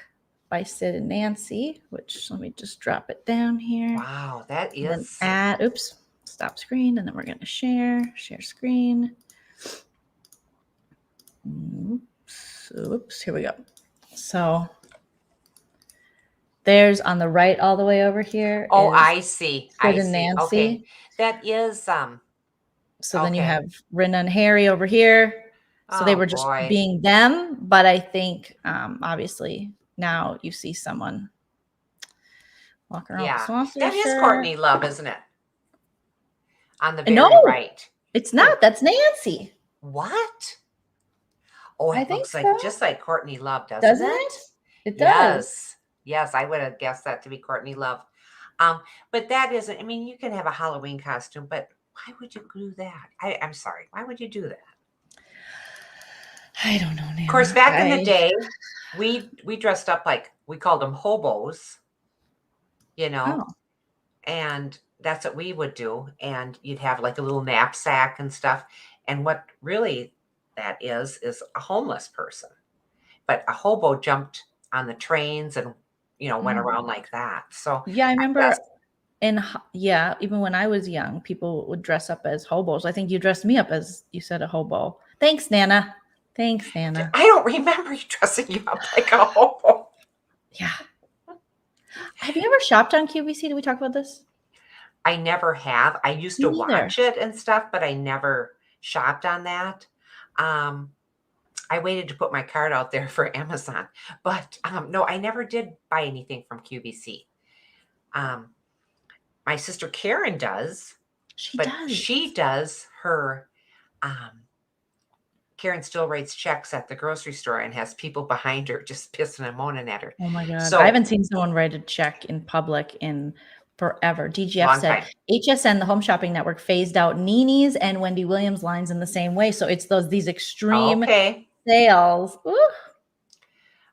by Sid and Nancy, which let me just drop it down here. Wow, that is. Oops, stop screen. And then we're going to share screen. Oops, here we go. So there's on the right all the way over here. Oh, I see. Sid and Nancy. Okay. That is So then you have Rinna and Harry over here. So they were just being them, but I think obviously now you see someone walking around with swastika. That is Courtney Love, isn't it? On the very right. It's not. That's Nancy. What? Oh, it looks like just like Courtney Love, doesn't it? It does. Yes, I would have guessed that to be Courtney Love. But that isn't, I mean, you can have a Halloween costume, but why would you do that? I'm sorry. Why would you do that? I don't know, Nana. Of course, back in the day, we dressed up like, we called them hobos, and that's what we would do. And you'd have like a little knapsack and stuff. And what really that is a homeless person. But a hobo jumped on the trains and, went around like that. So yeah, I remember even when I was young, people would dress up as hobos. I think you dressed me up as, you said, a hobo. Thanks, Nana. I don't remember you dressing you up like a hobo. Yeah. Have you ever shopped on QVC? Did we talk about this? I never have. I used to watch it and stuff, but I never shopped on that. I waited to put my card out there for Amazon, but no, I never did buy anything from QVC. My sister Karen does. She does her. Karen still writes checks at the grocery store and has people behind her just pissing and moaning at her. Oh my God. So I haven't seen someone write a check in public in forever. DGF said HSN, the Home Shopping Network, phased out Nini's and Wendy Williams lines in the same way. So it's these extreme sales. Ooh.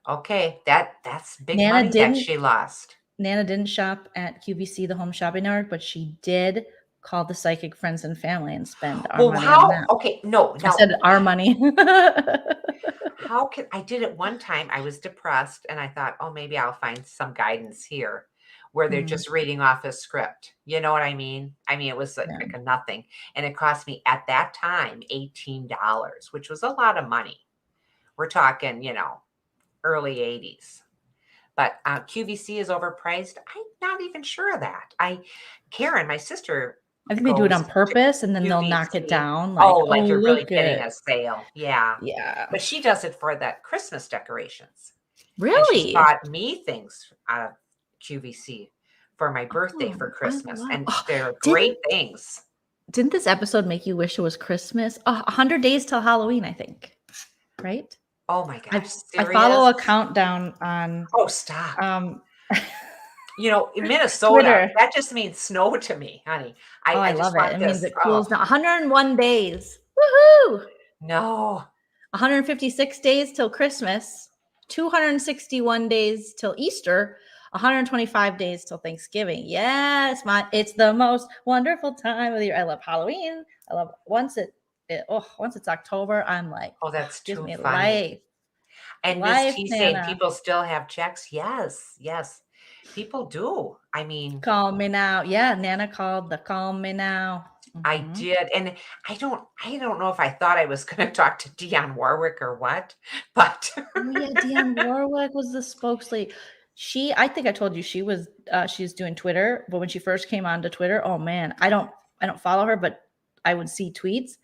Okay, that's big money that she lost. Nana didn't shop at QVC, the Home Shopping Network, but she did call the psychic friends and family and spend our money on that. Okay, no. I said our money. I did it one time. I was depressed and I thought, maybe I'll find some guidance here where they're just reading off a script. You know what I mean? I mean, it was like a nothing. And it cost me at that time $18, which was a lot of money. We're talking, early 80s. But QVC is overpriced. I'm not even sure of that. Karen, my sister, I think they do it goes on to purpose and then they'll knock it QVC. down Oh, like, oh, like you're really look getting at, a sale. Yeah. yeah. But she does it for that Christmas decorations. And she's Really? bought me things out of QVC for my birthday for Oh, I Christmas. love, And oh, they're great didn't things. didn't this episode make you wish it was Christmas? 100 days till Halloween, I think. Right? Oh my gosh, I follow serious? a countdown on Oh, stop. um In Minnesota, Twitter. that just means snow to me, honey. Oh, I I just love it. want It means this. it Oh, cools down. 101 days. Woohoo! no. 156 days till Christmas, 261 days till Easter, 125 days till Thanksgiving. Yes, it's the most wonderful time of the year. I love Halloween. I love once it's October, I'm like, Oh, that's give too me funny. life. And Miss Life, T saying Nana. people still have checks. Yes, yes. People do. I mean, Call me now. Yeah, Nana called the call me now. I Mhm. did. And I don't know if I thought I was gonna talk to Dionne Warwick or what, but Oh yeah, Dionne Warwick was the spokeslady. I think I told you she's doing Twitter, but when she first came onto Twitter, oh man, I don't follow her, but I would see tweets.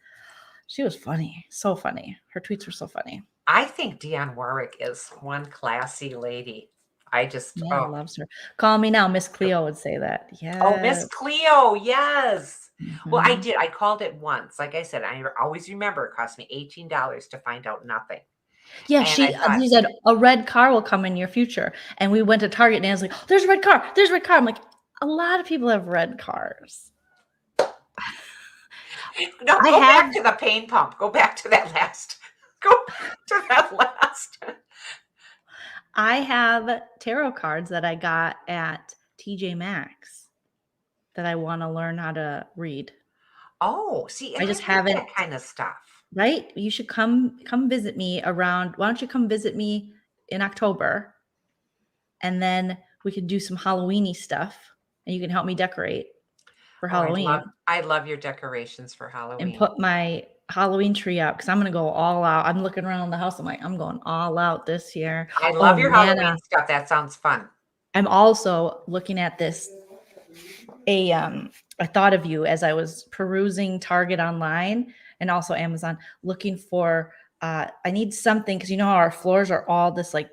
She was funny, so funny. Her tweets were so funny. I think Dionne Warwick is one classy lady. I just Nana loves her. Call me now, Miss Cleo would say that. Oh, Miss Yes. Cleo, yes. Well, I Mhm. did. I called it once. Like I said, I always remember it cost me $18 to find out nothing. Yeah, And I thought, she said a red car will come in your future, and we went to Target, and Nana's like, oh, "There's a red car. There's a red car." I'm like, a lot of people have red cars. no, I go have back to the pain pump. Go back to that last. Go back to that last. I have tarot cards that I got at TJ Maxx that I want to learn how to read. Oh, see, and I I just like haven't, that kind of stuff. right? You should come visit me around. Why don't you come visit me in October and then we could do some Halloweeny stuff and you can help me decorate for Oh, Halloween I love your decorations for and Halloween. put my Halloween tree up because I'm gonna go all out. I'm looking around the house. I'm like, I'm going all out this year. I Oh, love your Nana. Halloween stuff. That sounds fun. I'm also looking at this I thought of you as I was perusing Target online and also Amazon looking for I need something because you know how our floors are all this like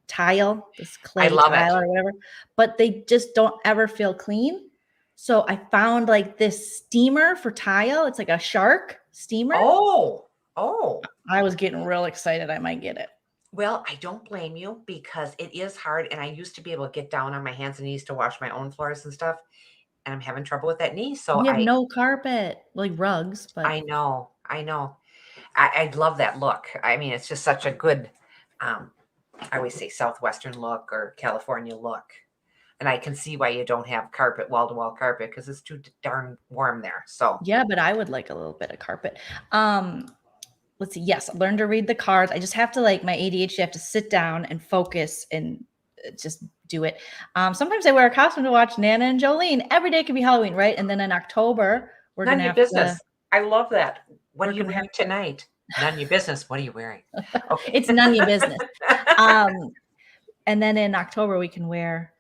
tile, this I clay love it. tile or whatever, but they just don't ever feel clean. So I found like this steamer for tile. It's like a shark steamer. Oh. I was getting real excited. I might get it. Well, I don't blame you because it is hard. And I used to be able to get down on my hands and knees to wash my own floors and stuff. And I'm having trouble with that knee. So We have no carpet, like rugs, I but know, I know. I love that look. I mean, it's just such a good, um, I always say Southwestern look or California look. And I can see why you don't have carpet, wall to wall carpet, because it's too darn warm there. So yeah, but I would like a little bit of carpet. Let's see. Yes, learn to read the cards. I just have to like my ADHD. I have to sit down and focus and just do it. Sometimes I wear a costume to watch Nana and Joleen. Every day can be Halloween, right? And then in October we're none gonna of your have to. business. I love that. What are We're you gonna have. wearing tonight? None of your business. What are you wearing? Okay. It's none of your business. Um, and then in October we can wear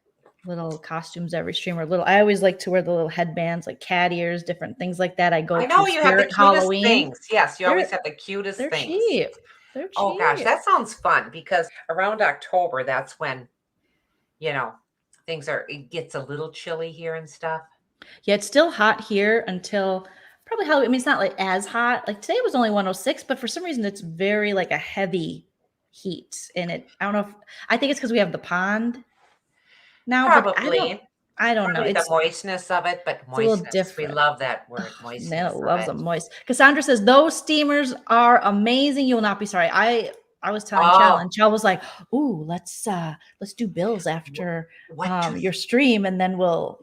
little costumes every stream or little. I always like to wear the little headbands, like cat ears, different things like that. I go I to know you have the Spirit cutest Halloween. things. Yes, you always They're have the cutest they're things. cheap. They're Oh gosh, cheap. that sounds fun because around October, that's when, you know, it gets a little chilly here and stuff. Yeah, it's still hot here until probably Halloween. I mean, it's not like as hot. Like today was only 106, but for some reason it's very like a heavy heat. And I don't know if I think it's because we have the pond now, but Probably, I don't know. probably the moistness of it, but It's a little moistness. We different. love that word, Nana moistness of loves it. a moist. Cassandra says those steamers are amazing. You will not be sorry. I was telling Chell, Oh, and Chell was like, "Ooh, let's do bills after what do your stream, and then we'll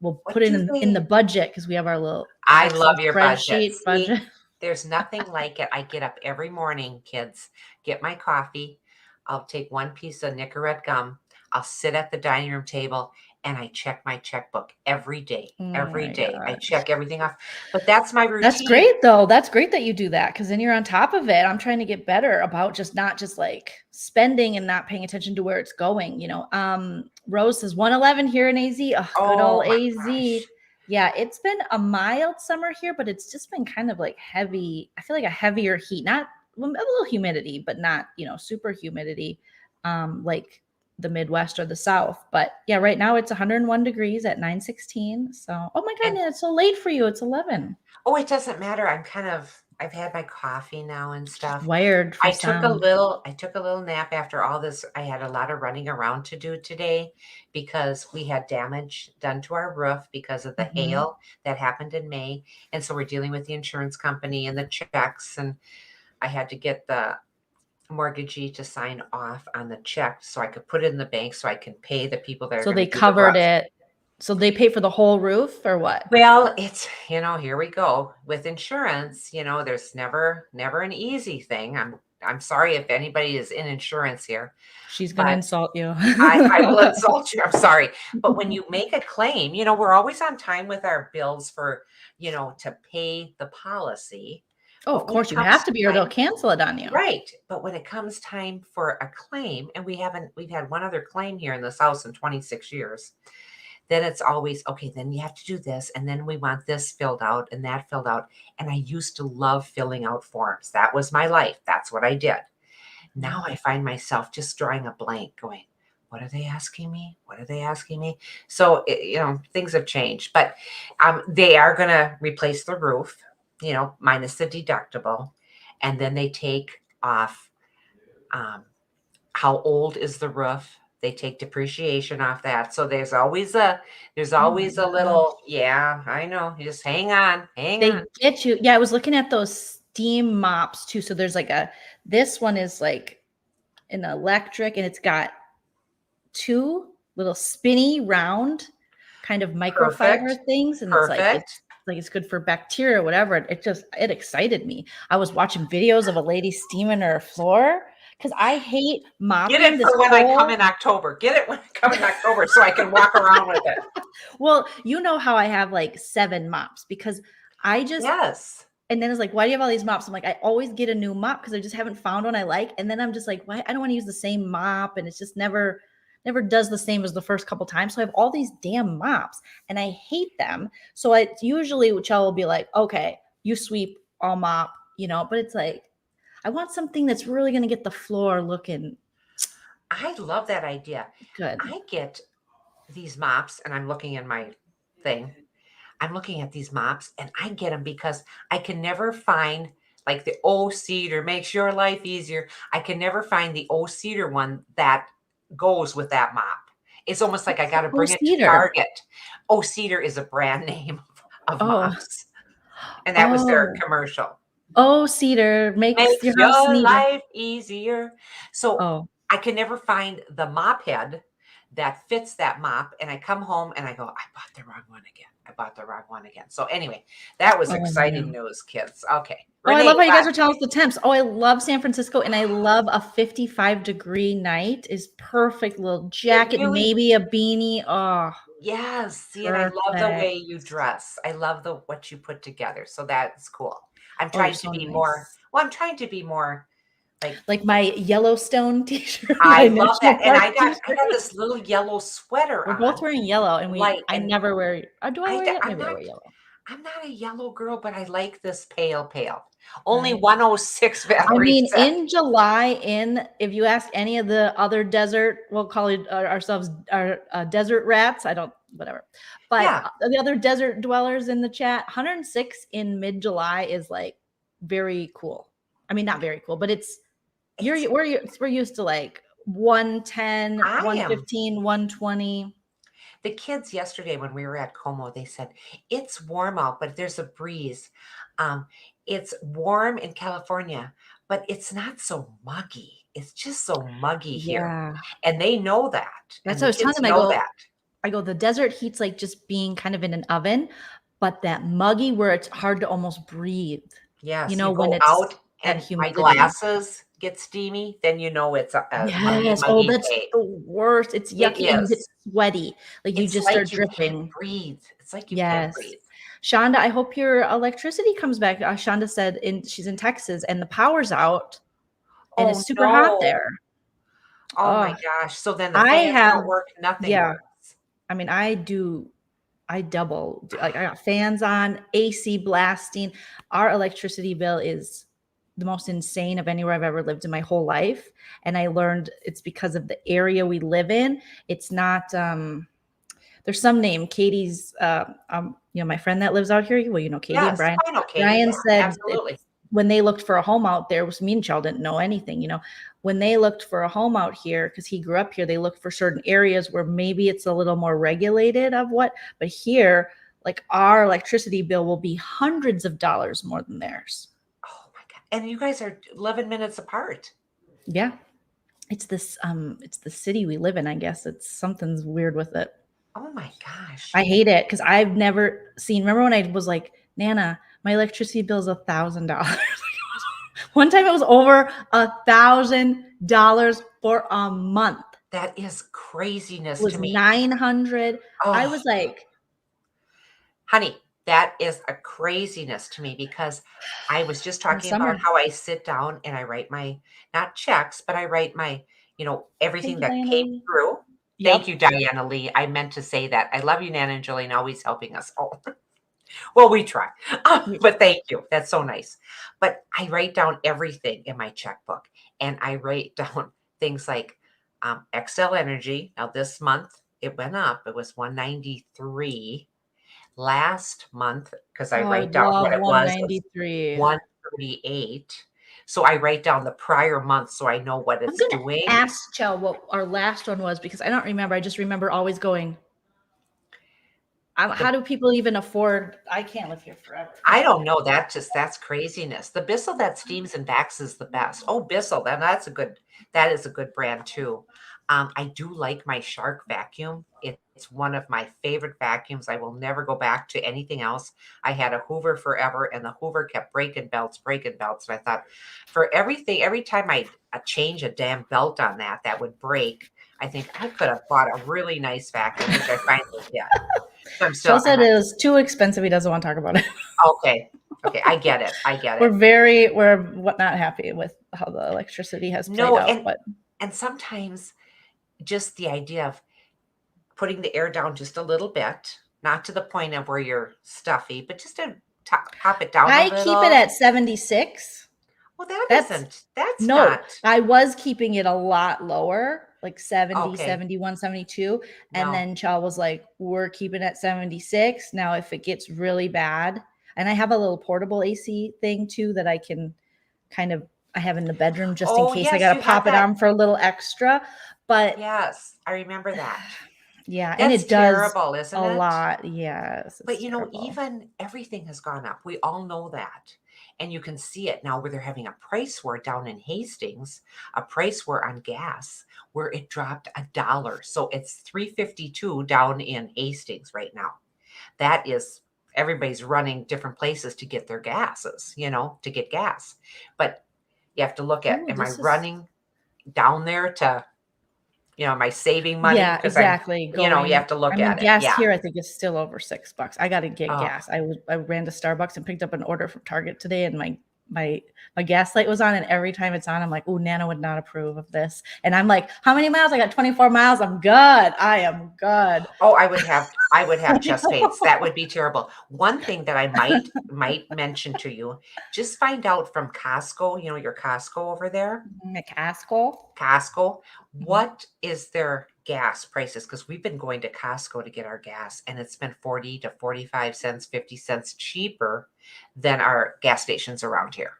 what put it do in the they? budget because we have our little I Excel love your budget. spreadsheet See, budget." there's nothing like it. I get up every morning, kids, get my coffee. I'll take one piece of Nicorette gum. I'll sit at the dining room table and I check my checkbook every day. Oh Every my day. I God. check everything off. But that's my routine. That's great though. That's great that you do that because then you're on top of it. I'm trying to get better about just not just like spending and not paying attention to where it's going. Rose says 111 here in AZ. Oh, good Oh old my AZ. gosh. Yeah, it's been a mild summer here, but it's just been kind of like heavy. I feel like a heavier heat, not a little humidity, but not, super humidity, like the Midwest or the South. But yeah, right now it's 101 degrees at 9:16. So, oh my God, And it's so late for you. It's 11. oh, it doesn't matter. I've had my coffee now and stuff. Wired for I took a sound. little nap after all this. I had a lot of running around to do today because we had damage done to our roof because of the Mhm. hail that happened in May. And so we're dealing with the insurance company and the checks. And I had to get the mortgagee to sign off on the check so I could put it in the bank so I can pay the people that are So going they to do the covered roof. it. So they pay for the whole roof or what? Well, it's, here we go with insurance, there's never an easy thing. I'm sorry if anybody is in insurance here, She's gonna but insult you. I will insult you. I'm sorry. But when you make a claim, we're always on time with our bills for, to pay the policy. Oh, of But when it course you comes have to be, or they'll time, cancel it on you. right. But when it comes time for a claim, and we've had one other claim here in this house in 26 years, then it's always, okay, then you have to do this. And then we want this filled out and that filled out. And I used to love filling out forms. That was my life. That's what I did. Now I find myself just drawing a blank going, what are they asking me? What are they asking me? So, things have changed, but they are going to replace the roof, minus the deductible. And then they take off how old is the roof. They take depreciation off that. So there's always a Oh my gosh. little, yeah, I know. You just hang on, hang on. They get you. Yeah, I was looking at those steam mops too. So there's like this one is like an electric and it's got two little spinny round kind of microfiber Perfect. things. And it's Perfect. like it's good for bacteria or whatever. It excited me. I was watching videos of a lady steaming her floor because I hate Get mopping it this for when I come whole. in October. Get it when I come in October so I can walk around with it. Well, you know how I have like 7 mops because I just. Yes. And then it's like, why do you have all these mops? I'm like, I always get a new mop because I just haven't found one I like. And then I'm just like, why? I don't want to use the same mop. And it's just never does the same as the first couple times. So I have all these damn mops and I hate them. So I usually Chell will be like, okay, you sweep, I'll mop, but it's like, I want something that's really going to get the floor looking I love that idea. good. I get these mops and I'm looking in my thing. I'm looking at these mops and I get them because I can never find like the cedar makes your life easier. I can never find the cedar one that goes with that mop. It's almost like I got to bring it to Cedar. Target. Cedar is a brand name of Oh, mops. And that was their oh, commercial. Cedar makes Makes your house your neater. life easier. So Oh, I can never find the mop head that fits that mop. And I come home and I go, I bought the wrong one again. I bought the wrong one again. So anyway, that was oh exciting no. news, kids. Okay. Oh, I Renee, love how you guys what? are telling us the temps. Oh, I love San Francisco and I love a 55-degree night is perfect. Little It jacket, really, maybe a beanie. Oh, yes. See, and I love the way perfect. you dress. I love what you put together. So that's cool. I'm Oh, you're trying to so be more, nice. well, I'm trying to be more like, Like my Yellowstone t-shirt, I my love National that. And Park I t-shirt. got this little yellow sweater We're both on. wearing yellow and Like, I and never wear, do I wear yellow? I'm Maybe I wear yellow. not a yellow girl, but I like this pale. Only Nice. 106 I Valerie mean, said. in July, if you ask any of the other desert, we'll call it ourselves our desert rats. I don't, whatever. But Yeah. the other desert dwellers in the chat, 106 in mid-July is like very cool. I mean, not very cool, but we're used to like 110, I am. 115, 120. The kids yesterday when we were at Como, they said, it's warm out, but there's a breeze. Um, it's warm in California, but it's not so muggy. It's just so muggy here. Yeah. And they know that. That's And what I the was telling kids them. know that. I go, the desert heat's like just being kind of in an oven, but that muggy where it's hard to almost breathe, Yes, you when go it's out that and my humidity. glasses, get steamy, then you know it's a Yes. Oh, muggy that's day. the worst. It's It yucky and you get is. sweaty. Like you It's just start like you can't dripping. breathe. It's like you can't Yes. breathe. Shonda, I hope your electricity comes back. Shonda said she's in Texas and the power's out and Oh it's super hot no. there. Oh my Oh, gosh. So then the I fans have, don't work, nothing yeah. works. I mean, I double, like I got fans on, AC blasting. Our electricity bill is the most insane of anywhere I've ever lived in my whole life. And I learned it's because of the area we live in. It's not, there's some name, Katie's, my friend that lives out here. Well, Katie and Yes, Brian. I know, Katie. Brian Yeah, said absolutely. when they looked for a home out there, was me and Chell didn't know anything, when they looked for a home out here, because he grew up here, they looked for certain areas where maybe it's a little more regulated but here, like our electricity bill will be hundreds of dollars more than theirs. Oh my God. And you guys are 11 minutes apart. Yeah. It's the city we live in, I guess. It's something's weird with it. Oh my gosh. I hate it because I've never seen. Remember when I was like, Nana, my electricity bill is $1,000. One time it was over $1,000 for a month. That is It craziness was to me. 900. I was Oh, like, honey, that is a craziness to me because I was just in the talking about summer. how I sit down and I write my, not checks, but I write my, Thank everything you, that Diana came Lee. through. Thank Yep. you, Diana Lee. I meant to say that. I love you, Nana and Joleen, always helping us all. Well, we try. But thank you. That's so nice. But I write down everything in my checkbook and I write down things like Excel Energy. Now, this month it went up, it was 193. Last month, because I Oh, I write down love what it was 193. 138. So I write down the prior month so I know what I'm it's gonna doing. ask Chell what our last one was because I don't remember. I just remember always going, how The do people even afford? I can't live here forever. I don't know. That's craziness. The Bissell that steams and backs is the best. Oh, Bissell, then that is a good brand too. I do like my Shark vacuum. It's one of my favorite vacuums. I will never go back to anything else. I had a Hoover forever, and the Hoover kept breaking belts. And I thought, for everything, every time I change a damn belt on that would break. I think I could have bought a really nice vacuum, which I finally did. So Chell I'm said it was too expensive. He doesn't want to talk about it. okay. Okay, I get it. I get it. We're not happy with how the electricity has played No, out, but and sometimes just the idea of putting the air down just a little bit, not to the point of where you're stuffy, but just to pop it down a I keep it little. at 76. Well, that's No, not I was keeping it a lot lower, like 70, okay. 71, 72. And No. then Chal was like, we're keeping it at 76. Now, if it gets really bad, and I have a little portable AC thing too that I can I have in the bedroom just in Oh, case I yes, got to you had pop it that. on for a little extra. But Yes, I remember that. yeah, and That's it does terrible, isn't a it? lot. Yes, But it's terrible. even everything has gone up. We all know that. And you can see it now where they're having a price war down in Hastings, a price war on gas where it dropped $1. So it's 3.52 down in Hastings right now. That is everybody's running different places to get their gases, to get gas. But you have to look at, Ooh, am I this is running down there to, am I saving money? Yeah, Because exactly. you have to look at it. Gas Yeah. here I think is still over $6. I got to get Oh, gas. I ran to Starbucks and picked up an order from Target today, and my gas light was on, and every time it's on, I'm like, "Oh, Nana would not approve of this." And I'm like, "How many miles?" I got 24 miles. I'm good. I am good. Oh, I would have chest pains. That would be terrible. One thing that I might mention to you, just find out from Costco, your Costco over there, McCaskill. Costco, Mhm. what is their gas prices? Because we've been going to Costco to get our gas, and it's been 40 to 45 cents, 50 cents cheaper than our gas stations around here.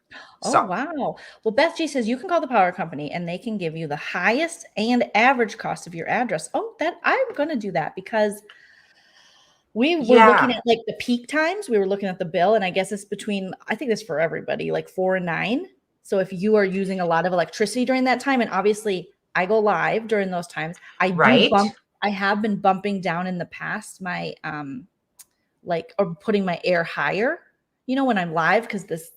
Oh, So, wow. Well, Beth G says you can call the power company and they can give you the highest and average cost of your address. Oh, that I'm going to do that because we were looking yeah, at like the peak times. We were looking at the bill, and I guess it's between, I think it's for everybody, like 4 and 9. So if you are using a lot of electricity during that time, and obviously I go live during those times, right? I have been bumping down in the past my or putting my air higher, when I'm live, because this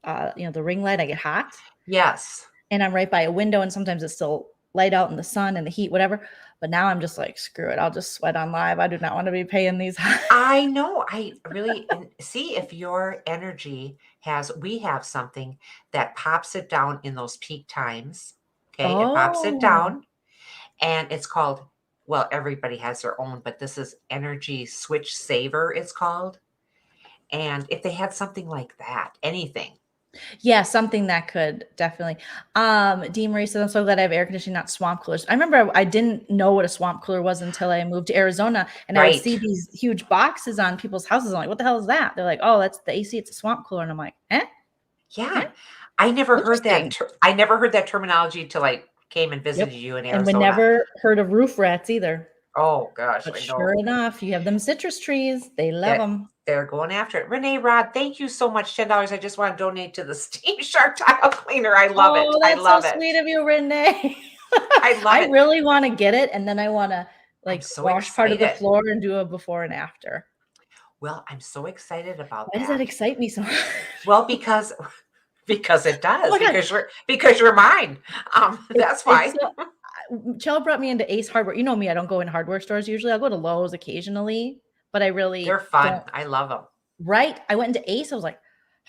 the ring light, I get hot. Yes. and I'm right by a window, and sometimes it's still light out in the sun and the heat, whatever. But now I'm just like, screw it. I'll just sweat on live. I do not want to be paying these. I know. I really and see if your energy we have something that pops it down in those peak times. Okay, it pops it Oh, down, and it's called, well, everybody has their own, but this is Energy Switch Saver, it's called. And if they had something like that, anything. yeah, something that could definitely. Dee Marie says, I'm so glad I have air conditioning, not swamp coolers. I remember I didn't know what a swamp cooler was until I moved to Arizona, and I would Right. see these huge boxes on people's houses. I'm like, what the hell is that? They're like, oh, that's the AC. It's a swamp cooler. And I'm like, eh, Yeah. I never heard that interesting. I never heard that terminology till I came and visited Yep. you in And we Arizona. never heard of roof rats either. Oh gosh, But I sure know enough, you have them citrus trees. They love that them. they're going after it. Renee Rod, thank you so much. $10. I just want to donate to the Steam Shark tile cleaner. I love it. Oh, I that's so love it. sweet of you, Renee. I love I it. really want to get it, and then I want to I'm like so wash part of the excited. floor and do a before and after. Well, I'm so excited about Why does that that. excite me so much? Well, because it Oh does, my God. because you're mine. That's It's why. so Chell brought me into Ace Hardware. You know me, I don't go in hardware stores usually. I'll go to Lowe's occasionally, but I They're really fun. don't. I love them. Right? I went into Ace. I was like,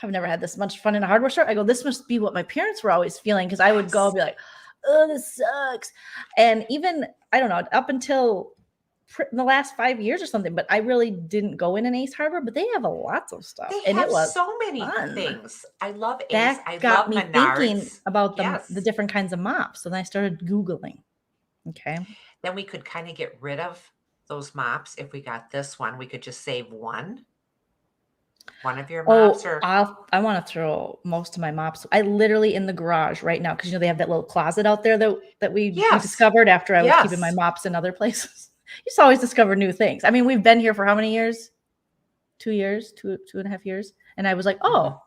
I've never had this much fun in a hardware store. I go, this must be what my parents were always feeling because I would go Yes. and be like, oh, this sucks. And even, I don't know, up until the last 5 years or something, but I really didn't go in an Ace Hardware, but they have a lots of stuff. They And it have was so many fun. things. I love Ace. That I got love me thinking Menards. about the Yes. different kinds of mops. So then I started Googling. Okay. Then we could kind of get rid of those mops. If we got this one, we could just save one of your mops, Oh, or I want to throw most of my mops. I literally in the garage right now because they have that little closet out there that we yes, discovered after I was keeping my yes. mops in other places. You just always discover new things. I mean, we've been here for how many years? 2 years, two and a half years. And I was like, Mhm. oh,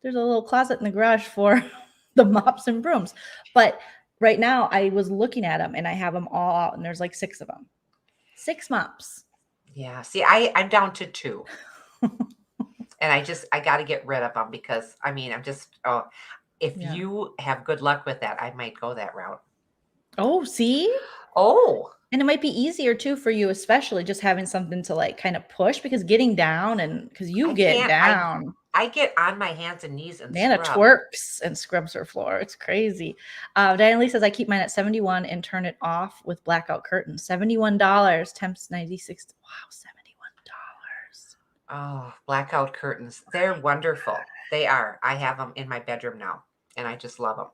there's a little closet in the garage for the mops and brooms. But right now I was looking at them and I have them all out and there's like 6 of them. 6 mops. Yeah. See, I'm down to 2. And I got to get rid of them because I'm just, oh, if Yeah. you have good luck with that, I might go that route. Oh, see? Oh, And it might be easier too for you, especially just having something to like kind of push because getting down and because you I get can't. down. I get on my hands and knees and Nana scrub. twerks and scrubs her floor. It's crazy. Diana Lee says, I keep mine at 71 and turn it off with blackout curtains. $71. Temps 96. Wow, $71. Oh, blackout curtains. They're wonderful. They are. I have them in my bedroom now, and I just love them.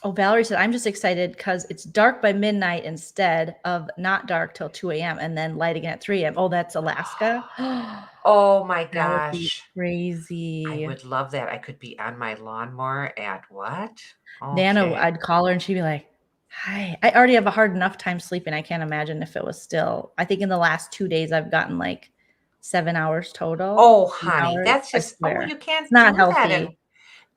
Oh, Valerie said, I'm just excited because it's dark by midnight instead of not dark till 2 a.m. and then light again at 3 a.m. Oh, that's Alaska. Oh my That would be gosh. I crazy. would love that. I could be on my lawnmower at what? Nana, Okay. I'd call her and she'd be like, hi. I already have a hard enough time sleeping. I can't imagine if it was still. I think in the last 2 days, I've gotten like 7 hours total. Oh, 8 honey, hours. that's I just, oh, swear. you It's can't not do that. And healthy.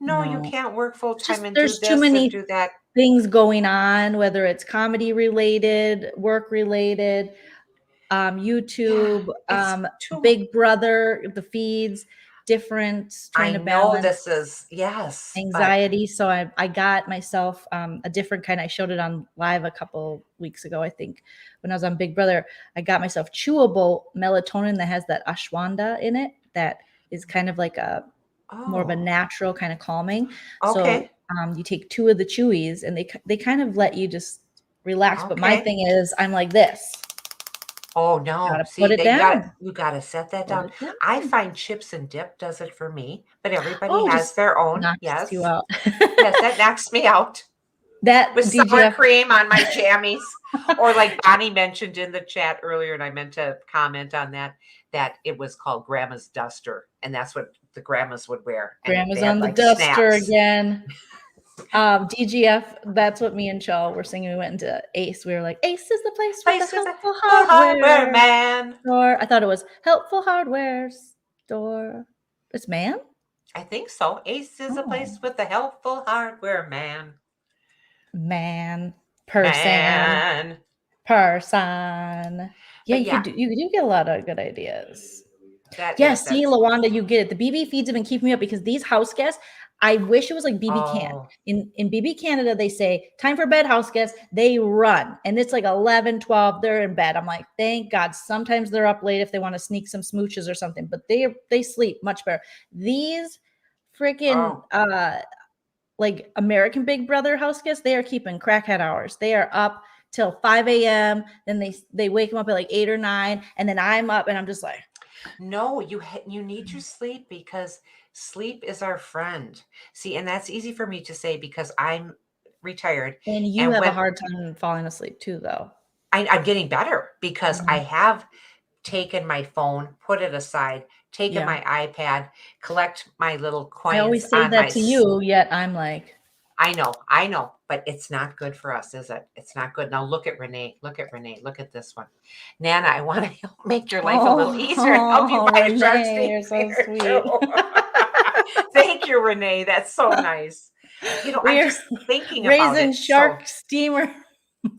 no, you No. can't work full It's time just and do there's too this and many do that. things going on, whether it's comedy related, work related, Yeah, YouTube, it's too much. Big Brother, the feeds, different, trying I to know balance this is, yes, but anxiety. So I got myself a different kind. I showed it on live a couple weeks ago, I think, when I was on Big Brother. I got myself chewable melatonin that has that ashwanda in it. That is kind of like a more of a oh, natural kind of calming. So okay, you take 2 of the chewies, and they kind of let you just relax. But my okay. thing is, I'm like this. Oh, no. Gotta put See, it that down. you gotta set that Put down. it I down. find chips and dip does it for me, but everybody Oh, has just their own. knocks you Yes. out. Yes, that knocks me out That with sour DGF. cream on my jammies. Or like Bonnie mentioned in the chat earlier, and I meant to comment on that, that it was called Grandma's Duster, and that's what the grandmas would wear. And Grandma's they had on the like duster snaps. again. DGF, that's what me and Chell were singing. We went into Ace. We were like, Ace is the place with the Place with a helpful full hardware hardware man. store. I thought it was helpful hardware store. It's man? I think so. Ace is a Oh, place with a helpful hardware man. man. Person. Man. Person. Yeah, But yeah, you do get a lot of good ideas. that Yeah, is see, that's Lawanda, you get it. The BB feeds have been keeping me up because these house guests, I wish it was like BB Can. Oh, In BB Canada, they say, time for bed, house guests. They run. And it's like 11, 12. They're in bed. I'm like, thank God. Sometimes they're up late if they want to sneak some smooches or something, but they sleep much better. These freaking oh. like American Big Brother house guests, they are keeping crackhead hours. They are up till 5 a.m. Then they wake them up at like 8 or 9. And then I'm up and I'm just like, No, you need your sleep because sleep is our friend. See, and that's easy for me to say because I'm retired, and you and have a when hard time falling asleep too, though. I'm getting better because I Mhm. have taken my phone, put it aside, taken Yeah. my iPad, collect my little I coins always say on that my to you, yet I'm like, I know, but it's not good for us, is it? It's not good. Now look at Renee. Look at Renee. Look at this one. Nana, I want to make your life a little easier and help you oh, buy a Renee, drumstick you're so cleaner too. sweet. Thank you, Renee. That's so nice. I'm We're just thinking about raising it. So shark steamer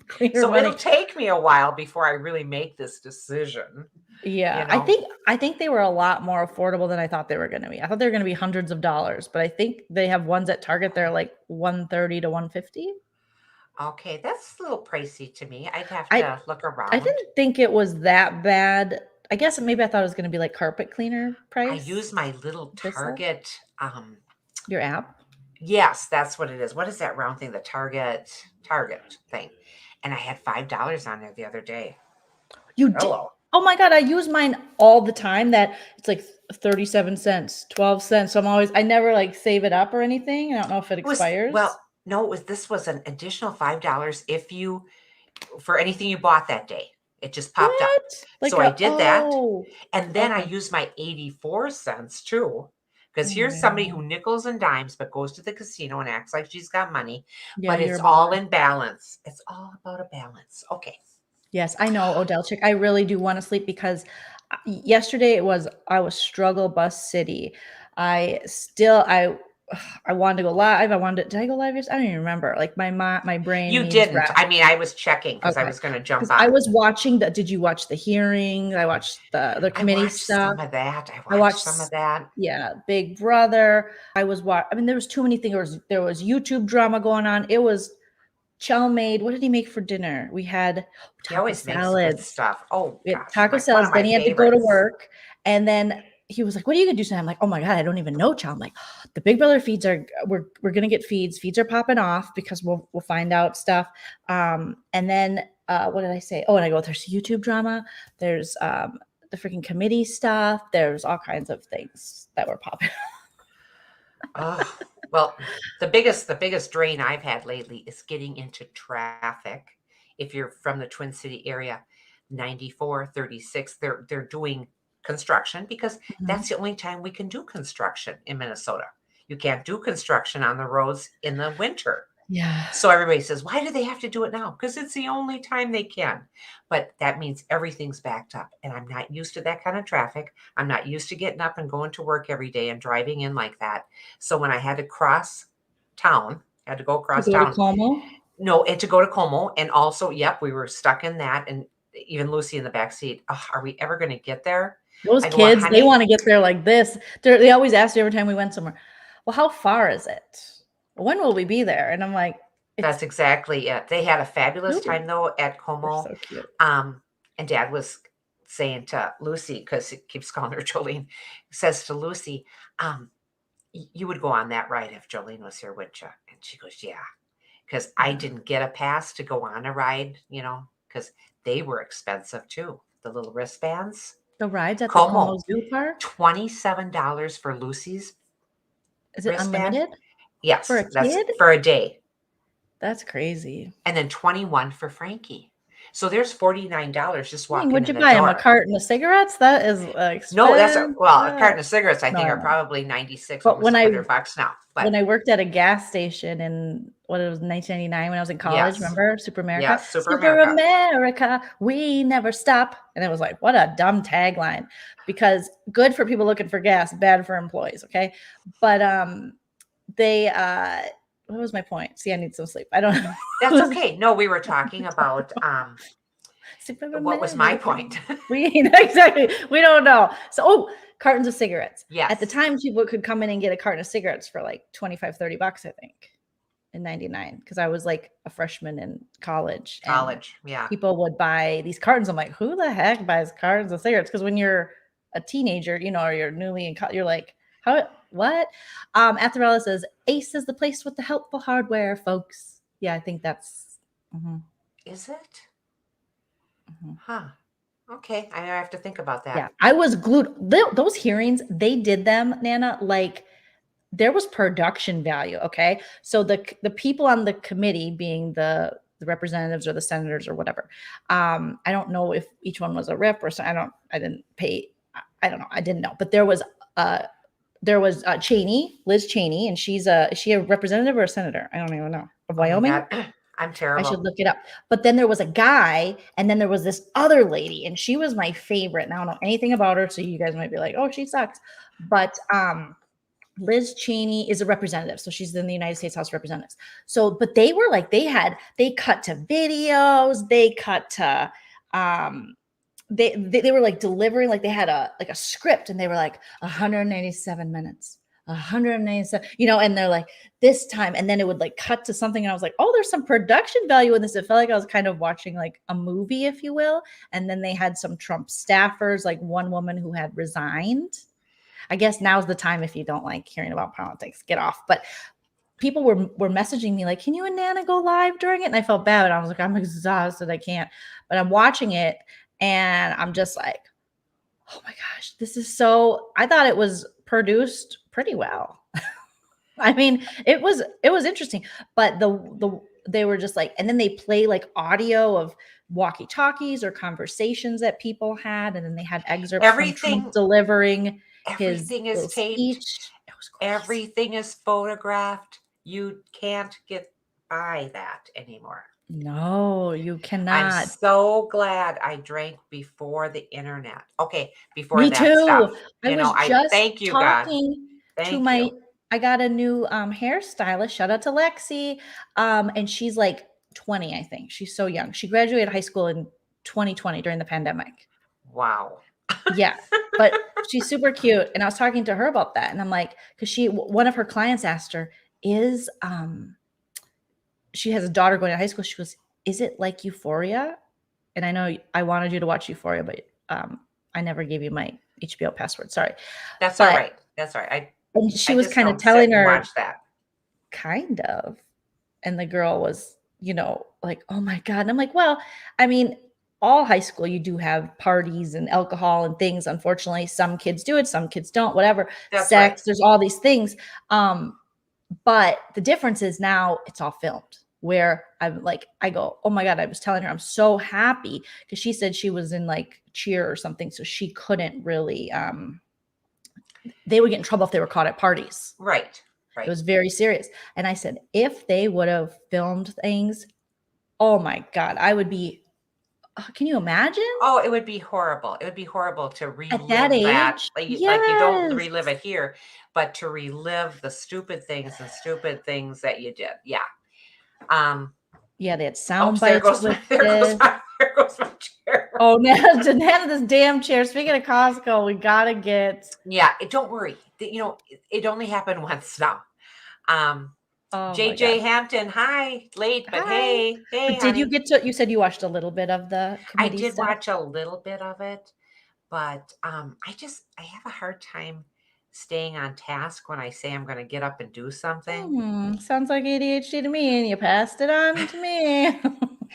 cleaner so it'll money. take me a while before I really make this decision, Yeah, you I know. think I think they were a lot more affordable than I thought they were going to be. I thought they were going to be hundreds of dollars, but I think they have ones at Target. They're like 130 to 150. Okay, that's a little pricey to me. I'd have I to look I around. didn't think it was that bad. I guess maybe I thought it was going to be like carpet cleaner I price. use my little Bissell, Target. your app. Yes, that's what it is. What is that round thing? The Target thing. And I had $5 on there the other day. You did. Hello. Oh my god, I use mine all the time. That it's like 37 cents, 12 cents. So I never like save it up or anything. I don't know if it It was expires. well, no, this was an additional $5 if you for anything you bought that day. It just popped up. What? Like So I a did that. oh. And then I Okay. used my 84 cents too. Because Oh here's somebody man. who nickels and dimes but goes to the casino and acts like she's got money, Yeah, but you're it's a all baller. in balance. It's all about a balance. Okay. Yes, I know, Odell chick. I really do want to sleep because yesterday I was struggle bus city. I I wanted to go live. Did I go live yesterday? I don't even remember. Like my brain You needs didn't. rest. I mean, I was checking because I Okay. was going to jump Because I on. was watching did you watch the hearing? I watched the I committee watched stuff. some of that. I I watched watched some of that. yeah, Big Brother. I mean, there was too many things. There was YouTube drama going on. It was Chow made. What did he make for dinner? We had He taco always makes good salads. stuff. Oh We had gosh, taco one salads. of Then my he had to go to favorites. work, and then he was like, "What are you gonna do tonight?" I'm like, "Oh my god, I don't even know, Chow." I'm like, "The Big Brother feeds are we're gonna get feeds. Feeds are popping off because we'll find out stuff." And then what did I say? Oh, and I go, "There's YouTube drama. There's the freaking committee stuff. There's all kinds of things that were popping." Oh, well, the biggest drain I've had lately is getting into traffic. If you're from the Twin City area, 94, 36, they're doing construction because Mhm. that's the only time we can do construction in Minnesota. You can't do construction on the roads in the winter. Yeah. So everybody says, why do they have to do it now? Because it's the only time they can. But that means everything's backed up. And I'm not used to that kind of traffic. I'm not used to getting up and going to work every day and driving in like that. So when I had to cross town, had to go To across go to town, Como. no, and to go to Como. And also, yep, we were stuck in that. And even Lucy in the back seat, "Ugh, are we ever going to get there?" Those I go, well, kids, they honey, wanna get there like this. They always ask you every time we went somewhere, "Well, how far is it? When will we be there?" And I'm like, "It's that's exactly it. They had a fabulous soon." time though at They're Como. so cute. Um, and Dad was saying to Lucy, because he keeps calling her Jolene, says to Lucy, um, you would go on that ride if Jolene was here, wouldn't you? And she goes, yeah, because I Yeah. didn't get a pass to go on a ride, because they were expensive too. The little wristbands. The rides at the Como Como, Zoo Park, $27 for Lucy's is it wristband. unlimited for Yes, a that's kid? for a day. That's crazy. And then 21 for Frankie. So there's $49 just Dang, walking what'd in you the buy him, a door. carton of cigarettes? That is No, expensive. a carton of cigarettes I No, think I are know. probably 96, But almost $100 now. when But I worked at a gas station in what it was 1999 when I was in college, yes, remember Super America? yes, Super Super America. America, we never stop. And it was like, what a dumb tagline. Because good for people looking for gas, bad for employees, okay? But they what was my point? See, I need some sleep. I don't know. That's okay. No, we were talking about What was my point? Exactly. We don't know. So, cartons of cigarettes. Yes. At the time, people could come in and get a carton of cigarettes for like 25, 30 bucks, I think, in 99. Because I was like a freshman in college. Yeah. People would buy these cartons. I'm like, who the heck buys cartons of cigarettes? Because when you're a teenager, or you're newly in college, you're like, how, what? Atharella says, Ace is the place with the helpful hardware, folks. Yeah, I think that's. Is it? Huh. Okay. I have to think about that. Yeah, I was glued. Those hearings, they did them, Nana, like there was production value. Okay. So the people on the committee, being the representatives or the senators or whatever, I don't know if each one was a rep or so. I didn't know. I didn't know. But there was Cheney, Liz Cheney, and is she a representative or a senator? I don't even know. Of Wyoming? I'm terrible. I should look it up. But then there was a guy, and then there was this other lady, and she was my favorite. And I don't know anything about her, so you guys might be like, "Oh, she sucks." But Liz Cheney is a representative, so she's in the United States House of Representatives. So, but they were like, they cut to videos, they cut to they were like delivering, like they had a script, and they were like 197 minutes. 197, and they're like this time, and then it would like cut to something, and I was like, oh, there's some production value in this. It felt like I was kind of watching like a movie, if you will. And then they had some Trump staffers, like one woman who had resigned. I guess now's the time, if you don't like hearing about politics, get off. But people were messaging me like, can you and Nana go live during it? And I felt bad, and I was like, I'm exhausted, I can't. But I'm watching it, and I'm just like, oh my gosh, this is so. I thought it was produced pretty well. I mean, it was interesting, but they were just like, and then they play like audio of walkie-talkies or conversations that people had, and then they had excerpts from Trump delivering his is taped. Speech. It was crazy. Everything is photographed. You can't get by that anymore. No, you cannot. I'm so glad I drank before the internet. Okay, before Me that too. stuff. I was just thank you, talking God. to my. I got a new hairstylist. Shout out to Lexi. And she's like 20, I think. She's so young. She graduated high school in 2020 during the pandemic. Wow. Yeah, but she's super cute. And I was talking to her about that, and I'm like, because one of her clients asked her, she has a daughter going to high school. She goes, is it like Euphoria? And I know I wanted you to watch Euphoria, but I never gave you my HBO password. Sorry. That's all right. That's all right. And she was kind of telling her, watch that. Kind of. And the girl was, like, oh my God. And I'm like, well, I mean, all high school, you do have parties and alcohol and things. Unfortunately, some kids do it, some kids don't, whatever. That's Sex, right. There's all these things. But the difference is now it's all filmed, where I'm like, I go, oh my God, I was telling her I'm so happy, because she said she was in like cheer or something. So she couldn't really, they would get in trouble if they were caught at parties. Right. It was very serious. And I said, if they would have filmed things, oh my God, I would be, can you imagine? Oh, it would be horrible. It would be horrible to relive at that age. Like you don't relive it here, but to relive the stupid things that you did. Yeah. Yeah, they had sound bites. There goes my chair. Oh, Nana, this damn chair. Speaking of Costco, we gotta get. Yeah, don't worry. It only happened once now. JJ Hampton, hi, late, but hi. hey. But did you get to? You said you watched a little bit of the committee. I did watch a little bit of it, but I have a hard time staying on task when I say I'm going to get up and do something. Sounds like ADHD to me, and you passed it on to me.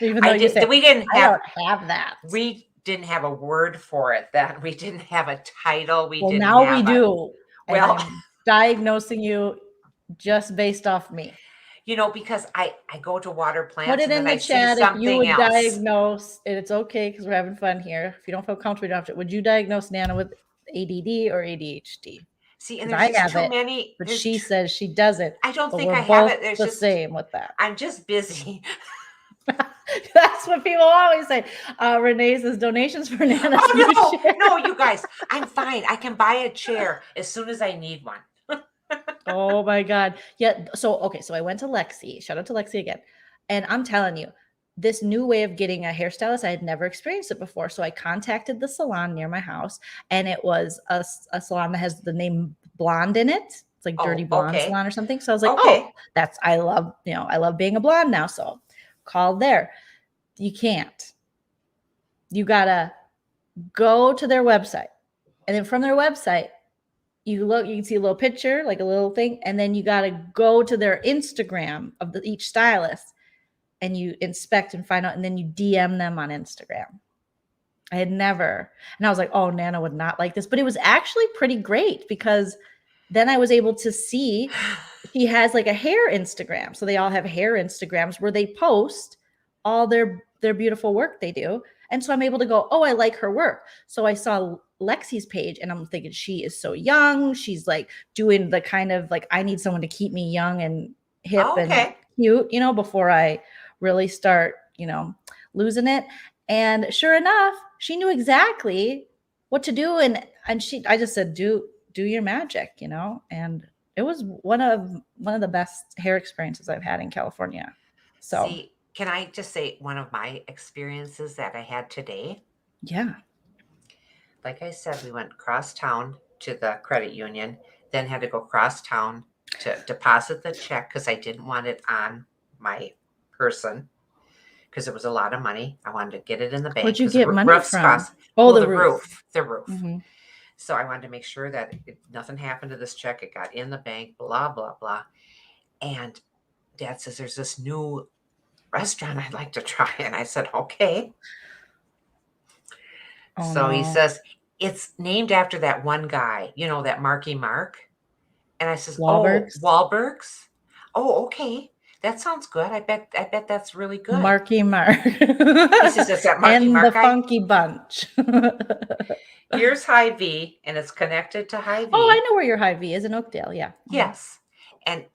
Even though you said we didn't have that. We didn't have a word for it then. We didn't have a title. We do. Well, I'm diagnosing you just based off me. Because I go to water plants. Put it in the chat if you would diagnose, and it's okay because we're having fun here. If you don't feel comfortable, you don't have to. Would you diagnose Nana with ADD or ADHD? See, and there's just too many. But she says she doesn't. I don't think I have it. There's the same with that. I'm just busy. That's what people always say. Renee says donations for Nana. No, you guys, I'm fine. I can buy a chair as soon as I need one. Oh my God. Yeah. So I went to Lexi. Shout out to Lexi again. And I'm telling you, this new way of getting a hairstylist. I had never experienced it before. So I contacted the salon near my house, and it was a salon that has the name Blonde in it. It's like Dirty Blonde okay. Salon or something. So I was like, Okay. oh, I love being a blonde now. So called there. You can't. You gotta go to their website. And then from their website, you can see a little picture, like a little thing, and then you gotta go to their Instagram of each stylist, and you inspect and find out, and then you DM them on Instagram. I had never, and I was like, oh, Nana would not like this, but it was actually pretty great because then I was able to see he has like a hair Instagram. So they all have hair Instagrams where they post all their beautiful work they do. And so I'm able to go, oh, I like her work. So I saw Lexi's page and I'm thinking she is so young. She's like doing the kind of like, I need someone to keep me young and hip and cute, before I really start, losing it. And sure enough, she knew exactly what to do. And I just said, do your magic, and it was one of the best hair experiences I've had in California. So see, can I just say one of my experiences that I had today? Yeah. Like I said, we went cross town to the credit union, then had to go cross town to deposit the check because I didn't want it on my person because it was a lot of money. I wanted to get it in the bank. Where'd you get money from? The roof. The roof. Mm-hmm. So I wanted to make sure that nothing happened to this check. It got in the bank, blah, blah, blah. And Dad says, there's this new restaurant I'd like to try. And I said, okay. Oh, so no. He says, it's named after that one guy, that Marky Mark. And I says, Wahlberg's? Oh, Wahlberg's? Oh, okay. That sounds good. I bet that's really good. Marky Mark. He says, it's that Marky and Mark the guy? Funky Bunch. Here's Hy-Vee, and it's connected to Hy-Vee. Oh, I know where your Hy-Vee is in Oakdale. Yeah. Yes. And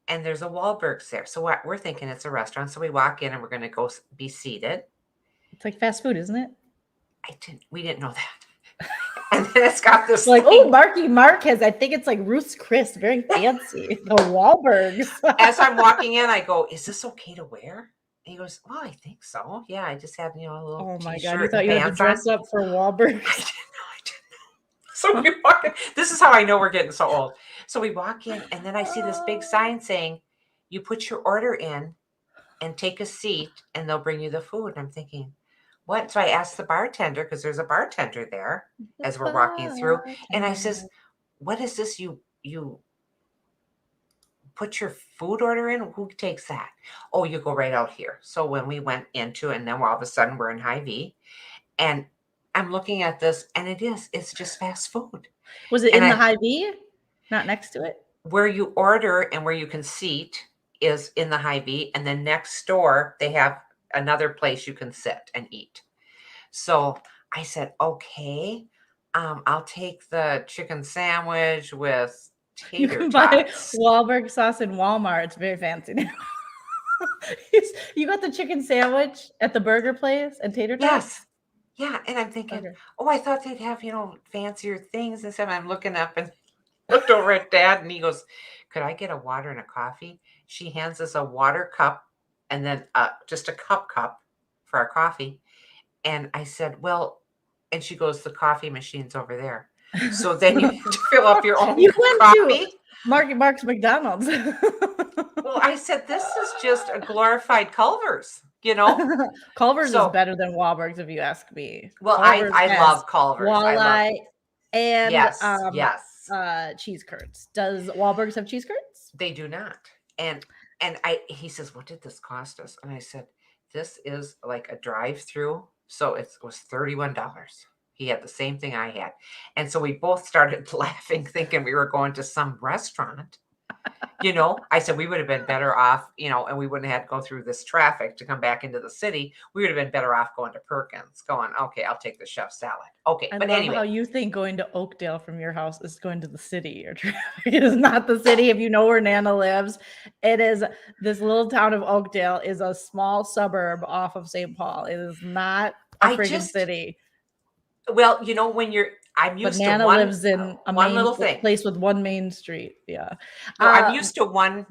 there's a Wahlberg's there. So we're thinking it's a restaurant. So we walk in and we're going to go be seated. It's like fast food, isn't it? We didn't know that. And then it's got this like, oh, Marky Mark I think it's like Ruth's Chris, very fancy. The Wahlbergs. As I'm walking in, I go, is this okay to wear? And he goes, well, I think so. Yeah, I just have, a little Oh my t-shirt. God, you thought you had to dress up for Wahlbergs? I didn't know. So we walk in. This is how I know we're getting so old. So we walk in, and then I see this big sign saying, you put your order in and take a seat, and they'll bring you the food. And I'm thinking, what? So I asked the bartender, because there's a bartender there as we're walking through. And I says, what is this? You put your food order in? Who takes that? Oh, you go right out here. So when we went into it, and then all of a sudden we're in Hy-Vee, and I'm looking at this, and it's just fast food. Was it in the Hy-Vee? Not next to it? Where you order and where you can seat is in the Hy-Vee, and then next door they have another place you can sit and eat. So I said, okay, I'll take the chicken sandwich with tater You can tots. buy Wahlberg sauce in Walmart. It's very fancy now. You got the chicken sandwich at the burger place and tater tots? Yes. Yeah. And I'm thinking, oh, I thought they'd have, fancier things and stuff. I'm looking up and looked over at Dad, and he goes, could I get a water and a coffee? She hands us a water cup and then just a cup for our coffee. And I said, well, and she goes, the coffee machine's over there. So then you have to fill up your own coffee. To Mark's McDonald's. Well, I said, this is just a glorified Culver's, Culver's is better than Wahlberg's, if you ask me. Well, I love Culver's. Walleye and yes. Cheese curds. Does Wahlberg's have cheese curds? They do not. And he says, what did this cost us? And I said, this is like a drive-through. So it was $31. He had the same thing I had. And so we both started laughing, thinking we were going to some restaurant. I said we would have been better off, and we wouldn't have had to go through this traffic to come back into the city. We would have been better off going to Perkins, going, okay, I'll take the chef salad. Okay. I but love anyway. how you think going to Oakdale from your house is going to the city. Or it is not the city. If you know where Nana lives, it is this little town of Oakdale is a small suburb off of St. Paul. It is not a friggin' city. Well, when I'm used to Nana lives in a little place with one main street. Yeah. No, I'm used to one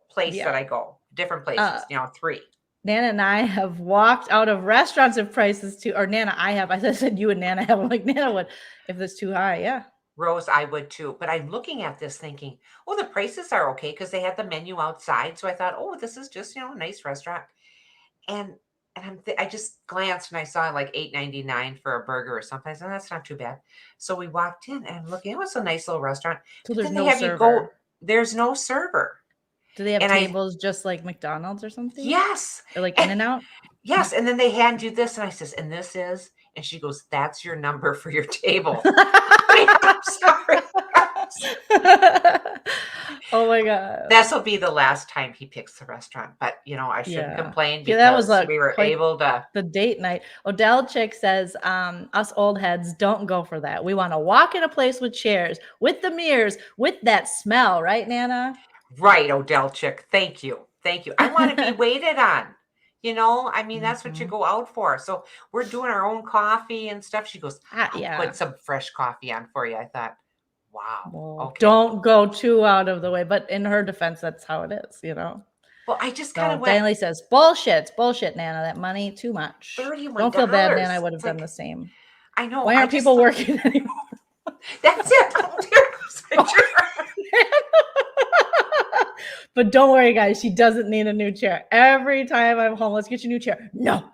place that I go, different places, 3. Nana and I have walked out of restaurants if prices too, or Nana, I have. I said you and Nana have. I'm like, Nana would if it's too high. Yeah. Rose, I would too. But I'm looking at this thinking, oh, the prices are okay because they had the menu outside. So I thought, oh, this is just, a nice restaurant. And I just glanced and I saw like $8.99 for a burger or something. I said, that's not too bad. So we walked in and I'm looking, it was a nice little restaurant. So But there's then they no have you go, server. there's no server. Do they have And tables just like McDonald's or something? yes. Or like In-N-Out? Yes. And then they hand you this. And I says, and this is, and she goes, that's your number for your table. I'm sorry. Oh my God. This will be the last time he picks the restaurant, but I shouldn't complain because that was we were able to. The date night. Odell Chick says, us old heads don't go for that. We want to walk in a place with chairs, with the mirrors, with that smell, right, Nana? Right, Odell Chick. Thank you. Thank you. I want to be waited on. That's what you go out for. So we're doing our own coffee and stuff. She goes, I'll put some fresh coffee on for you. I thought, wow. Well, okay. Don't go too out of the way. But in her defense, that's how it is, Well, I just kind of went. Stanley says, bullshit. It's bullshit, Nana. That money, too much. $31. Don't feel bad, Nana. I would have done the same. I know. Why aren't people working anymore? That's it. But don't worry, guys. She doesn't need a new chair. Every time I'm home, let's get you a new chair. No.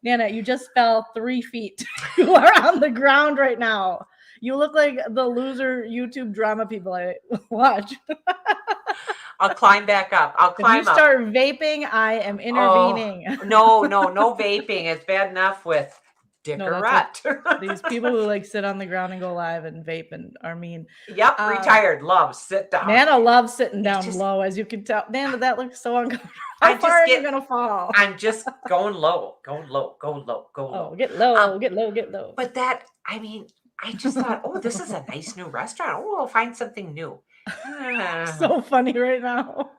Nana, you just fell 3 feet. You are on the ground right now. You look like the loser YouTube drama people I watch. I'll climb back up. If you start vaping, I am intervening. No vaping. It's bad enough with Dickerette. These people who sit on the ground and go live and vape and are mean. Yep, retired. Love, sit down. Nana loves sitting down low, as you can tell. Nana, that looks so uncomfortable. How far are you going to fall? I'm just going low. Go low. Oh, get low, get low. But that, I just thought, oh, this is a nice new restaurant. Oh, I'll find something new. So funny right now.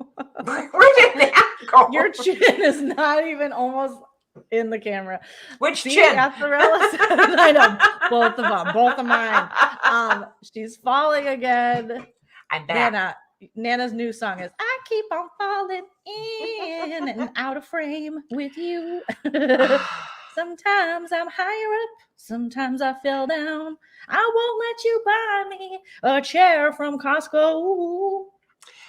Where did that go? Your chin is not even almost in the camera. Which chin? I know. Both of them. Both of mine. She's falling again. I'm back. Nana's new song is I keep on falling in and out of frame with you. Sometimes I'm higher up, sometimes I fell down. I won't let you buy me a chair from Costco.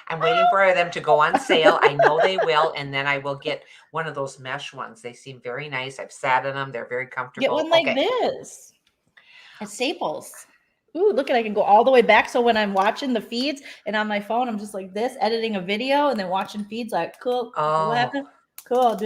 I'm waiting for them to go on sale. I know they will, and then I will get one of those mesh ones. They seem very nice. I've sat in them. They're very comfortable. Get one like this at Staples. Ooh, look at I can go all the way back. So when I'm watching the feeds and on my phone, I'm just like this, editing a video and then watching feeds like cool. Oh. Cool.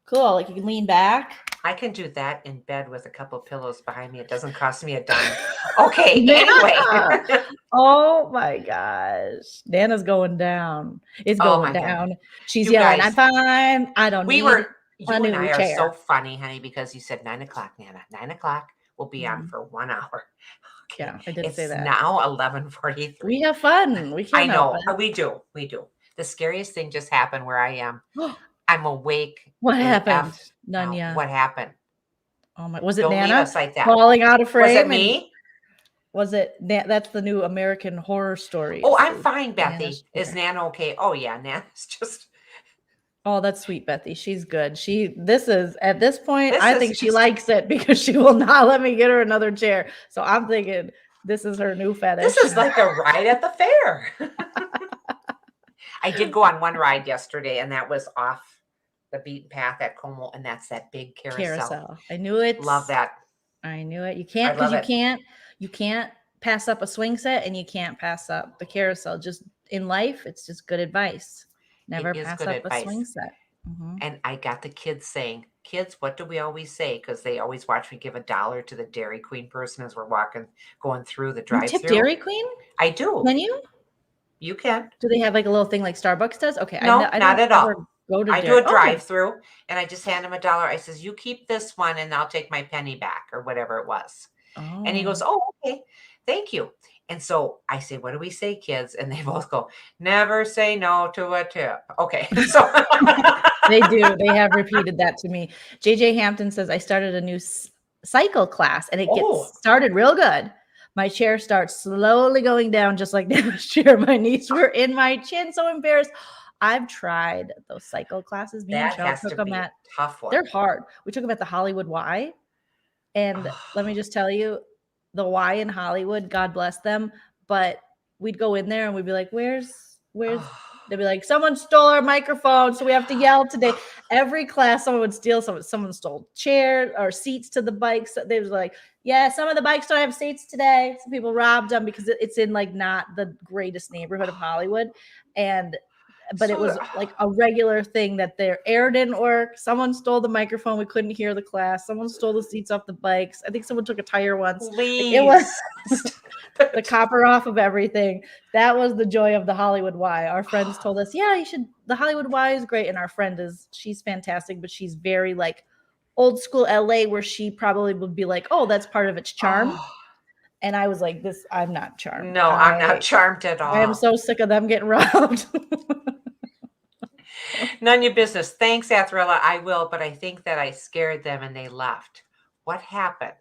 Cool. Like you can lean back. I can do that in bed with a couple pillows behind me. It doesn't cost me a dime. Okay, anyway. Oh my gosh. Nana's going down. It's going down. God. She's yelling, I'm fine. I don't need You and I are so funny, honey, because you said 9 o'clock, Nana. 9 o'clock will be on for 1 hour. Okay. Yeah, I did say that. It's now 11:43. We have fun. We can't. I know. We do. The scariest thing just happened where I am. I'm awake. What happened? None yet. What happened? Oh my! Was it Don't Nana leave us like that. falling out of frame? Was it me? Was it? That's the new American Horror Story. Oh, I'm fine, Bethy. Is Nana okay? Oh yeah, Nana's just. Oh, that's sweet, Bethy. She's good. This is at this point. I think she likes it because she will not let me get her another chair. So I'm thinking this is her new fetish. This is like a ride at the fair. I did go on one ride yesterday, and that was off the beaten path at Como, and that's that big carousel. I knew it. Love that. I knew it. You can't because you can't pass up a swing set, and you can't pass up the carousel. Just in life, it's just good advice. Never pass up a swing set. Mm-hmm. And I got the kids saying, kids, what do we always say? Because they always watch me give $1 to the Dairy Queen person as we're going through the drive-thru. Tip Dairy Queen? I do. Can you? You can. Do they have like a little thing like Starbucks does? Okay. No, not at all. I do a drive-through and I just hand him $1. I says, you keep this one and I'll take my penny back or whatever it was. Oh. And he goes, oh, okay. Thank you. And so I say, what do we say, kids? And they both go, never say no to a tip. Okay. So they do. They have repeated that to me. JJ Hampton says, I started a new cycle class and it gets started real good. My chair starts slowly going down, just like Nana's chair. My knees were in my chin, so embarrassed. I've tried those cycle classes. Me and That Shell has took to them be a at, tough one. they're hard. We took them at the Hollywood Y. And let me just tell you, the Y in Hollywood, God bless them, but we'd go in there and we'd be like, where's they'd be like, someone stole our microphone, so we have to yell today. Every class, someone would steal someone stole chairs or seats to the bikes. They was like, yeah, some of the bikes don't have seats today. Some people robbed them because it's in like not the greatest neighborhood of Hollywood. But it was like a regular thing that their air didn't work. Someone stole the microphone. We couldn't hear the class. Someone stole the seats off the bikes. I think someone took a tire once. Please. Like it was the copper off of everything. That was the joy of the Hollywood Y. Our friends told us, yeah, you should. The Hollywood Y is great. And our friend she's fantastic, but she's very like old school LA, where she probably would be like, oh, that's part of its charm. And I was like, I'm not charmed. No, I'm not charmed at all. I am so sick of them getting robbed. None of your business. Thanks, Athrilla. I will, but I think that I scared them and they left. What happened?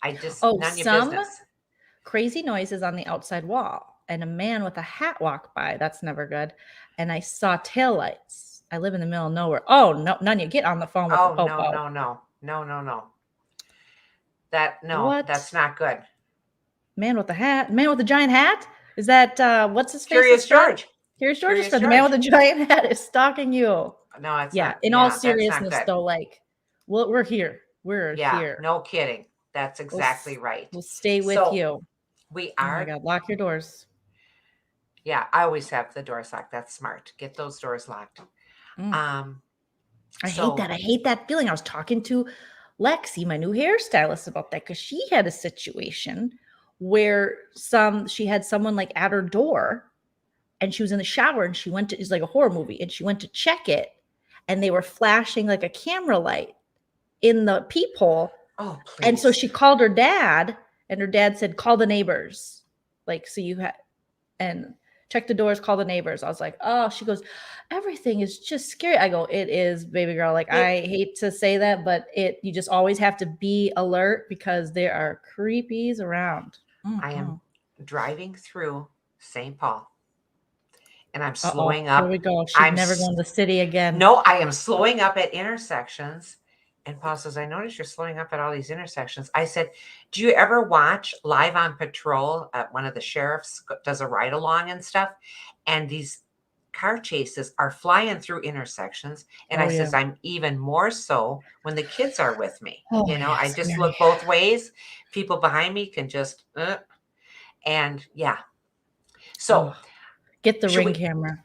None of your business. Crazy noises on the outside wall, and a man with a hat walked by. That's never good. And I saw taillights. I live in the middle of nowhere. Oh, no, Nanya, get on the phone with the popo. No. That's not good. Man with a hat, man with a giant hat? Is that what's his face? Curious George. Curious George. The man with a giant hat is stalking you. No, it's not. In all seriousness, though, like, we're here. We're here. No kidding. That's exactly right. We'll stay with you. We are. Oh my God, lock your doors. Yeah, I always have the doors locked. That's smart. Get those doors locked. I hate that. I hate that feeling. I was talking to Lexi, my new hairstylist, about that because she had a situation where she had someone like at her door, and she was in the shower, and she went to, it's like a horror movie, and she went to check it, and they were flashing like a camera light in the peephole. Oh, please. And so she called her dad, and her dad said, call the neighbors. Like, so and check the doors, call the neighbors. I was like, oh, she goes, everything is just scary. I go, it is, baby girl. Like, I hate to say that, but you just always have to be alert because there are creepies around. I am driving through St. Paul, and I'm slowing up. Here we go. She's never going to the city again. No, I am slowing up at intersections. And Paul says, I noticed you're slowing up at all these intersections. I said, do you ever watch Live on Patrol? One of the sheriffs does a ride along and stuff. And these car chases are flying through intersections. And says, I'm even more so when the kids are with me. I just look both ways. People behind me can just, and yeah. So get the Ring camera.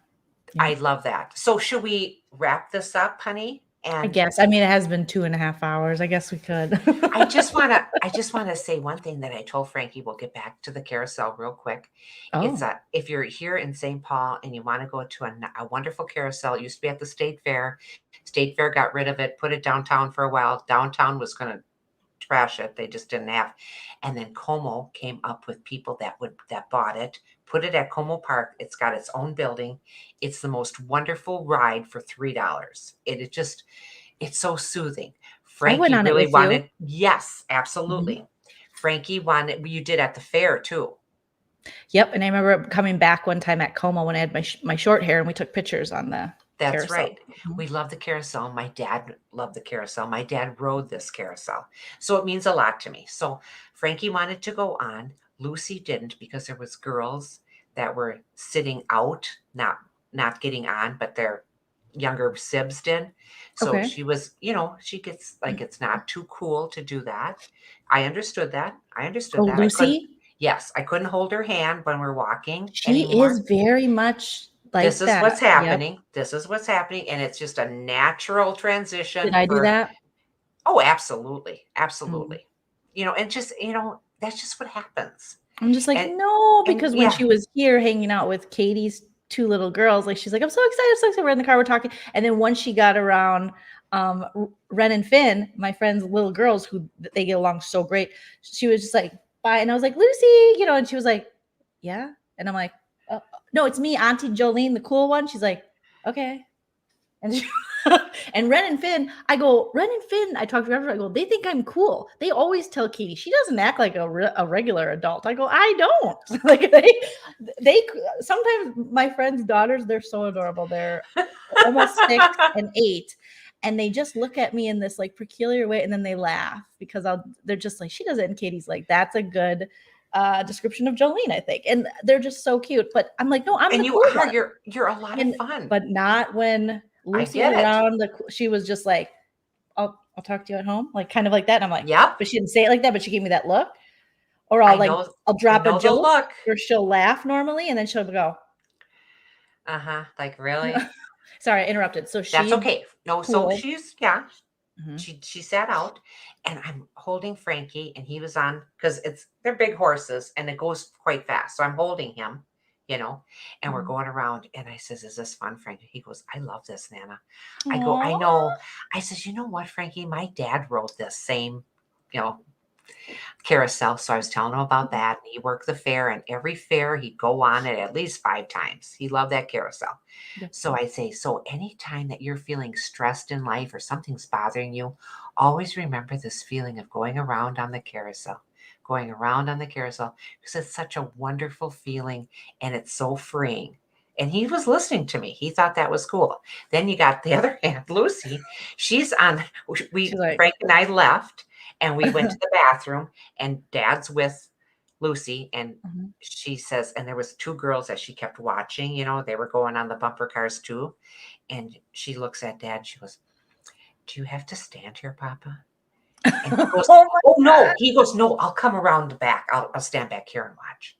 Yeah. I love that. So should we wrap this up, honey? And I guess. I mean, it has been 2.5 hours. I guess we could. I just want to say one thing that I told Frankie. We'll get back to the carousel real quick. It's if you're here in St. Paul and you want to go to a wonderful carousel, it used to be at the State Fair. State Fair got rid of it, put it downtown for a while. Downtown was going to trash it. They just didn't have. And then Como came up with people that bought it, put it at Como Park. It's got its own building. It's the most wonderful ride for $3. It's so soothing. Frankie really wanted. Yes, absolutely. Mm-hmm. Frankie wanted. You did at the fair too. Yep, and I remember coming back one time at Como when I had my short hair, and we took pictures on the. That's carousel. Right. Mm-hmm. We love the carousel. My dad loved the carousel. My dad rode this carousel. So it means a lot to me. So Frankie wanted to go on. Lucy didn't because there was girls that were sitting out, not getting on, but their younger sibs did. So she was, she gets like, it's not too cool to do that. I understood that. Lucy? Yes. I couldn't hold her hand when we're walking. She is very much like this is what's happening. Yep. This is what's happening. And it's just a natural transition. Did I do that? Oh, absolutely. Absolutely. And just, that's just what happens. I'm just like, no, because when she was here hanging out with Katie's 2 little girls, like she's like, I'm so excited. We're in the car, we're talking. And then once she got around Ren and Finn, my friend's little girls, who they get along so great, she was just like, bye. And I was like, Lucy, and she was like, yeah. And I'm like, no, it's me, Auntie Joleen, the cool one. She's like, okay. And and Ren and Finn, I go, Ren and Finn, I talk to her, I go, they think I'm cool. They always tell Katie, she doesn't act like a regular adult. I go, I don't. Like they sometimes my friends' daughters, they're so adorable. They're almost 6 and 8. And they just look at me in this like peculiar way, and then they laugh because they're just like, she does it. And Katie's like, that's a good description of Joleen, I think. And they're just so cute. But I'm like, no, I'm and the you cool are. one. You're a lot of fun. But not when Lucy was around. She was just like, I'll talk to you at home, like kind of like that. And I'm like, yep. But she didn't say it like that. But she gave me that look. Or I'll drop a joke, look, or she'll laugh normally, and then she'll go, like really. Sorry, I interrupted. So that's okay. No, cool. So she's she sat out, and I'm holding Frankie, and he was on because they're big horses and it goes quite fast. So I'm holding him, and we're going around, and I says, "Is this fun, Frankie?" He goes, "I love this, Nana." I go, "I know." I says, "You know what, Frankie? My dad wrote this same, carousel." So I was telling him about that. And he worked the fair, and every fair he'd go on it at least 5 times. He loved that carousel. So I say, so anytime that you're feeling stressed in life or something's bothering you, always remember this feeling of going around on the carousel, because it's such a wonderful feeling and it's so freeing. And he was listening to me. He thought that was cool. Then you got the other hand, Lucy. She's on. Frank and I left, and we went to the bathroom, and Dad's with Lucy, and she says, and there was 2 girls that she kept watching. They were going on the bumper cars too, and she looks at Dad. And she goes, "Do you have to stand here, Papa?" And he goes, "Oh no." He goes, "No, I'll come around the back. I'll stand back here and watch."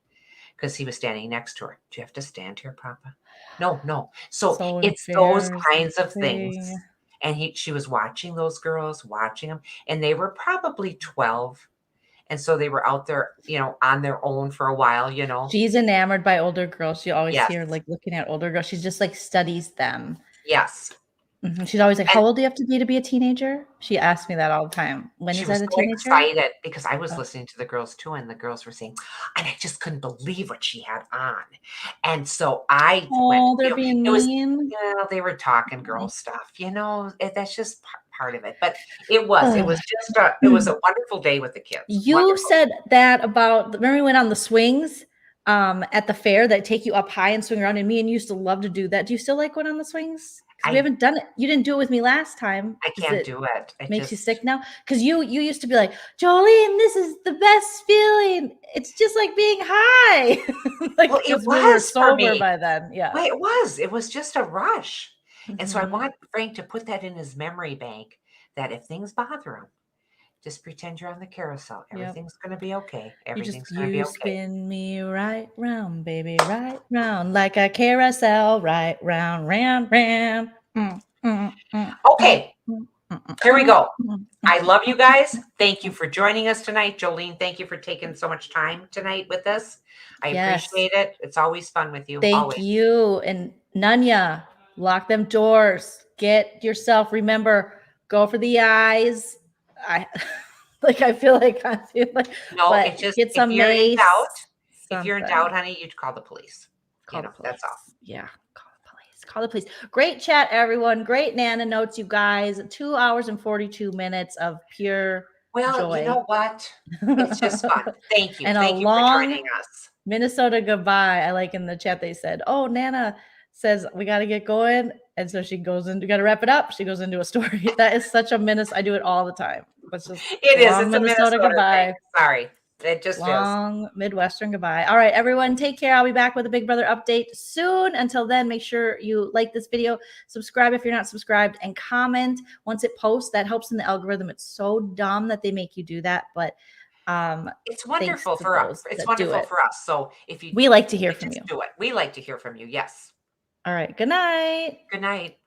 Because he was standing next to her. "Do you have to stand here, Papa?" No. So it's those kinds of things. And she was watching those girls, watching them, and they were probably 12. And so they were out there, on their own for a while, She's enamored by older girls. You always hear like looking at older girls. She just like studies them. Yes. She's always like, how old do you have to be a teenager? She asks me that all the time. When is that a teenager? Excited because I was listening to the girls too, and the girls were saying, and I just couldn't believe what she had on. And so I went, they're being mean. They were talking girl stuff, that's just part of it. But it was just it was a wonderful day with the kids. You said that about, remember we went on the swings at the fair that take you up high and swing around, and me and you used to love to do that. Do you still like going on the swings? We haven't done it. You didn't do it with me last time. I can't do it. It makes you sick now? Because you used to be like, Joleen, this is the best feeling. It's just like being high. Well, it was for me by then. Yeah. Well, it was. It was just a rush. And so I want Frank to put that in his memory bank, that if things bother him, just pretend you're on the carousel. Everything's going to be okay. Everything's going to be okay. You spin me right round, baby, right round, like a carousel, right round, round, round. Okay, here we go. I love you guys. Thank you for joining us tonight. Joleen, thank you for taking so much time tonight with us. I appreciate it. It's always fun with you. Thank you. And Nanya, lock them doors. Get yourself, remember, go for the eyes. I feel like no, it's just get some if you're mace, in doubt. If you're in doubt, honey, you'd call the police. That's all. Yeah, call the police. Great chat, everyone. Great Nana notes, you guys. 2 hours and 42 minutes of pure joy. You know what? It's just fun. Thank you. And thank you for joining us. Minnesota goodbye. I like in the chat they said, "Oh, Nana says we got to get going," and so she goes into, got to wrap it up. She goes into a story. That is such a Minnesota. I do it all the time. It's it's a Minnesota goodbye. Thing. Sorry. It just long Midwestern goodbye. All right, everyone, take care. I'll be back with a Big Brother update soon. Until then, make sure you like this video, subscribe if you're not subscribed, and comment once it posts. That helps in the algorithm. It's so dumb that they make you do that, but it's wonderful for us. It's wonderful for us. So if you, we like to hear from you. Do it. We like to hear from you. Yes. All right. Good night. Good night.